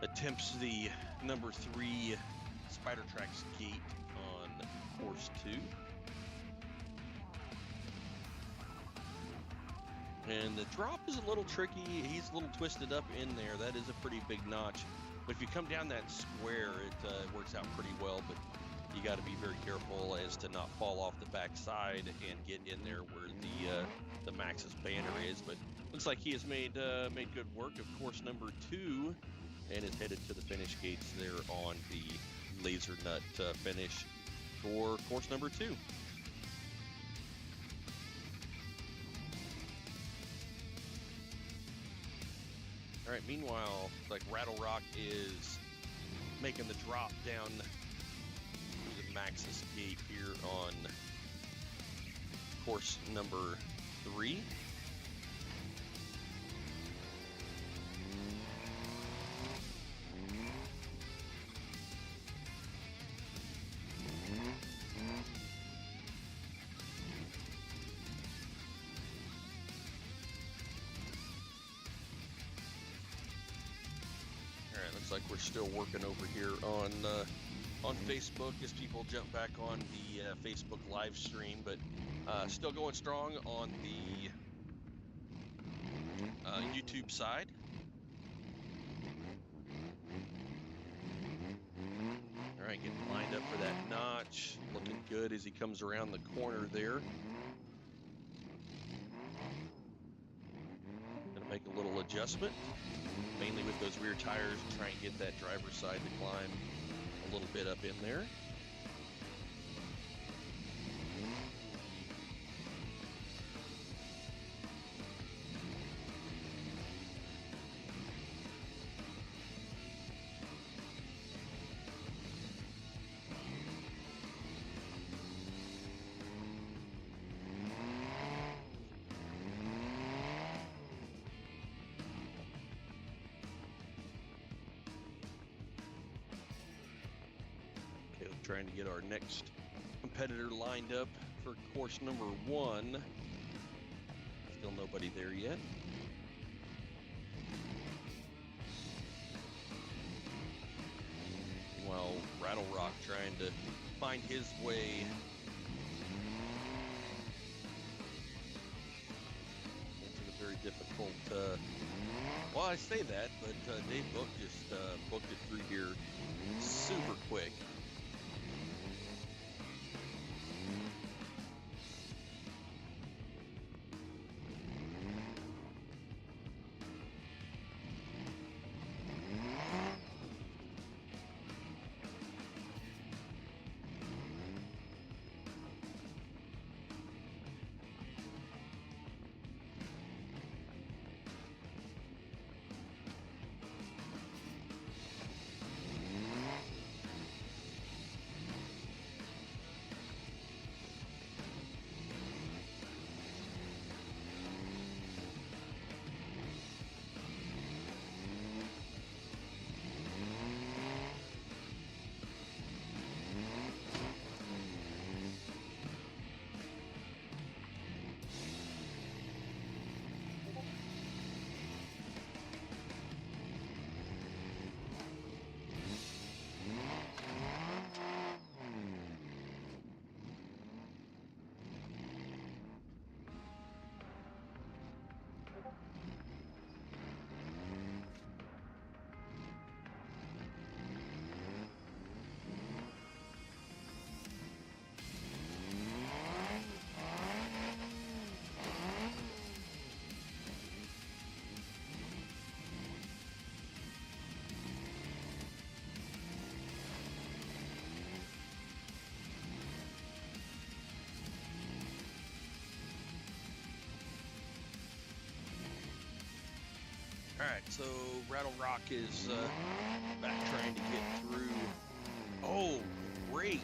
attempts the number 3 Spider Tracks gate on course 2. And the drop is a little tricky. He's a little twisted up in there. That is a pretty big notch. But if you come down that square, it works out pretty well. But you got to be very careful as to not fall off the back side and get in there where the Max's banner is. But looks like he has made good work of course number 2 and is headed to the finish gates there on the laser nut finish for course number 2. All right, meanwhile, like Rattle Rock is making the drop down to the Max's gate here on course number 3. All right, looks like we're still working over here on Facebook as people jump back on the Facebook live stream, but still going strong on the YouTube side. All right, getting lined up for that notch. Looking good as he comes around the corner there. Gonna make a little adjustment, mainly with those rear tires, and try and get that driver's side to climb a little bit up in there. trying to get our next competitor lined up for course number 1. Still nobody there yet. While Rattle Rock trying to find his way into the very difficult, well, I say that, but Dave Book just booked it through here super quick. All right, so Rattle Rock is back trying to get through. Oh, great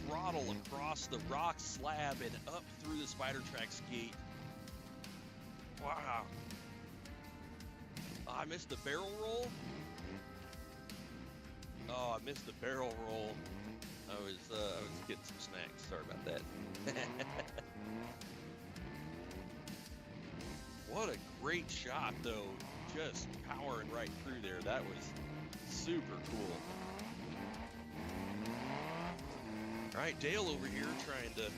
throttle across the rock slab and up through the Spider Tracks gate. Wow. Oh, I missed the barrel roll. Oh, I missed the barrel roll. I was getting some snacks. Sorry about that. What a great shot, though. Just powering right through there. That was super cool. All right, Dale over here trying to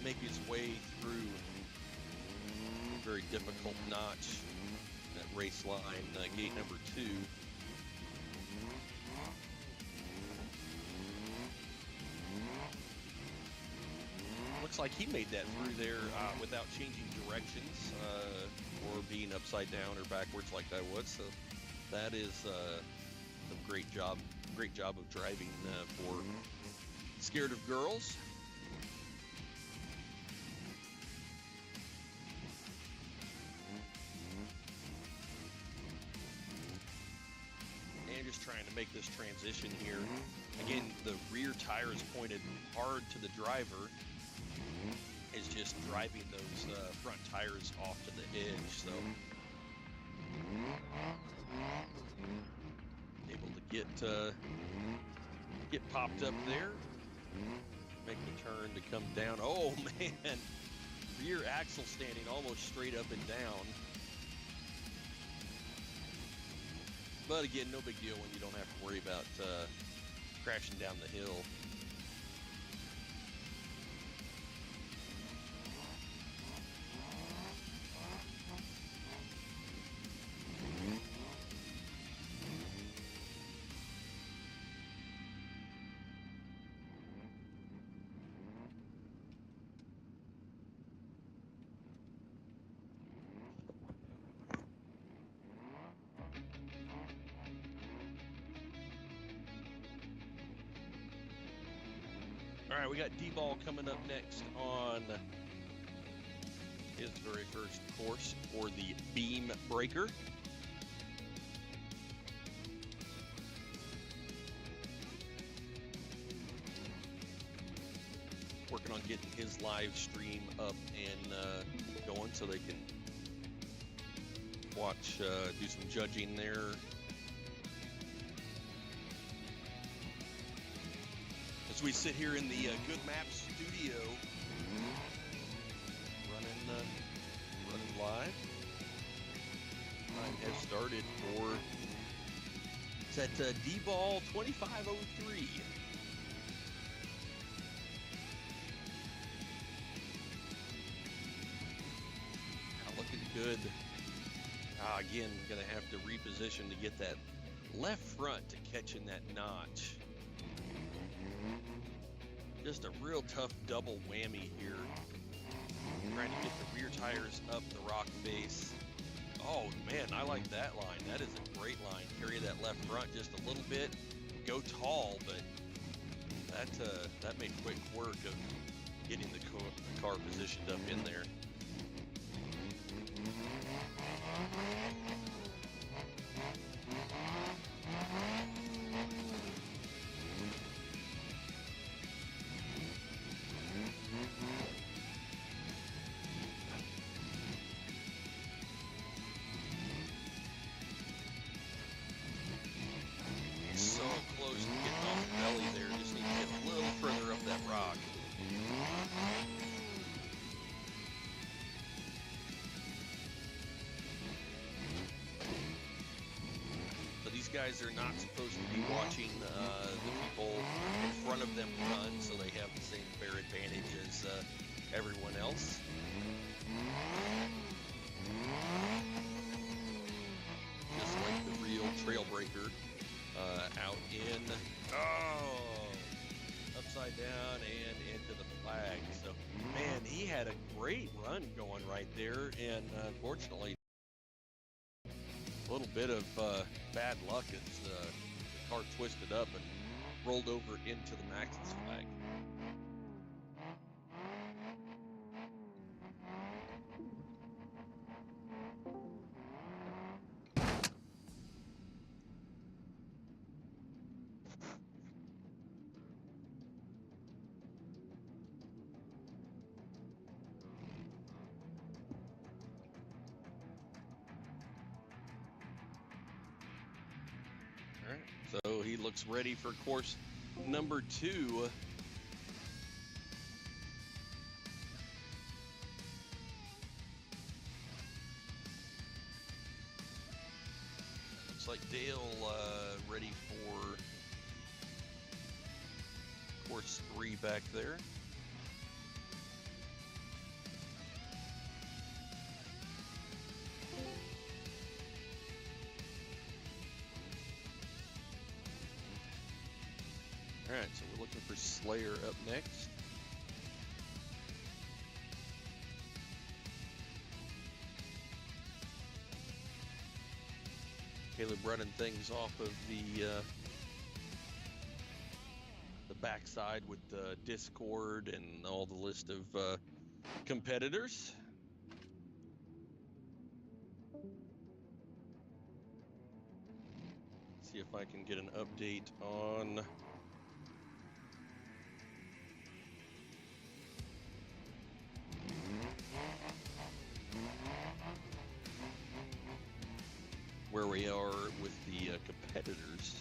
make his way through a very difficult notch, that race line, gate number 2. Looks like he made that through there without changing directions or being upside down or backwards like I was. So that is a great job of driving for Scared of Girls. And just trying to make this transition here. Again, the rear tire is pointed hard to the driver. Is just driving those front tires off to the edge, so able to get popped up there, make the turn to come down. Oh man, rear axle standing almost straight up and down, but again, no big deal when you don't have to worry about crashing down the hill. All right, we got D-Ball coming up next on his very first course for the BeamBreaker. Working on getting his live stream up and going so they can watch, do some judging there. we sit here in the Good Map studio, running live. Time has started for, it's at D-Ball 2503. Looking good. Again, gonna have to reposition to get that left front to catch in that notch. Just a real tough double whammy here. Trying to get the rear tires up the rock face. Oh man, I like that line. That is a great line. Carry that left front just a little bit. Go tall, but that made quick work of getting the car positioned up in there. So close to getting off the belly there. Just need to get a little further up that rock. So these guys are not supposed to be watching the people in front of them run, so they have the same fair advantage as everyone else. Just like the real trail breaker. Out in, upside down and into the flag. So, man, he had a great run going right there, and unfortunately, a little bit of bad luck as the car twisted up and rolled over into the Max's flag. So he looks ready for course number 2. Looks like Dale ready for course 3 back there. All right, so we're looking for Slayer up next. Caleb running things off of the backside with the Discord and all the list of competitors. See if I can get an update on where we are with the competitors.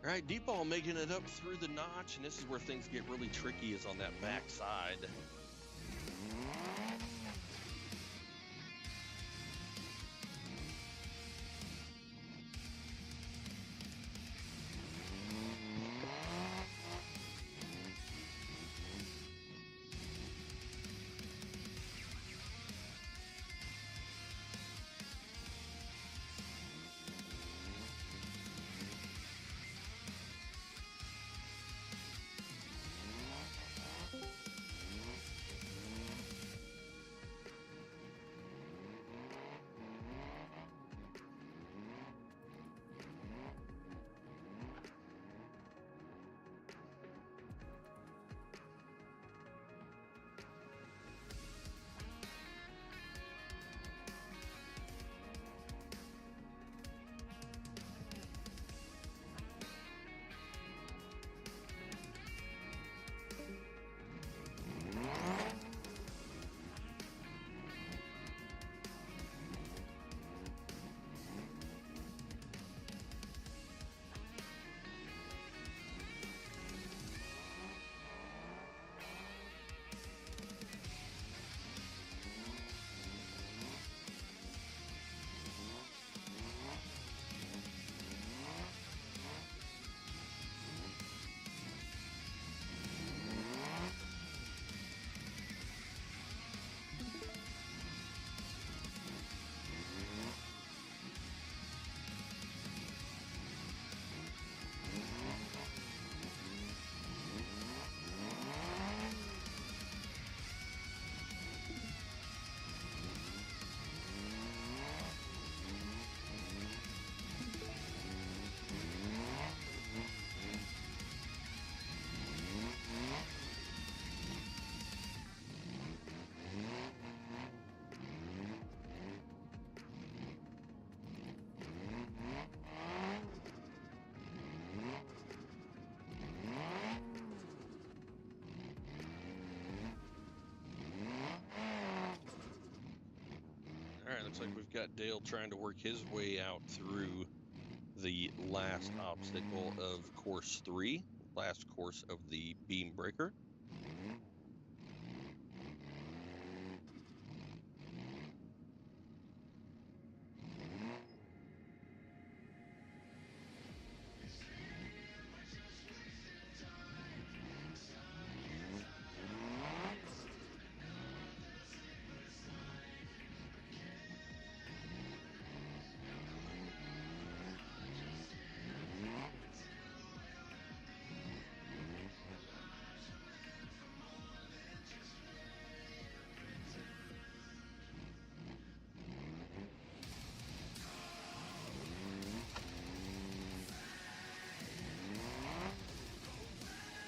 All right, deep ball making it up through the notch, and this is where things get really tricky, is on that back side. All right, looks like we've got Dale trying to work his way out through the last obstacle of course 3, last course of the BeamBreaker.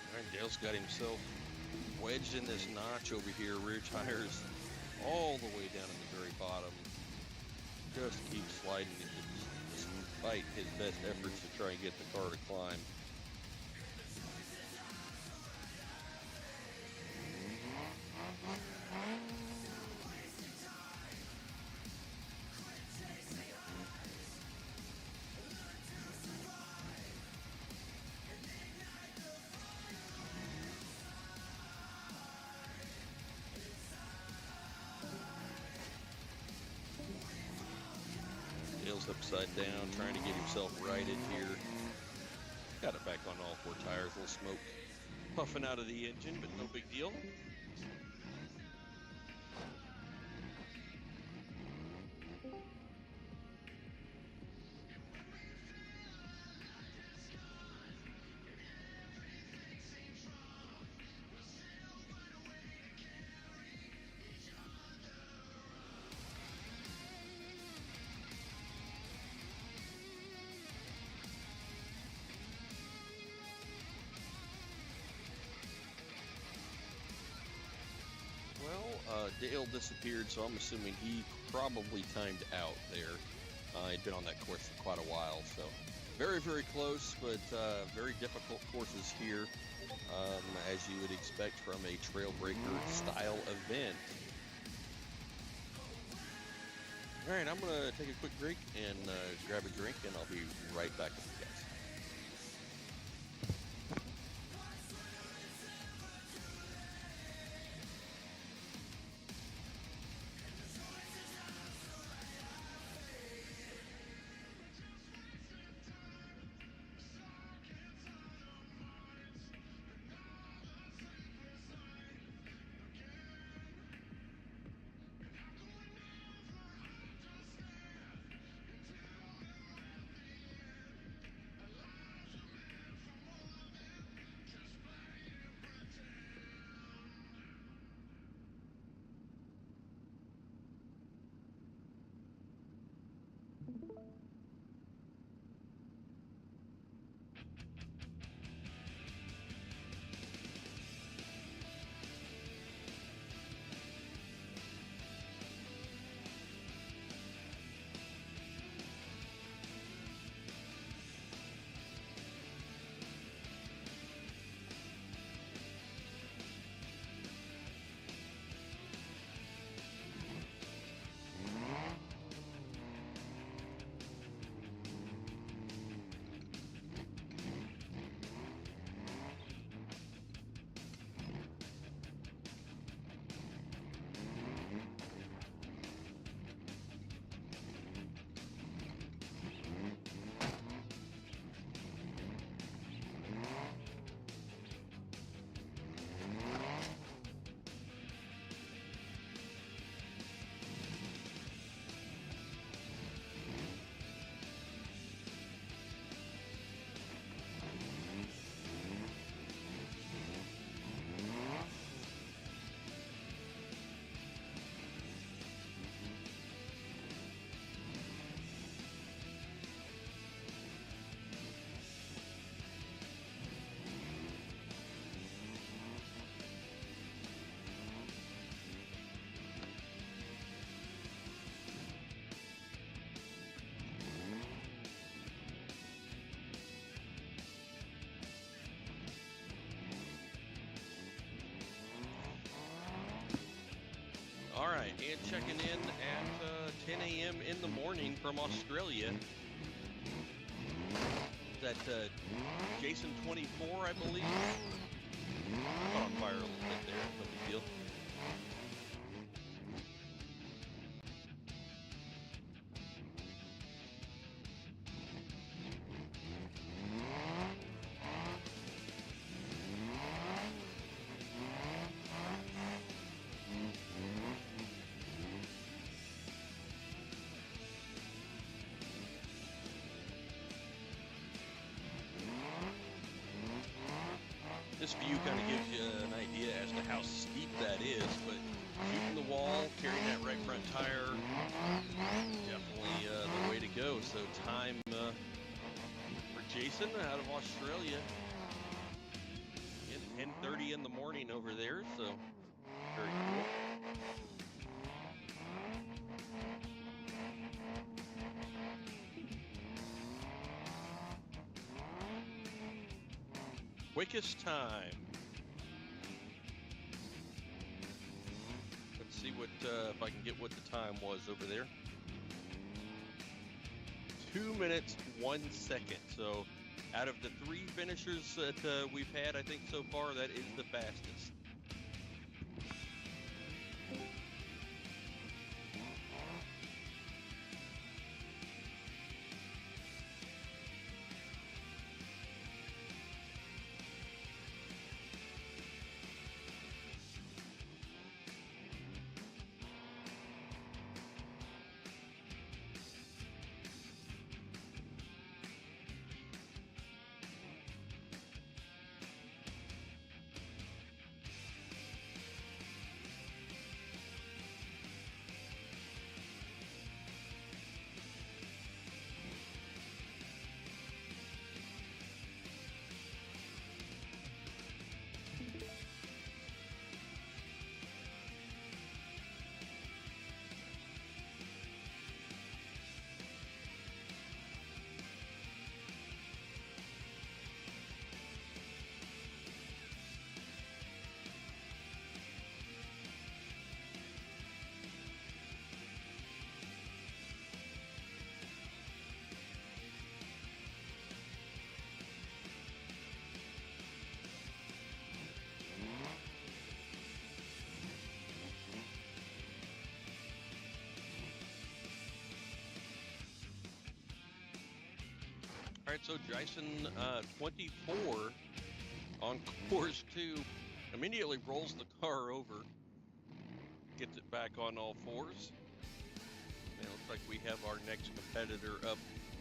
All right, Dale's got himself wedged in this notch over here, rear tires all the way down at the very bottom. Just keeps sliding despite his best efforts to try and get the car to climb. Dale's upside down, trying to get himself righted here. Got it back on all 4 tires. A little smoke puffing out of the engine, but no big deal. Well, Dale disappeared, so I'm assuming he probably timed out there. He'd been on that course for quite a while, so very, very close, but very difficult courses here, as you would expect from a Trailbreaker style event. All right, I'm going to take a quick break and grab a drink, and I'll be right back with you guys. All right, and checking in at 10 a.m. in the morning from Australia. That Jason 24, I believe. Caught on fire a little bit there, no big deal. This view kind of gives you an idea as to how steep that is, but shooting the wall, carrying that right front tire, definitely the way to go. So time for Jason out of Australia, 10:30 in the morning over there, so very cool. Quickest time. Let's see what if I can get what the time was over there. 2 minutes 1 second. So out of the 3 finishers that we've had, I think so far, that is the fastest. All right, so Jason 24 on course 2 immediately rolls the car over, gets it back on all fours. And it looks like we have our next competitor up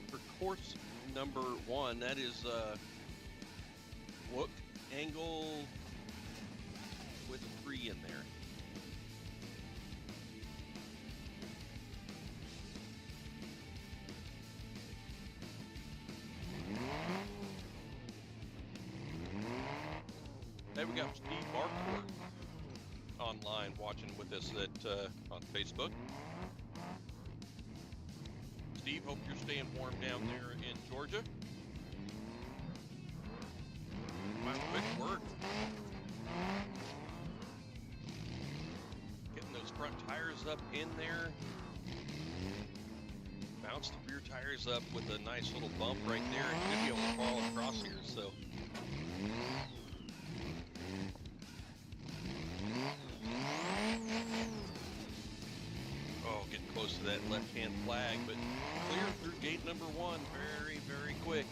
for course number 1. That is Wook Angle with a 3 in there. Then we got Steve Barkworth online watching with us on Facebook. Steve, hope you're staying warm down there in Georgia. My quick work. Getting those front tires up in there. Bounce the rear tires up with a nice little bump right there. It should be able to fall across here, so. Oh, getting close to that left-hand flag, but clear through gate number 1 very, very quick.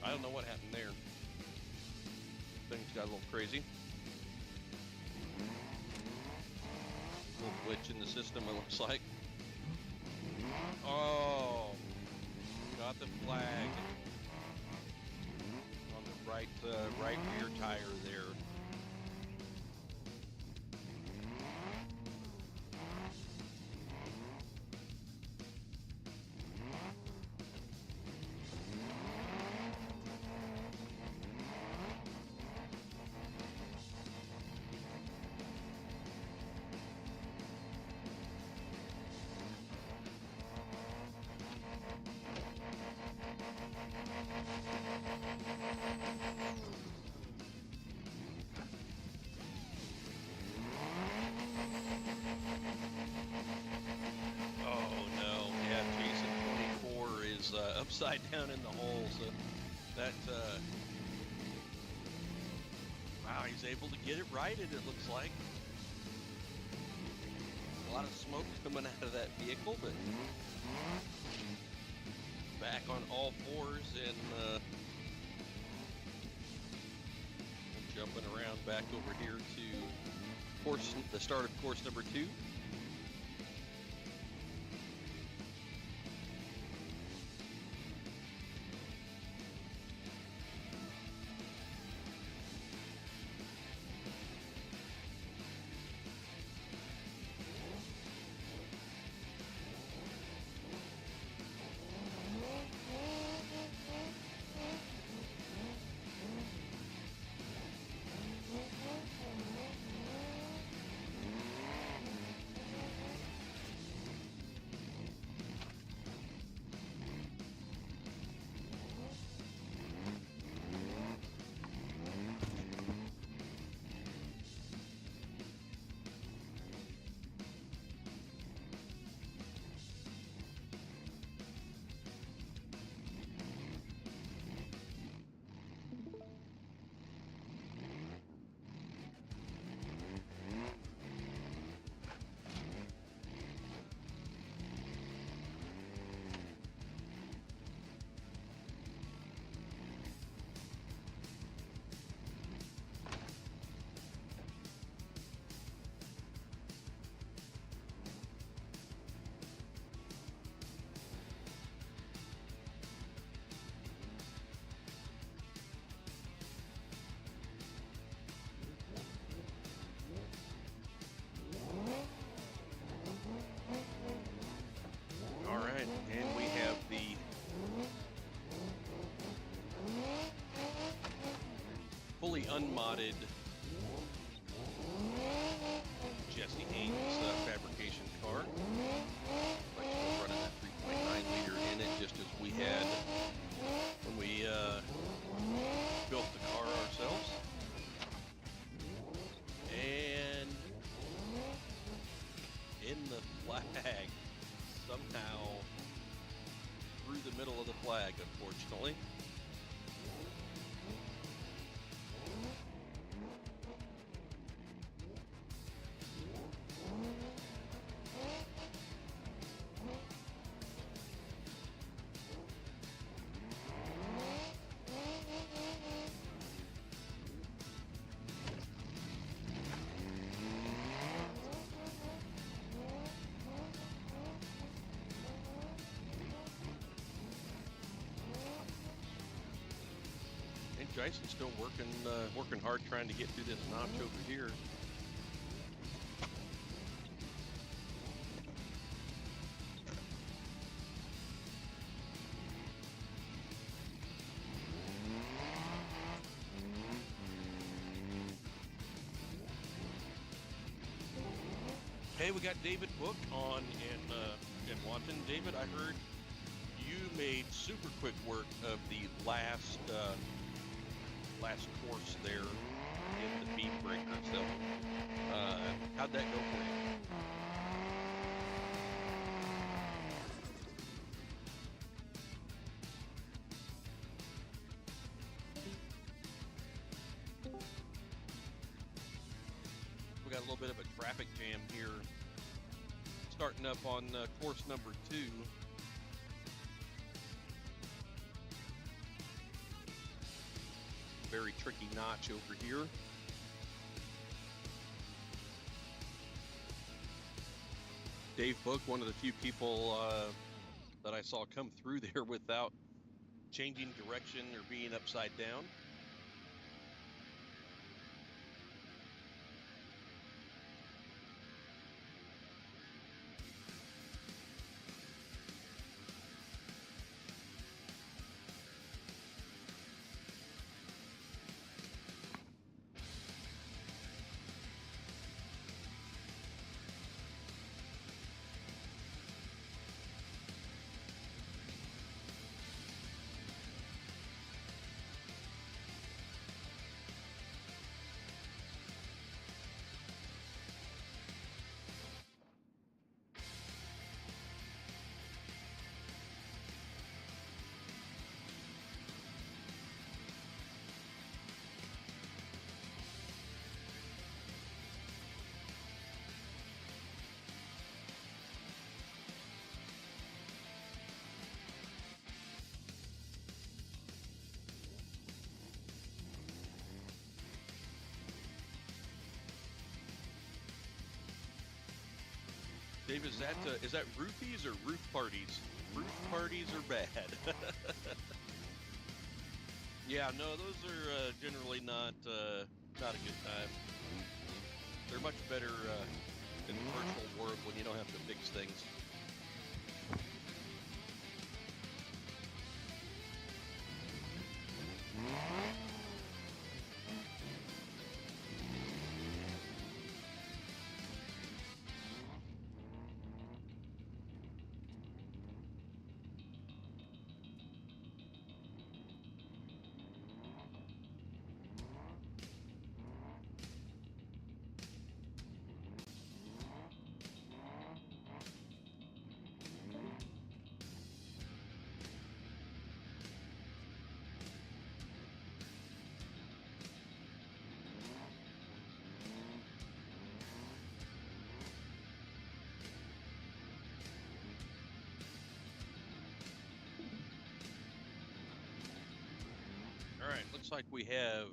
I don't know what happened there. Things got a little crazy. A little glitch in the system, it looks like. Oh, got the flag on the right rear tire there. Oh no, yeah, Jason 24 is upside down in the hole, so that, wow, he's able to get it righted, it looks like. A lot of smoke coming out of that vehicle, but back on all fours and jumping around back over here to the start of course number 2. All right, and we have the fully unmodded Jesse Haynes fabrication car. Like we're running that 3.9 liter in it, just as we had when we built the car ourselves. And in the flag, somehow through the middle of the flag, unfortunately. Jason's still working hard trying to get through this notch over here. Hey, we got David Book on in Wanton. David, I heard you made super quick work of the last course there in the BeamBreaker. So, how'd that go for you? We got a little bit of a traffic jam here, starting up on course number 2. Very tricky notch over here. Dave Book, one of the few people that I saw come through there without changing direction or being upside down. Dave, is that roofies or roof parties? Roof parties are bad. Yeah, no, those are generally not a good time. They're much better in virtual world when you don't have to fix things. All right, looks like we have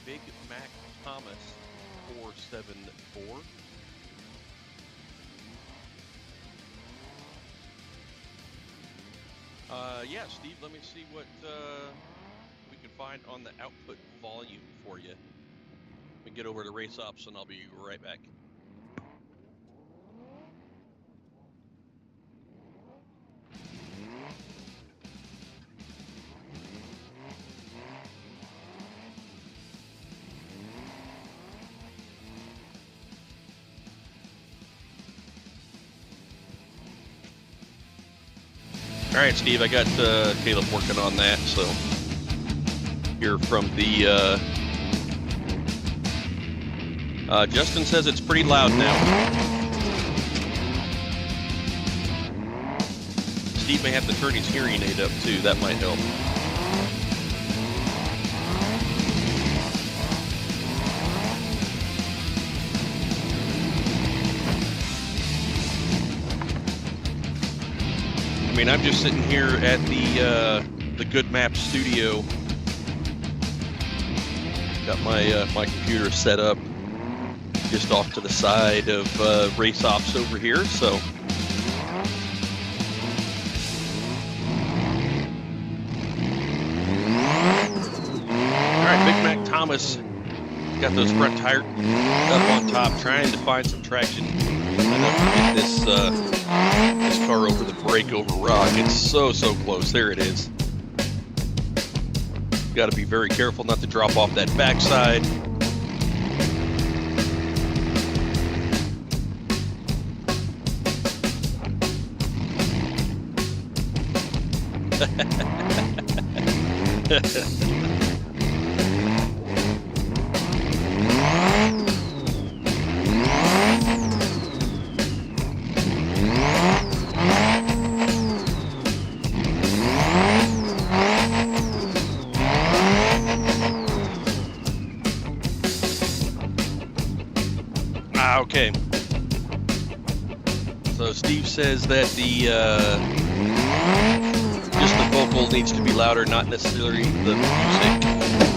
Big Mac Thomas 474. Yeah, Steve, let me see what we can find on the output volume for you. We can get over to Race Ops and I'll be right back. All right, Steve, I got Caleb working on that. So here from the Justin says it's pretty loud now. Steve may have to turn his hearing aid up too. That might help. I mean, I'm just sitting here at the Good Map studio. Got my computer set up just off to the side of Race Ops over here. So, all right, Big Mac Thomas got those front tires up on top, trying to find some traction enough to get this car over the brake over rock. It's so close. There it is. Got to be very careful not to drop off that backside. Okay. So Steve says that just the vocal needs to be louder, not necessarily the music.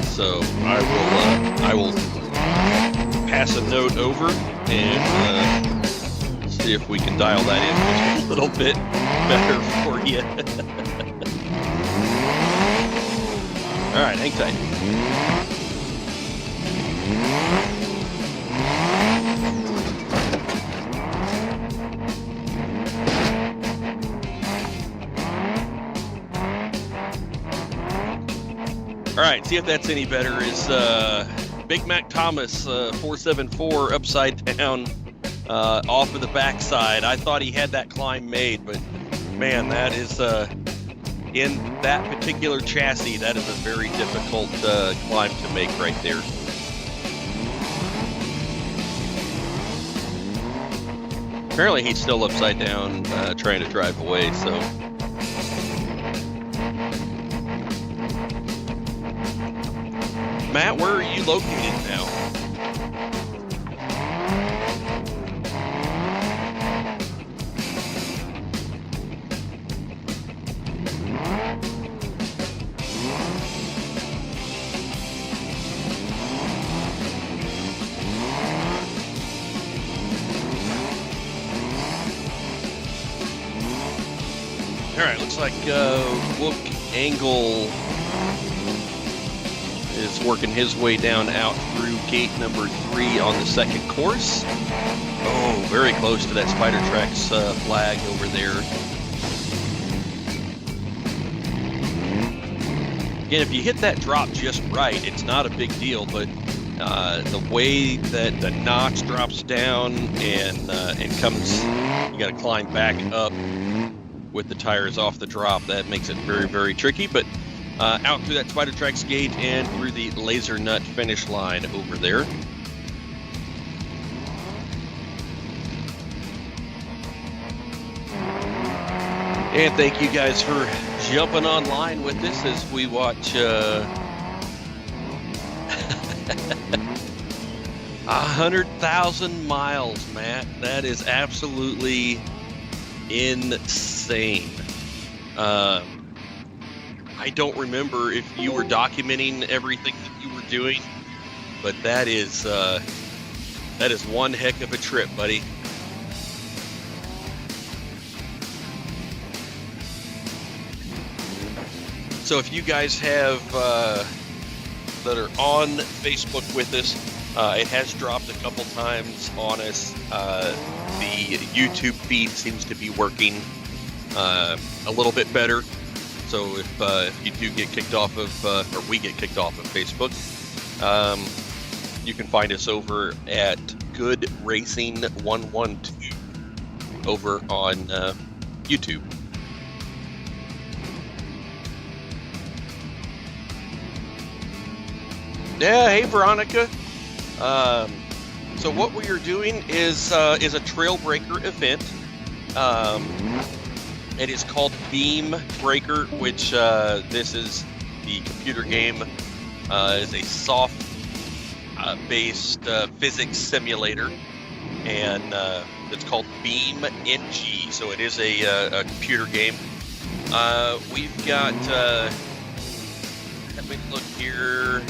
So I will pass a note over and see if we can dial that in just a little bit better for you. All right, hang tight. All right, see if that's any better. Is Big Mac Thomas 474 upside down off of the backside. I thought he had that climb made, but man, that is in that particular chassis, that is a very difficult climb to make right there. Apparently he's still upside down trying to drive away, so. Matt, where are you located now? All right, looks like Wook Angle is working his way down out through gate number 3 on the second course. Oh, very close to that Spider Tracks flag over there. Again, if you hit that drop just right, it's not a big deal, but the way that the notch drops down and comes, you got to climb back up with the tires off the drop. That makes it very, very tricky. But out through that Spider Tracks gate and through the Laser Nut finish line over there. And thank you guys for jumping online with us as we watch 100,000 miles, Matt. That is absolutely insane. I don't remember if you were documenting everything that you were doing, but that is one heck of a trip, buddy. So if you guys have that are on Facebook with us, it has dropped a couple times on us. The YouTube feed seems to be working a little bit better. So if you do get kicked off of, or we get kicked off of Facebook, you can find us over at Good Racing 112 over on YouTube. Yeah, hey Veronica. So what we are doing is a TrailBreaker event. It is called BeamBreaker, which this is the computer game. Is a soft-based physics simulator, and it's called BeamNG. So it is a computer game. We've got. Let me look here.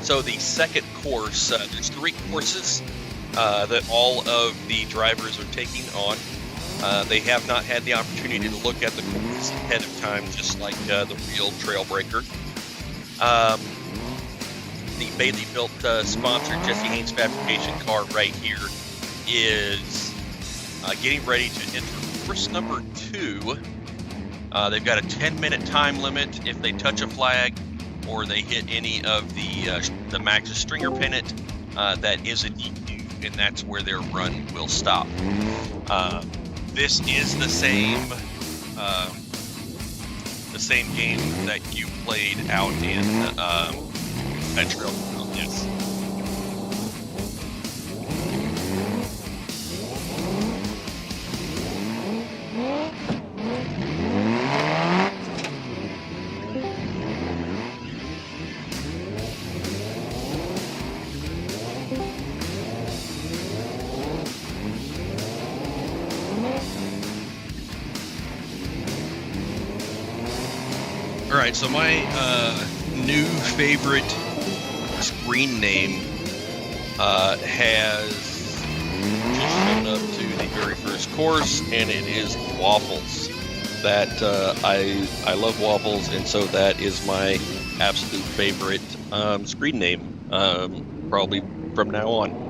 So the second course, there's 3 courses that all of the drivers are taking on. They have not had the opportunity to look at the course ahead of time, just like the real TrailBreaker. The Bailey-built sponsored Jesse Haynes Fabrication car right here is getting ready to enter course number 2. They've got a 10-minute time limit if they touch a flag or they hit any of the Max's stringer pennant. That is a DQ, and that's where their run will stop. This is the same game that you played out in at Trail. Yes. All right, so my new favorite screen name has just shown up to the very first course, and it is Waffles. That I love Waffles, and so that is my absolute favorite screen name, probably from now on.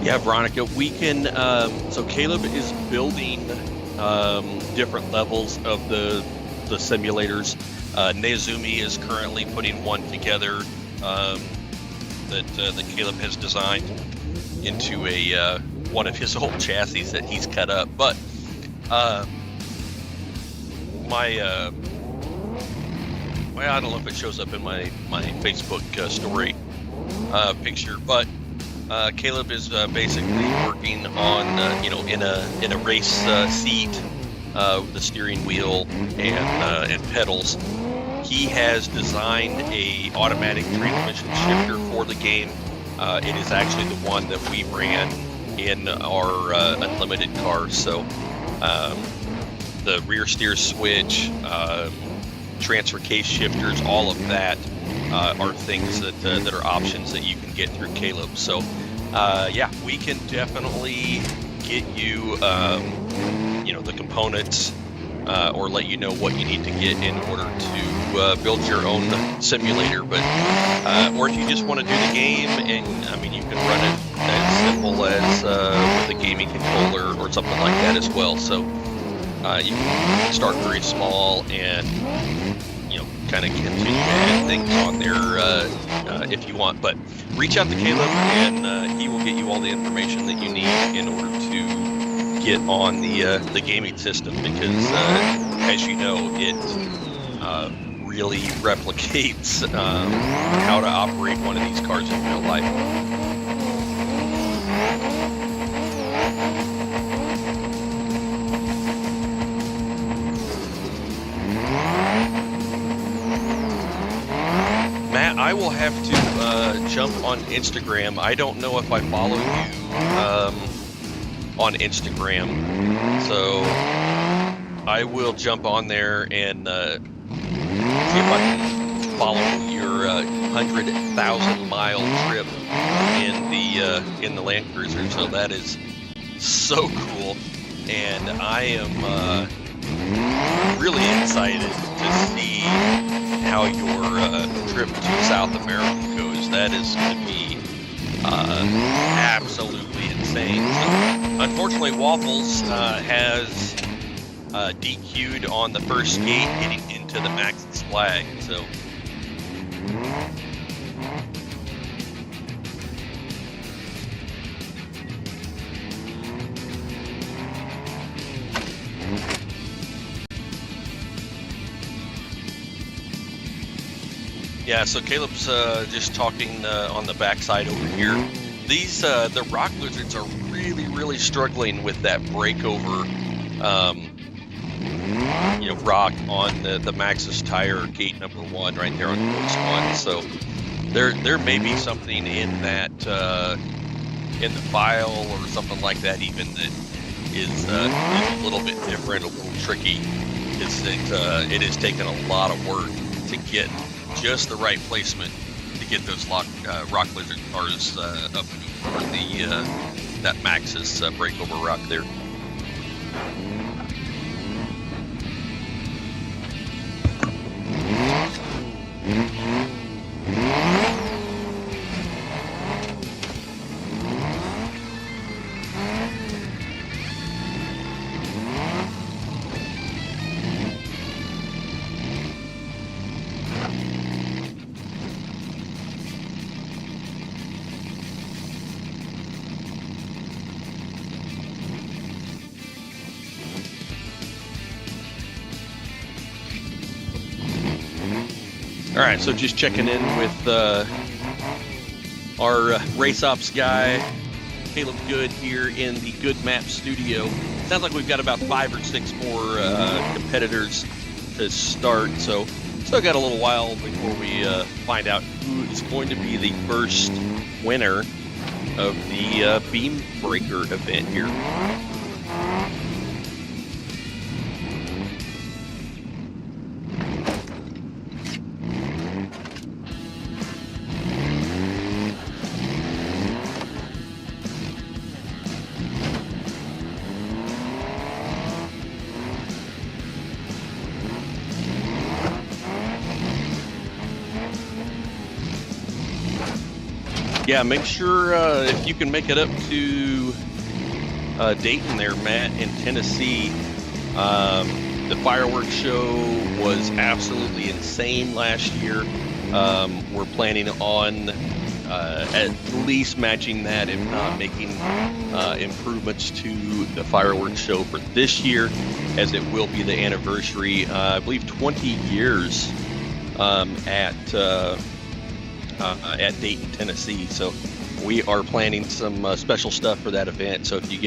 Yeah, Veronica, we can, so Caleb is building different levels of the simulators. Neizumi is currently putting one together that Caleb has designed into a one of his old chassis that he's cut up. But well, I don't know if it shows up in my Facebook story picture, but Caleb is basically working on in a race seat with the steering wheel and pedals, he has designed a automatic transmission shifter for the game. It is actually the one that we ran in our unlimited cars. So the rear steer switch, transfer case shifters, all of that are things that are options that you can get through Caleb. So yeah, we can definitely get you the components or let you know what you need to get in order to build your own simulator. But or if you just want to do the game, and I mean, you can run it as simple as with a gaming controller or something like that as well. So you can start very small and kind of continue to add things on there if you want. But reach out to Caleb, and he will get you all the information that you need in order to get on the gaming system, because as you know, it really replicates how to operate one of these cars in real life. Matt, I will have to jump on Instagram. I don't know if I follow you on Instagram, so I will jump on there and see if I can follow your 100,000 mile trip in the Land Cruiser. So that is so cool, and I am really excited to see how your trip to South America goes. That is going to be absolutely insane. So, unfortunately, Waffles has DQ'd on the first gate getting into the Max's flag. So yeah, so Caleb's just talking on the backside over here. These the rock lizards are really struggling with that breakover rock on the Maxxis tire gate number 1 right there on course 1. So there may be something in that in the file or something like that even that is a little bit different, a little tricky. It has taken a lot of work to get just the right placement to get those rock lizard cars up for that Maxxis breakover rock there. All right, so just checking in with our race ops guy, Caleb Good, here in the Good Map studio. Sounds like we've got about 5 or 6 more competitors to start, so still got a little while before we find out who is going to be the first winner of the BeamBreaker event here. Yeah, make sure if you can make it up to Dayton there, Matt, in Tennessee. The fireworks show was absolutely insane last year. We're planning on at least matching that, if not making improvements to the fireworks show for this year, as it will be the anniversary, I believe 20 years at Dayton, Tennessee. So we are planning some special stuff for that event. So if you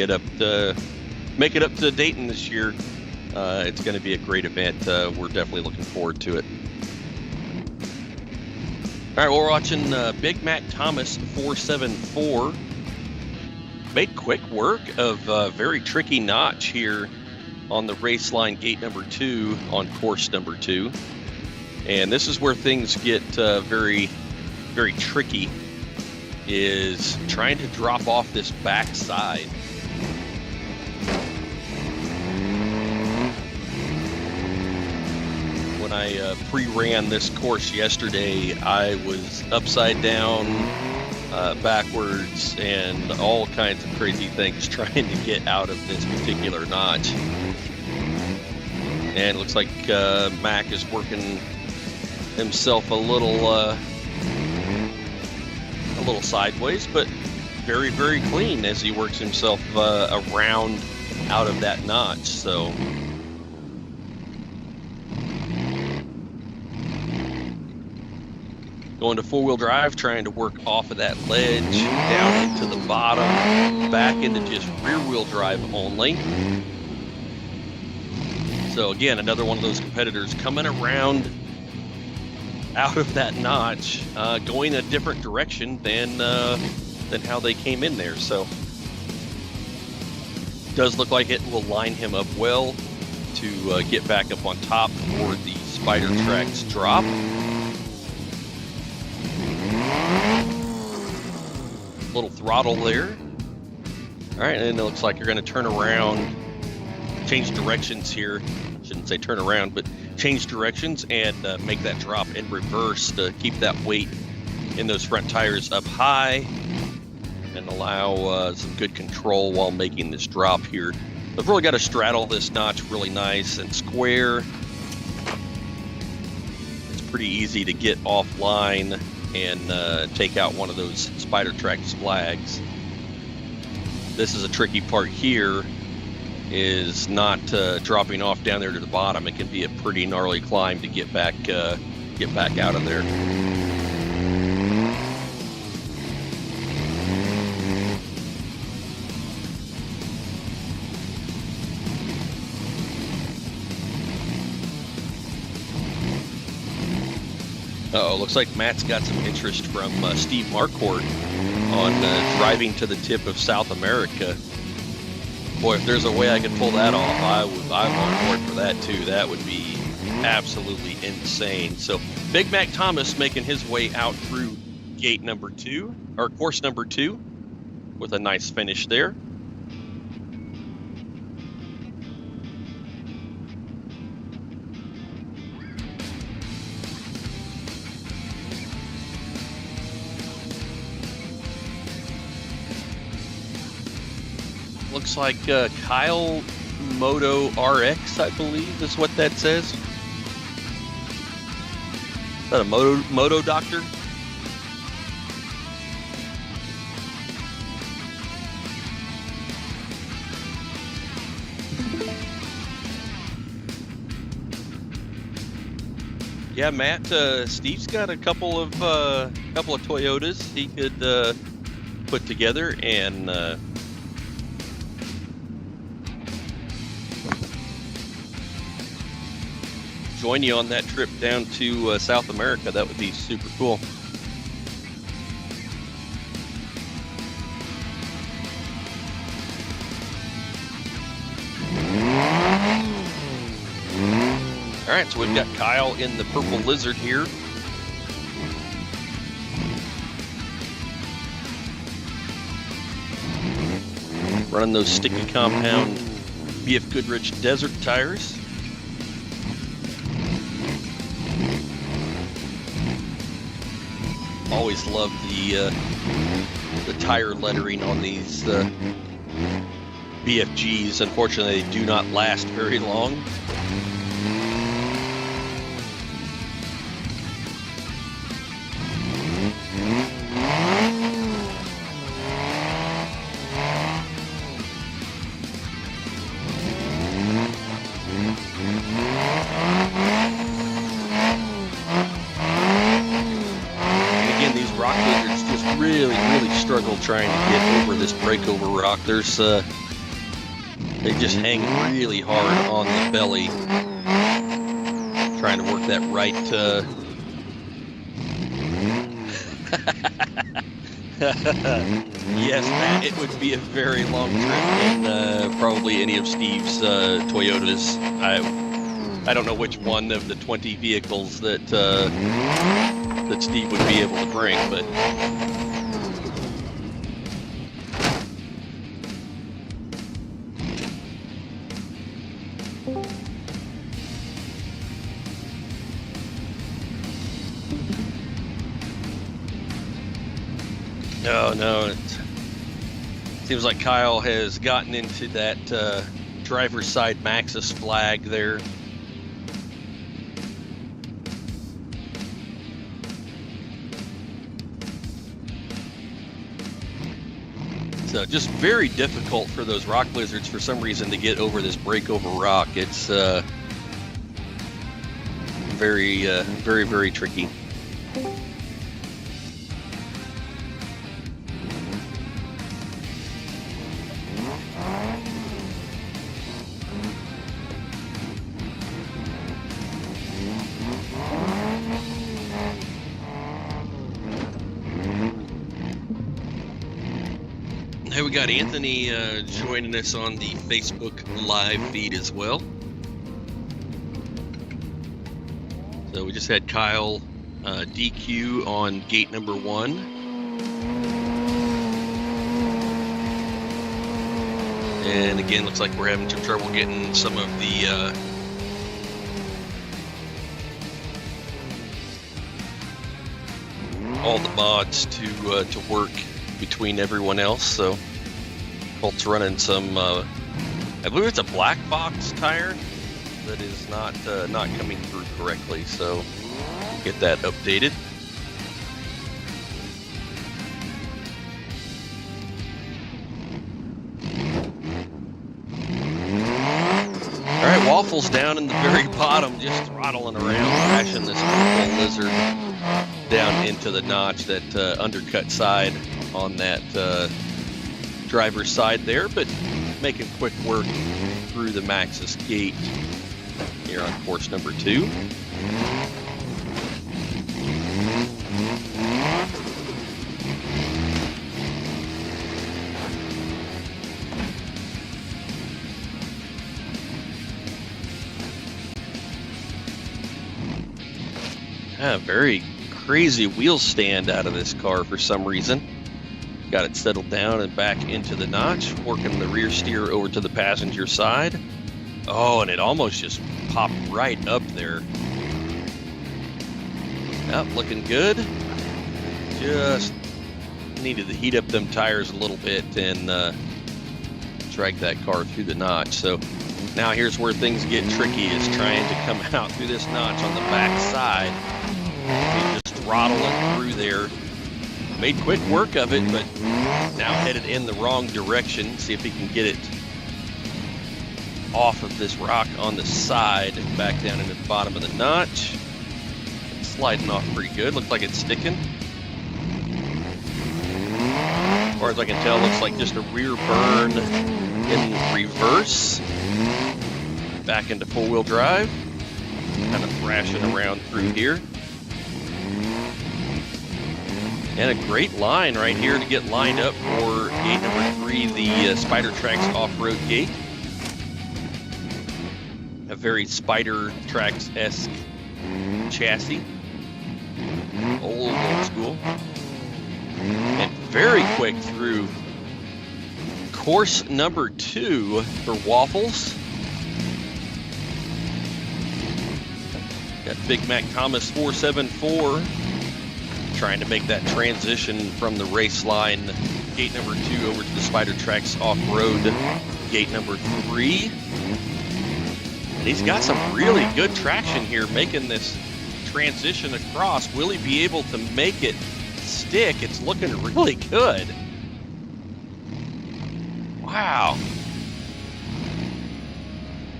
make it up to Dayton this year, it's going to be a great event. We're definitely looking forward to it. All right, we're watching Big Mac Thomas 474. Made quick work of a very tricky notch here on the race line gate number 2 on course number 2. And this is where things get very, very tricky, is trying to drop off this back side. When I pre-ran this course yesterday, I was upside down, backwards, and all kinds of crazy things trying to get out of this particular notch. And it looks like Mac is working himself a little sideways, but very, very clean as he works himself around out of that notch. So going to four-wheel drive, trying to work off of that ledge, down into the bottom, back into just rear-wheel drive only. So again, another one of those competitors coming around out of that notch, going a different direction than how they came in there. So does look like it will line him up well to get back up on top for the Spider Tracks drop. Little throttle there. All right, and it looks like you're going to turn around, change directions here. Shouldn't say turn around, but change directions and make that drop in reverse to keep that weight in those front tires up high and allow some good control while making this drop here. I've really got to straddle this notch really nice and square. It's pretty easy to get offline and take out one of those Spider Tracks flags. This is a tricky part here, is not dropping off down there to the bottom. It can be a pretty gnarly climb to get back out of there. Uh-oh, looks like Matt's got some interest from Steve Marquardt on driving to the tip of South America. Boy, if there's a way I could pull that off, I'm on board for that too. That would be absolutely insane. So Big Mac Thomas making his way out through gate number 2, or course number 2, with a nice finish there. Looks like Kyle Moto RX, I believe, is what that says. Is that a Moto Doctor? Yeah, Matt. Steve's got a couple of Toyotas he could put together and. Join you on that trip down to South America. That would be super cool. All right, so we've got Kyle in the Purple Lizard here. Running those sticky compound BF Goodrich Desert tires. Always love the tire lettering on these BFGs. Unfortunately, they do not last very long. Really struggle trying to get over this breakover rock. There's they just hang really hard on the belly, trying to work that right Yes, Matt, it would be a very long trip in probably any of Steve's Toyotas. I don't know which one of the 20 vehicles that that Steve would be able to bring, but no, it seems like Kyle has gotten into that driver's side Maxxis flag there. So just very difficult for those rock lizards for some reason to get over this break over rock. It's very, very tricky. Hey, we got Anthony joining us on the Facebook live feed as well. So we just had Kyle DQ on gate number 1. And again, looks like we're having some trouble getting some of the all the mods to work between everyone else. So Colt's running some I believe it's a black box tire that is not coming through correctly, so get that updated. All right, Waffles down in the very bottom, just throttling around, crashing this purple lizard down into the notch, that undercut side on that driver's side there, but making quick work through the Maxxis gate here on course number 2. Very crazy wheel stand out of this car for some reason. Got it settled down and back into the notch, working the rear steer over to the passenger side. Oh, and it almost just popped right up there. Yep, looking good. Just needed to heat up them tires a little bit and drag that car through the notch. So now here's where things get tricky, is trying to come out through this notch on the back side. He's just throttling through there. Made quick work of it, but now headed in the wrong direction. See if he can get it off of this rock on the side and back down into the bottom of the notch. It's sliding off pretty good. Looks like it's sticking. As far as I can tell, looks like just a rear burn in reverse. Back into four-wheel drive. Kind of thrashing around through here. And a great line right here to get lined up for gate number 3, the Spider Tracks off-road gate. A very Spider Tracks-esque chassis. Old school. And very quick through course number 2 for Waffles. Got Big Mac Thomas 474. Trying to make that transition from the race line, gate number 2, over to the Spider Tracks off-road, gate number 3. And he's got some really good traction here making this transition across. Will he be able to make it stick? It's looking really good. Wow.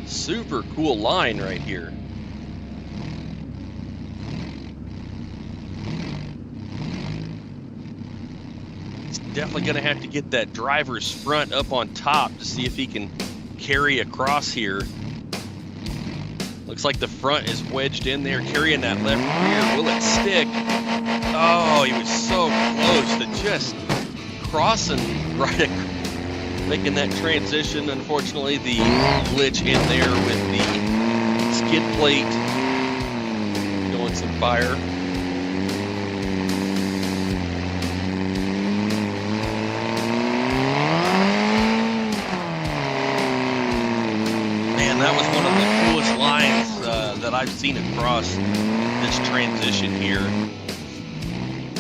Super cool line right here. Definitely going to have to get that driver's front up on top to see if he can carry across here. Looks like the front is wedged in there, carrying that left rear. Will it stick? Oh, he was so close to just crossing right, making that transition. Unfortunately, the glitch in there with the skid plate going some fire. Man, that was one of the coolest lines that I've seen across this transition here.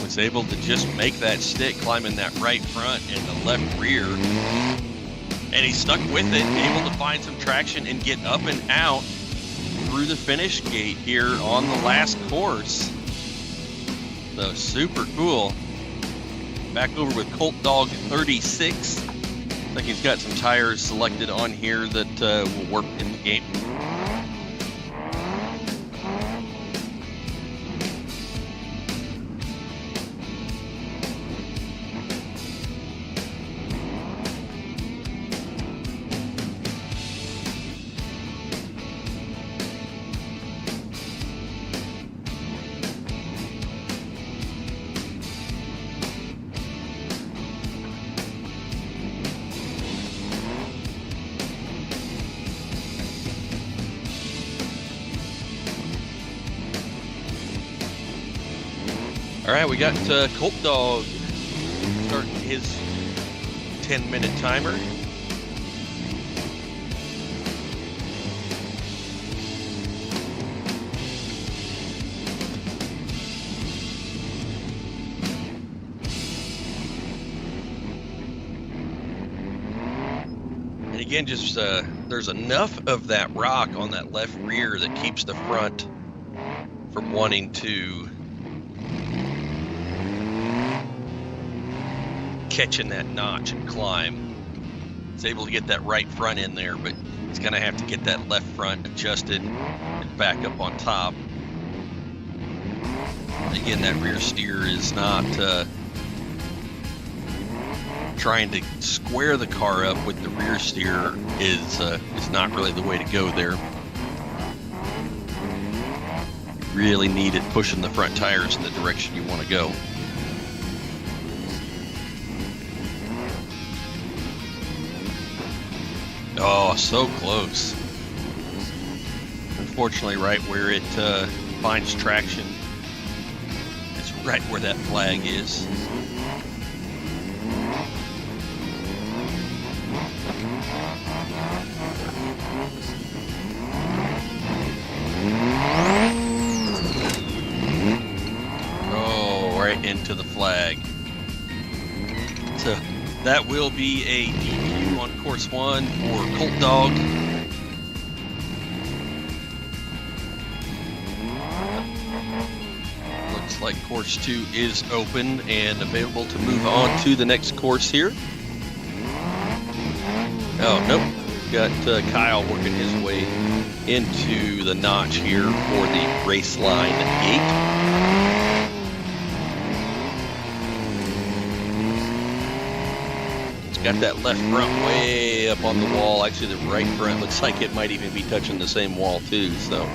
Was able to just make that stick, climbing that right front and the left rear, and he stuck with it, able to find some traction and get up and out through the finish gate here on the last course. So super cool. Back over with Colt Dog 36. Looks like he's got some tires selected on here that will work in the game. All right, we got Colt Dog starting his 10-minute timer. And again, just there's enough of that rock on that left rear that keeps the front from wanting to catching that notch and climb. It's able to get that right front in there, but it's gonna have to get that left front adjusted and back up on top. Again, that rear steer is not trying to square the car up with the rear steer is not really the way to go there. You really need it pushing the front tires in the direction you want to go. Oh, so close. Unfortunately, right where it finds traction, it's right where that flag is. Oh, right into the flag. So that will be a DQ on course 1 for Colt Dog. Looks like course 2 is open and available to move on to the next course here. Oh, nope. Got Kyle working his way into the notch here for the race line gate. Got that left front way up on the wall. Actually, the right front looks like it might even be touching the same wall too, so.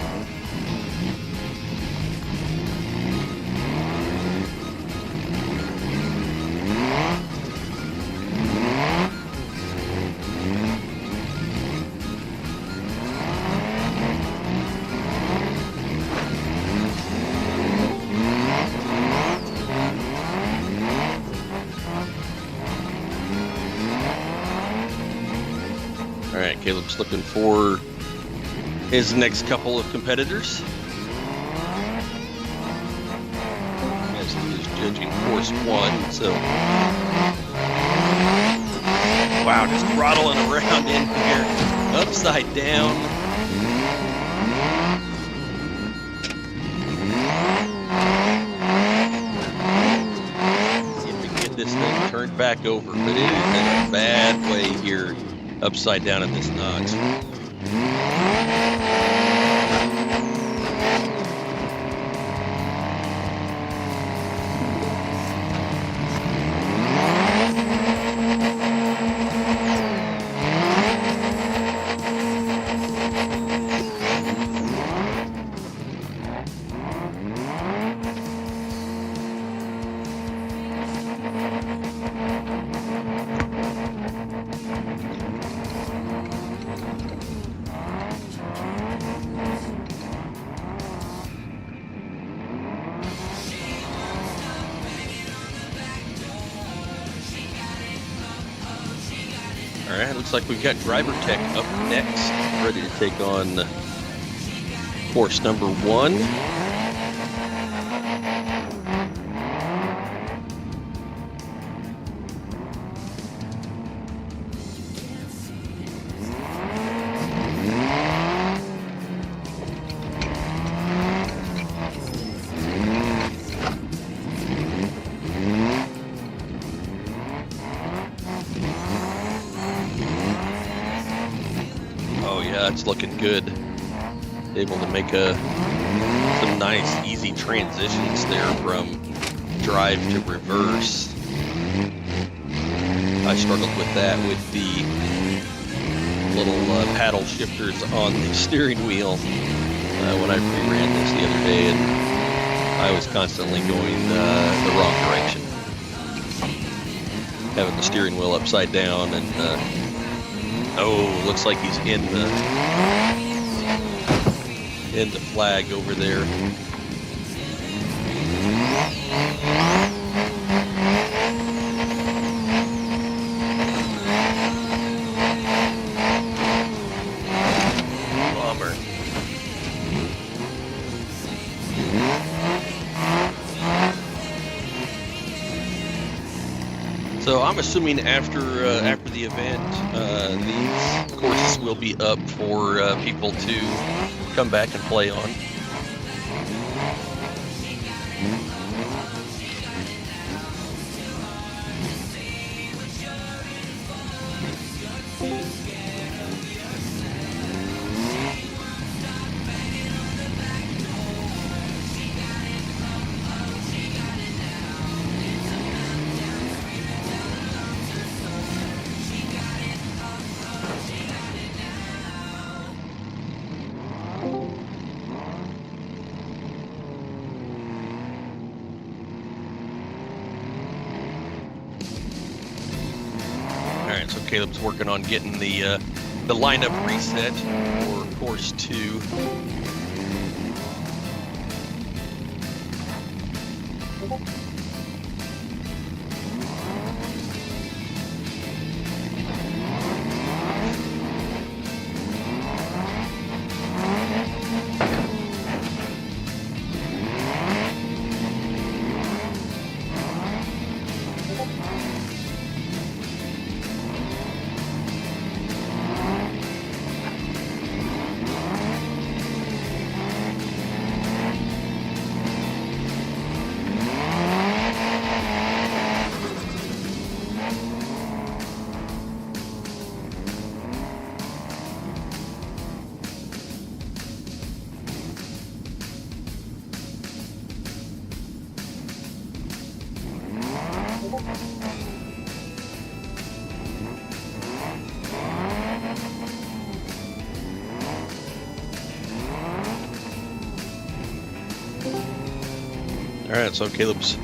All right, Caleb's looking for his next couple of competitors as he is judging course 1. So, wow, just throttling around in here, upside down. See if we can get this thing turned back over, but it is in a bad way here. Upside down at this notch. looks like we've got Driver Tech up next, ready to take on course number 1. It's looking good. Able to make some nice, easy transitions there from drive to reverse. I struggled with that with the little paddle shifters on the steering wheel when I pre-ran this the other day, and I was constantly going the wrong direction. Having the steering wheel upside down and oh, looks like he's in the flag over there. Bummer. So I'm assuming after the event, these courses will be up for people to come back and play on. So Caleb's working on getting the lineup reset for course 2. All right, so Caleb's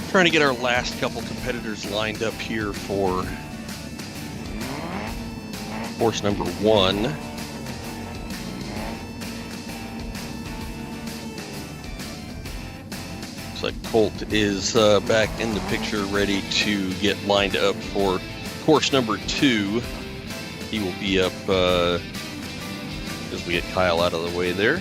trying to get our last couple competitors lined up here for course number 1. Looks like Colt is back in the picture, ready to get lined up for course number 2. He will be up as we get Kyle out of the way there.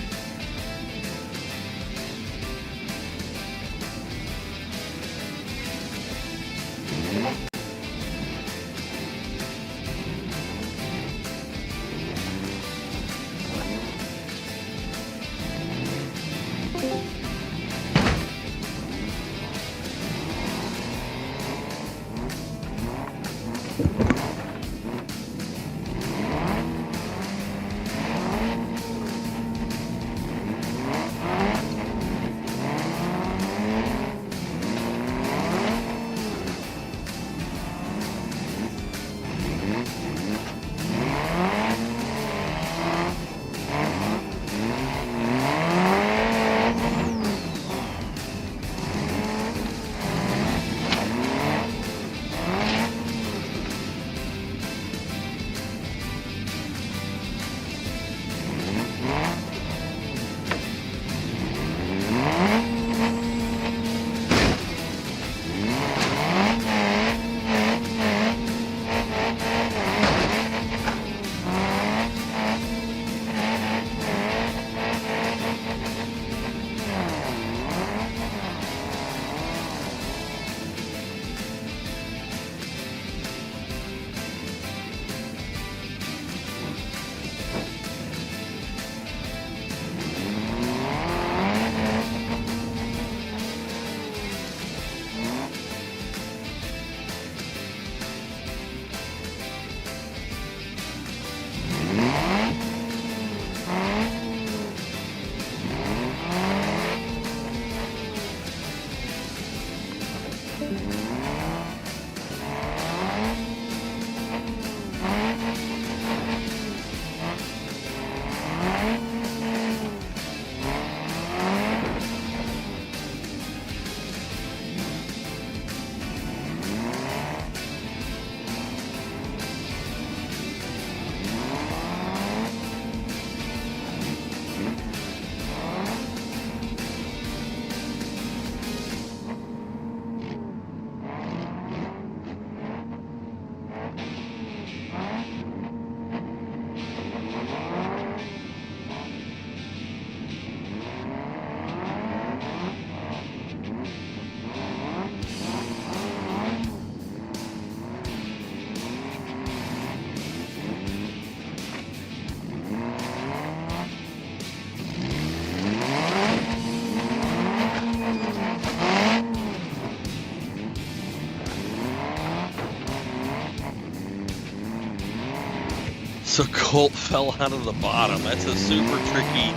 So Colt fell out of the bottom. That's a super tricky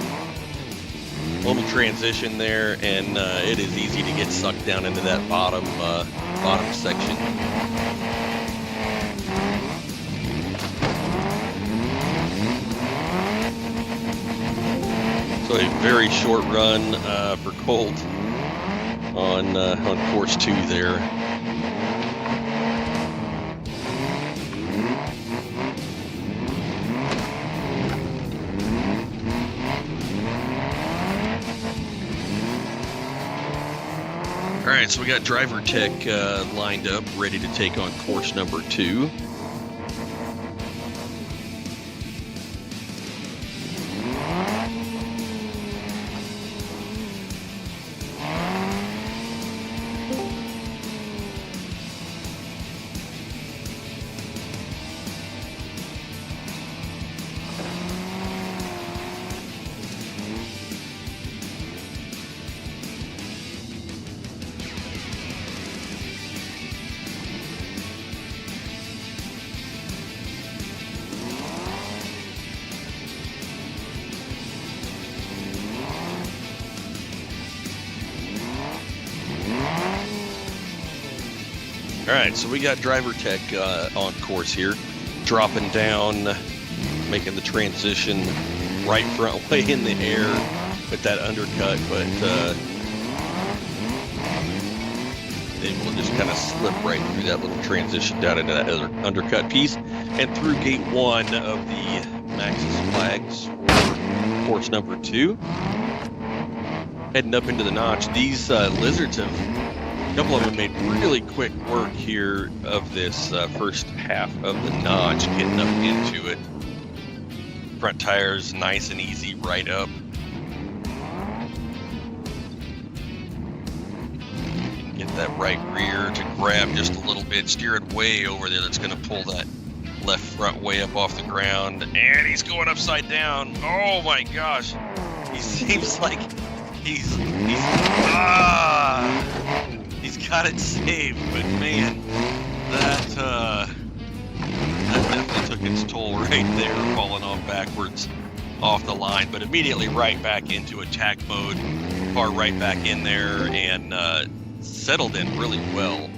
little transition there, and it is easy to get sucked down into that bottom section. So a very short run for Colt on course 2 there. All right, so we got driver tech lined up, ready to take on course number 2. All right, so we got driver tech on course here, dropping down, making the transition right front way in the air with that undercut, but able to just kind of slip right through that little transition down into that other undercut piece and through gate 1 of the Max's flags for course number 2. Heading up into the notch, these lizards have, a couple of them made really quick work here of this first half of the notch, getting up into it. Front tires nice and easy right up. Get that right rear to grab just a little bit, steer it way over there. That's going to pull that left front way up off the ground. And he's going upside down. Oh my gosh. He seems like he's got it saved, but man, that definitely took its toll right there, falling off backwards off the line, but immediately right back into attack mode, car right back in there, and settled in really well.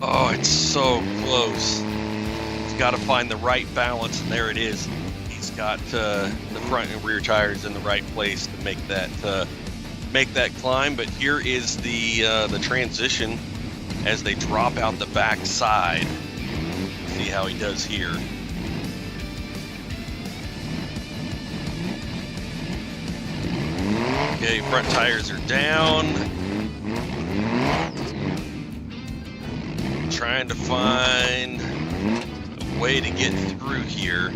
Oh, it's so close. He's got to find the right balance, and there it is. He's got the front and rear tires in the right place to make that climb. But here is the transition as they drop out the back side. See how he does here. Okay, front tires are down. Trying to find a way to get through here.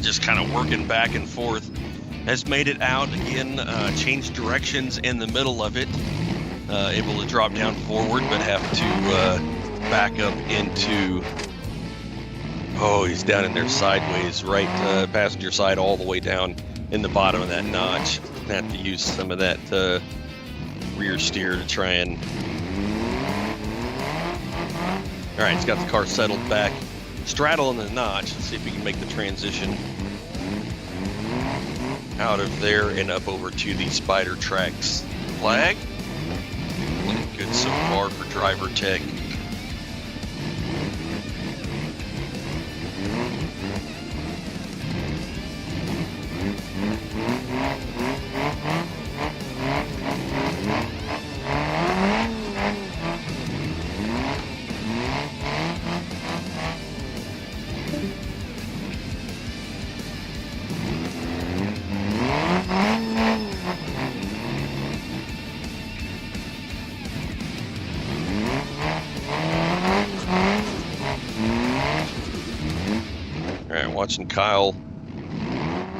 Just kind of working back and forth. Has made it out again, changed directions in the middle of it. Able to drop down forward, but have to back up into, oh, he's down in there sideways, right passenger side all the way down in the bottom of that notch. Have to use some of that rear steer to try and, all right, he's got the car settled back, straddling the notch. Let's see if we can make the transition out of there and up over to the Spider Tracks flag. Looking good so far for driver tech. Watching Kyle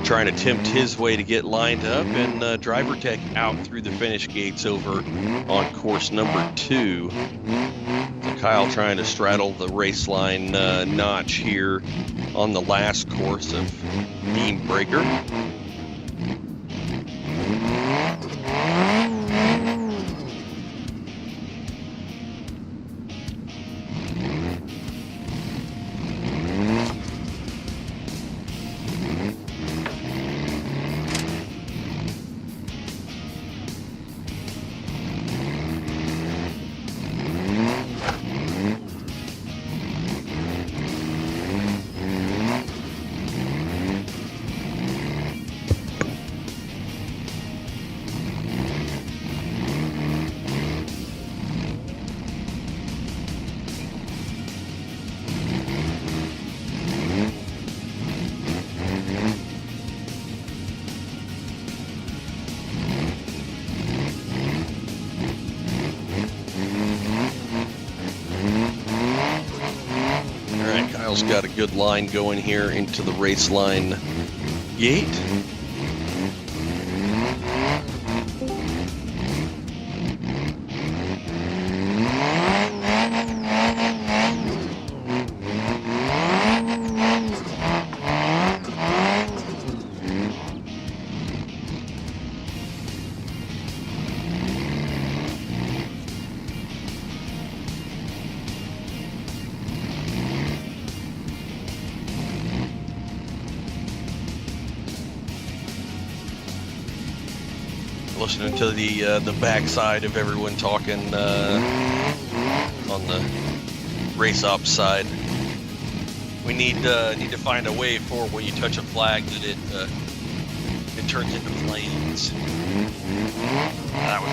trying to tempt his way to get lined up, and driver tech out through the finish gates over on course number 2. So Kyle trying to straddle the race line notch here on the last course of BeamBreaker. Kyle's got a good line going here into the race line gate. Listening to the backside of everyone talking on the race ops side. We need to find a way for when you touch a flag that it turns into flames. That would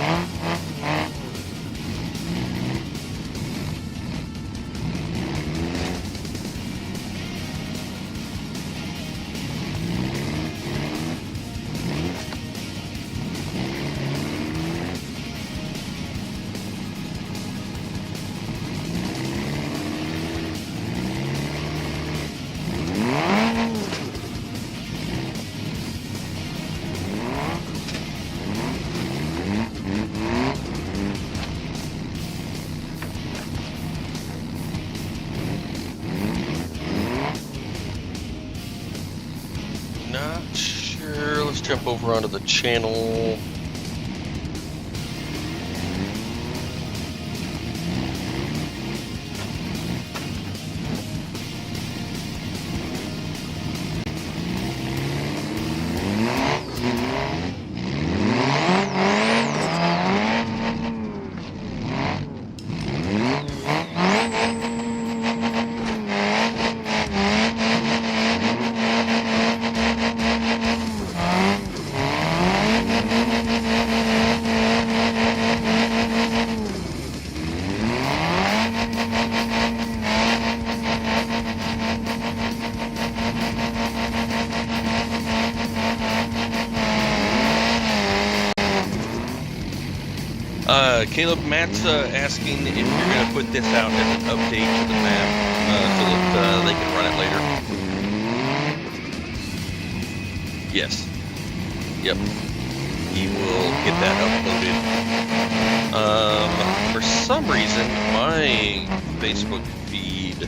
not sure. Let's jump over onto the channel. Caleb, Matt's asking if you're going to put this out as an update to the map so that they can run it later. Yes. Yep. He will get that uploaded. For some reason, my Facebook feed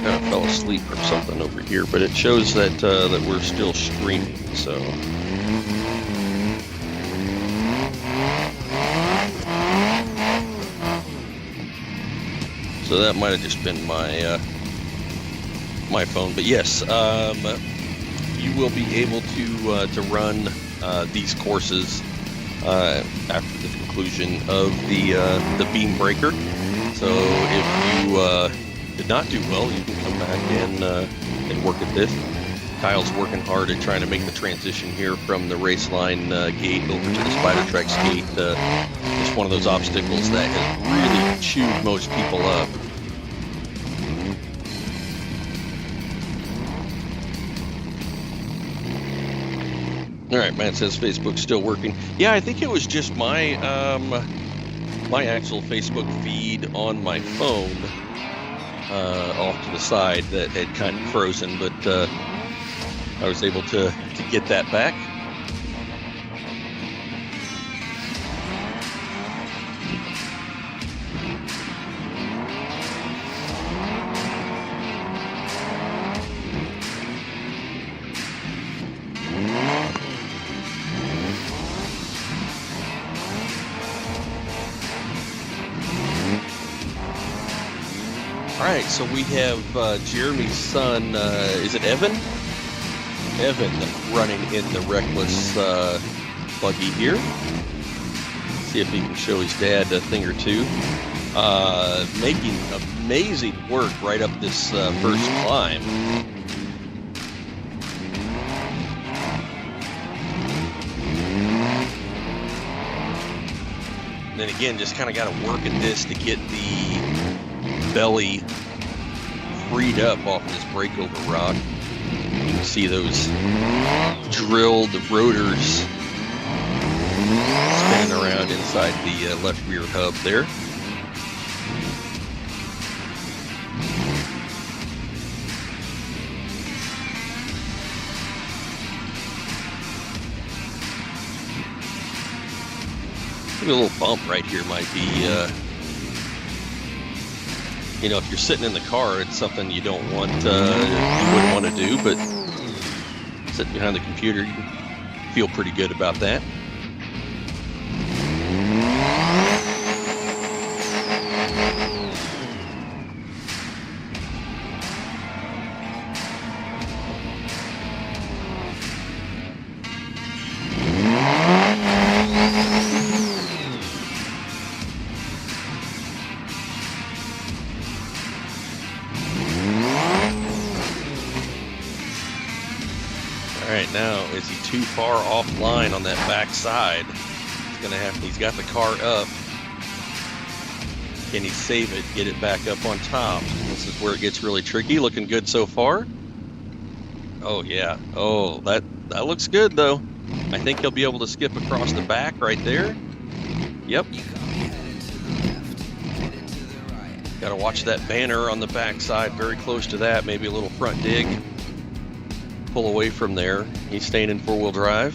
kind of fell asleep or something over here, but it shows that that we're still streaming. So. So that might have just been my my phone, but yes, you will be able to run these courses after the conclusion of the BeamBreaker. So if you did not do well, you can come back and work at this. Kyle's working hard at trying to make the transition here from the race line gate over to the Spider Tracks gate. It's one of those obstacles that has really chewed most people up. All right, Matt says Facebook's still working. Yeah, I think it was just my my actual Facebook feed on my phone off to the side that had kind of frozen, but I was able to get that back. All right, so we have Jeremy's son, is it Evan? Evan running in the Reckless buggy here. See if he can show his dad a thing or two. Making amazing work right up this first climb. And then again, just kind of got to work at this to get the belly freed up off this breakover rock. You can see those drilled rotors spinning around inside the left rear hub there. Maybe a little bump right here might be, you know, if you're sitting in the car, it's something you don't want, you wouldn't want to do, but sitting behind the computer, you feel pretty good about that. All right, now is he too far offline on that back side? He's got the car up. Can he save it, get it back up on top? This is where it gets really tricky. Looking good so far. Oh yeah, oh, that looks good though. I think he'll be able to skip across the back right there. Yep. Gotta watch that banner on the back side, very close to that, maybe a little front dig. Pull away from there. He's staying in four-wheel drive.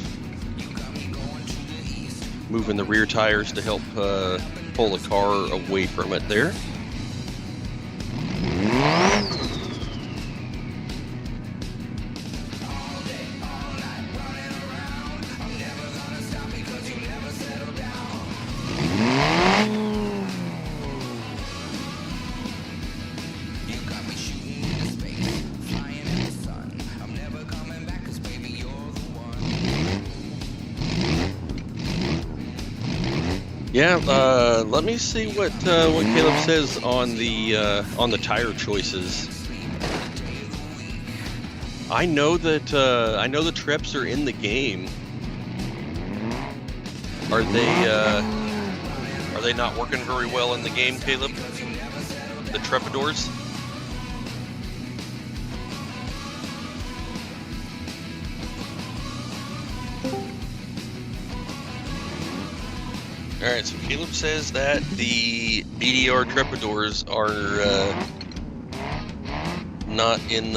Moving the rear tires to help pull the car away from it there. Yeah, let me see what Caleb says on the tire choices. I know that the Treps are in the game. Are they not working very well in the game, Caleb? The Trepadors? All right, so Caleb says that the BDR Trepadors are not in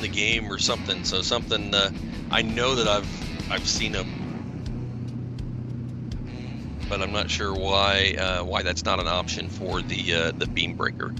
the game or something. So something I know that I've seen them, but I'm not sure why that's not an option for the BeamBreaker.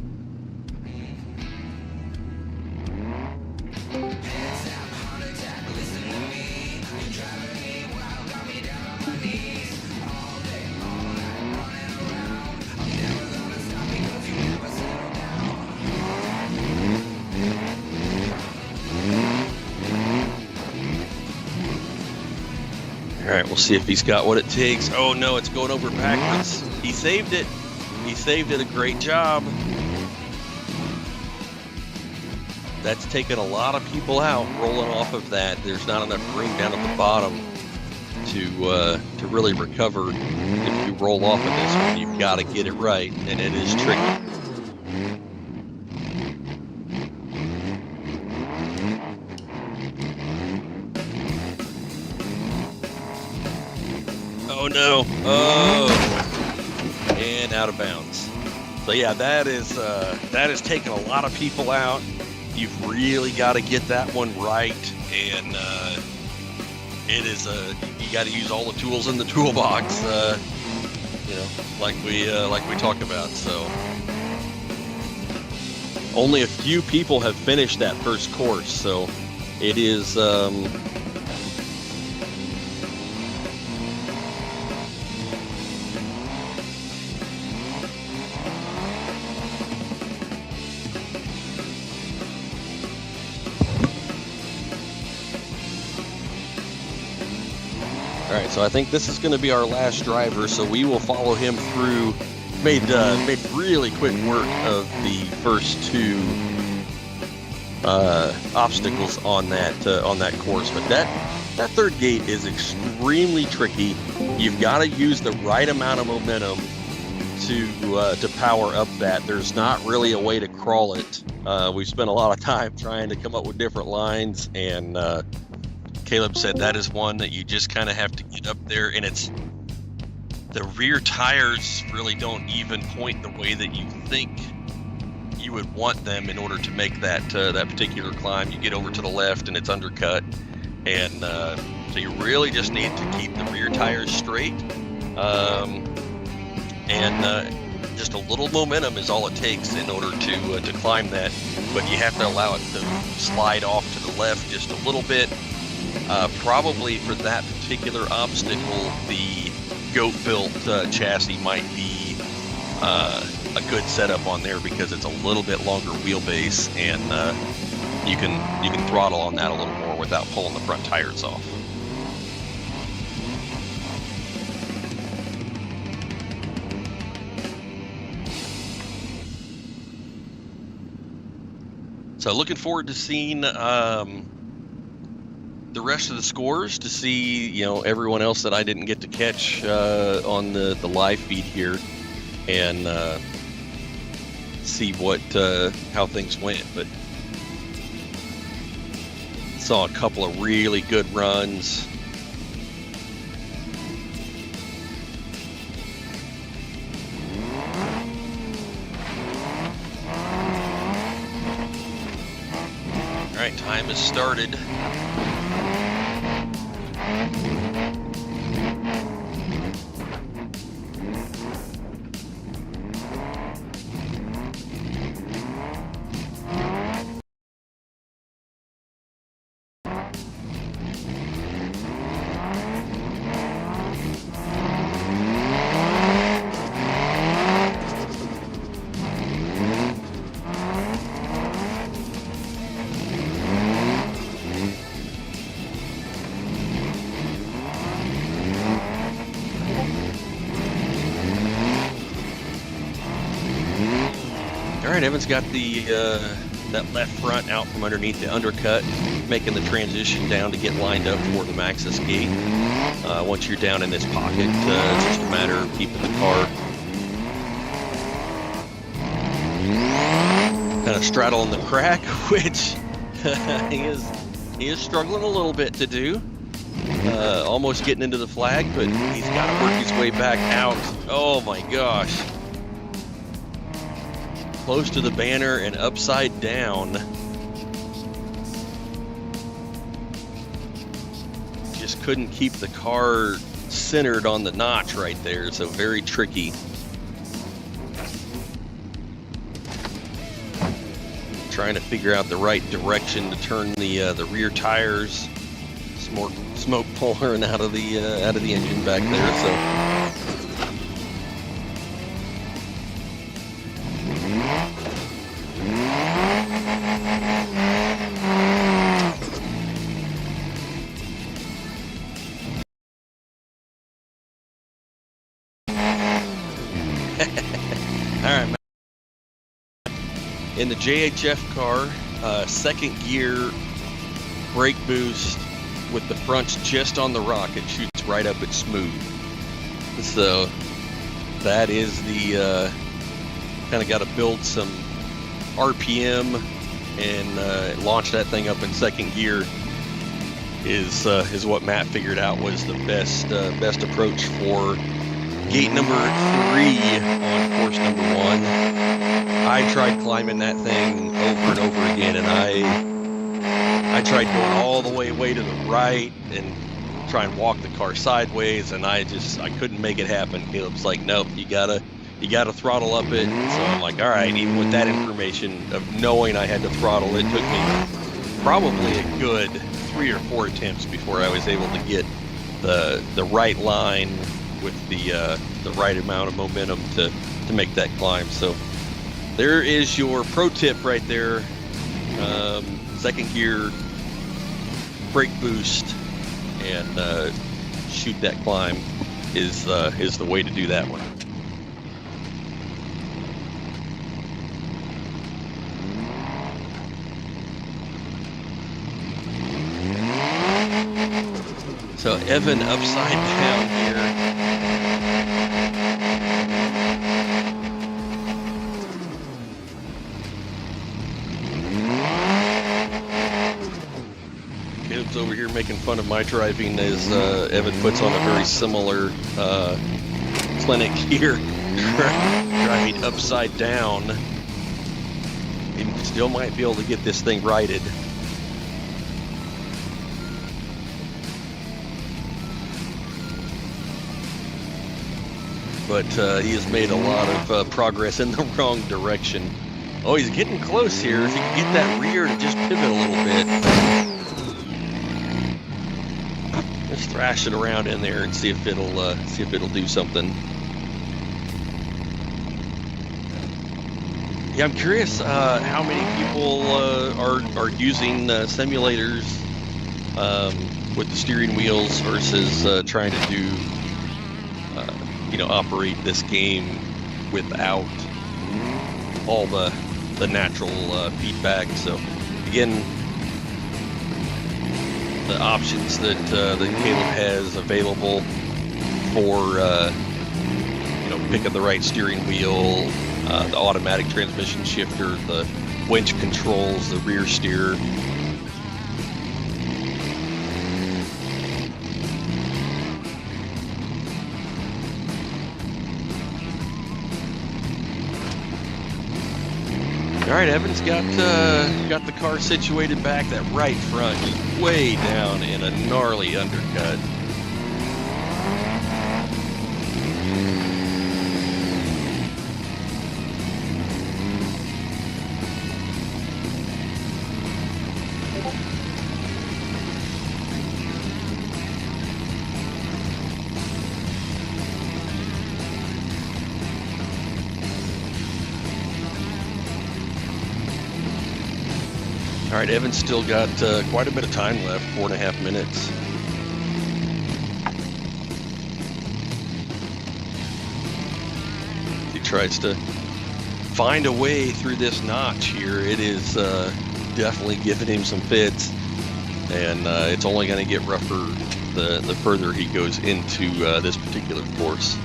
All right, we'll see if he's got what it takes. Oh no, it's going over backwards. He saved it. He saved it. A great job. That's taken a lot of people out rolling off of that. There's not enough room down at the bottom to really recover. If you roll off of this one, you've got to get it right, and it is tricky. Oh no! Oh, and out of bounds. So yeah, that is taking a lot of people out. You've really got to get that one right, and it is you got to use all the tools in the toolbox. You know, like we talk about. So only a few people have finished that first course, so it is. All right, so I think this is going to be our last driver, so we will follow him through. Made really quick work of the first two obstacles on that course, but that third gate is extremely tricky. You've got to use the right amount of momentum to power up that. There's not really a way to crawl it. We've spent a lot of time trying to come up with different lines, and Caleb said that is one that you just kind of have to get up there, and it's the rear tires really don't even point the way that you think you would want them in order to make that particular climb. You get over to the left and it's undercut, and So you really just need to keep the rear tires straight, and just a little momentum is all it takes in order to climb that. But you have to allow it to slide off to the left just a little bit. Probably for that particular obstacle, the goat-built chassis might be a good setup on there because it's a little bit longer wheelbase, and you can throttle on that a little more without pulling the front tires off. So looking forward to seeing the rest of the scores, to see, you know, everyone else that I didn't get to catch on the live feed here, and see what how things went. But saw a couple of really good runs. All right, time has started. All right, Evan's got the that left front out from underneath the undercut, making the transition down to get lined up for the Maxxis gate. Once you're down in this pocket, it's just a matter of keeping the car kind of straddling the crack, which he is struggling a little bit to do. Almost getting into the flag, but he's got to work his way back out. Oh my gosh. Close to the banner and upside down. Just couldn't keep the car centered on the notch right there, so very tricky. Trying to figure out the right direction to turn the rear tires. Some more smoke pouring out of the engine back there, so. Alright, in the JHF car, second gear brake boost with the fronts just on the rock, it shoots right up at smooth. So that is the kind of got to build some RPM and launch that thing up in second gear is what Matt figured out was the best approach for gate number 3 on course number 1. I tried climbing that thing over and over again, and I tried going all the way to the right and try and walk the car sideways, and I couldn't make it happen. Caleb's like, nope, you gotta throttle up it. So I'm like, all right, even with that information of knowing I had to throttle, it took me probably a good 3 or 4 attempts before I was able to get the right line with the right amount of momentum to make that climb. So there is your pro tip right there. Second gear brake boost and shoot that climb is the way to do that one. So Evan upside down here. Caleb's over here making fun of my driving as Evan puts on a very similar clinic here, driving upside down. He still might be able to get this thing righted. but he has made a lot of progress in the wrong direction. Oh, he's getting close here. If he can get that rear to just pivot a little bit. Just thrash it around in there and see if it'll do something. Yeah, I'm curious how many people are using simulators with the steering wheels versus trying to do, operate this game without all the natural feedback. So again, the options that Caleb has available for picking the right steering wheel, the automatic transmission shifter, the winch controls, the rear steer. All right, Evan's got the car situated back. That right front is way down in a gnarly undercut. All right, Evan's still got quite a bit of time left, 4.5 minutes. He tries to find a way through this notch here. It is definitely giving him some fits, and it's only going to get rougher the further he goes into this particular course.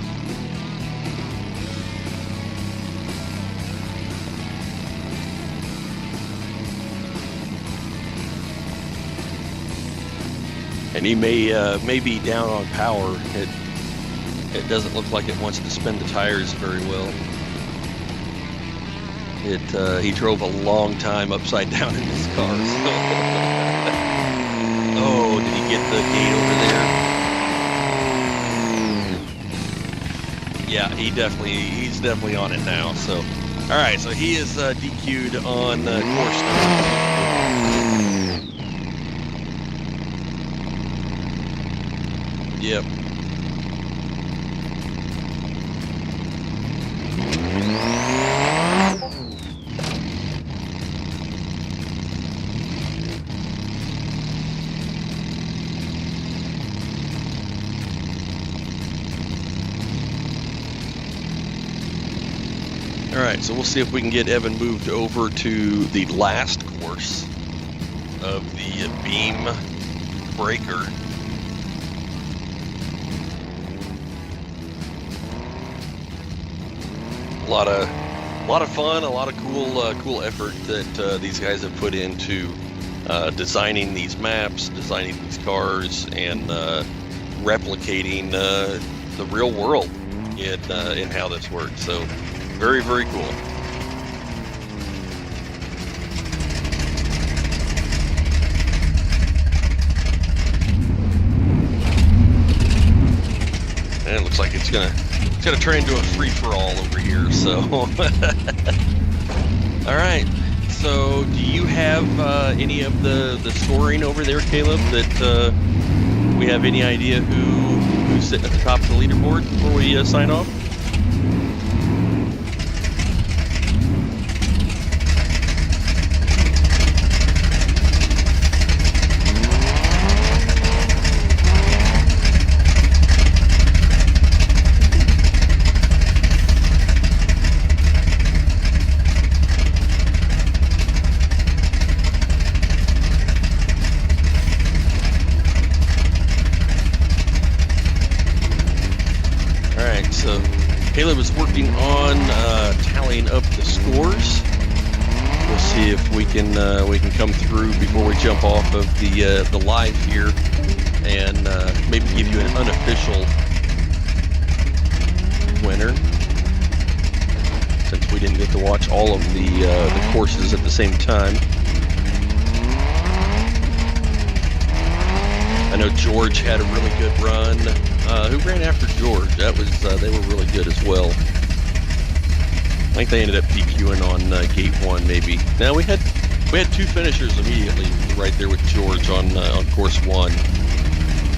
And he may be down on power. It doesn't look like it wants to spin the tires very well. He drove a long time upside down in this car. So. Oh, did he get the gate over there? Yeah, he's definitely on it now. So, all right, so he is DQ'd on course number. Yep. All right, so we'll see if we can get Evan moved over to the last course of the BeamBreaker. A lot of fun, a lot of cool effort that these guys have put into designing these maps, designing these cars, and replicating the real world in how this works. So very, very cool. And it looks like it's gonna turn into a free-for-all over here, so. All right, so do you have any of the scoring over there, Caleb, that we have any idea who's sitting at the top of the leaderboard before we sign off? So Caleb is working on tallying up the scores. We'll see if we can come through before we jump off of the live here, and maybe give you an unofficial winner, since we didn't get to watch all of the courses at the same time. I know George had a really good run. Who ran after George? That was they were really good as well. I think they ended up DQing on gate 1, maybe. Now we had 2 finishers immediately right there with George on course 1.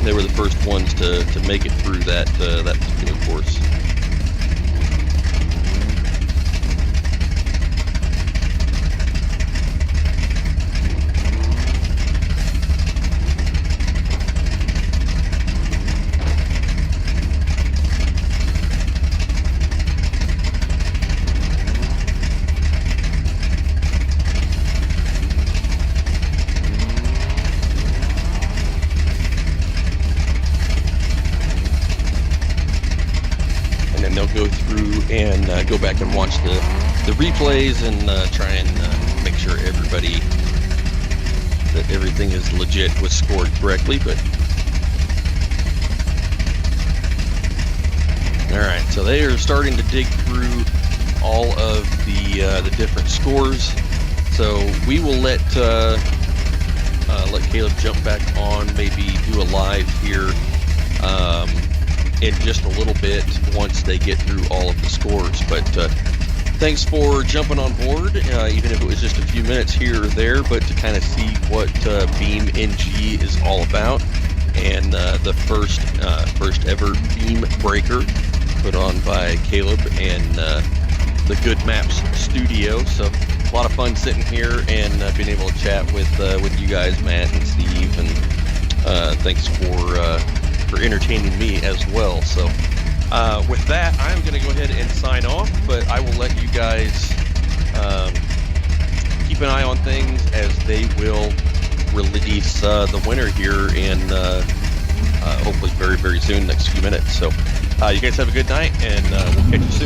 They were the first ones to make it through that particular course. They'll go through and go back and watch the replays and try and make sure that everything is legit, was scored correctly. But all right, so they are starting to dig through all of the different scores. So we will let Caleb jump back on, maybe do a live here. In just a little bit once they get through all of the scores. But thanks for jumping on board, even if it was just a few minutes here or there, but to kind of see what BeamNG is all about, and the first ever BeamBreaker put on by Caleb and the Good Maps studio. So a lot of fun sitting here and being able to chat with you guys, Matt and Steve, and thanks for entertaining me as well. So with that, I'm going to go ahead and sign off, but I will let you guys keep an eye on things as they will release the winner here in hopefully very, very soon, next few minutes. So you guys have a good night, and we'll catch you soon.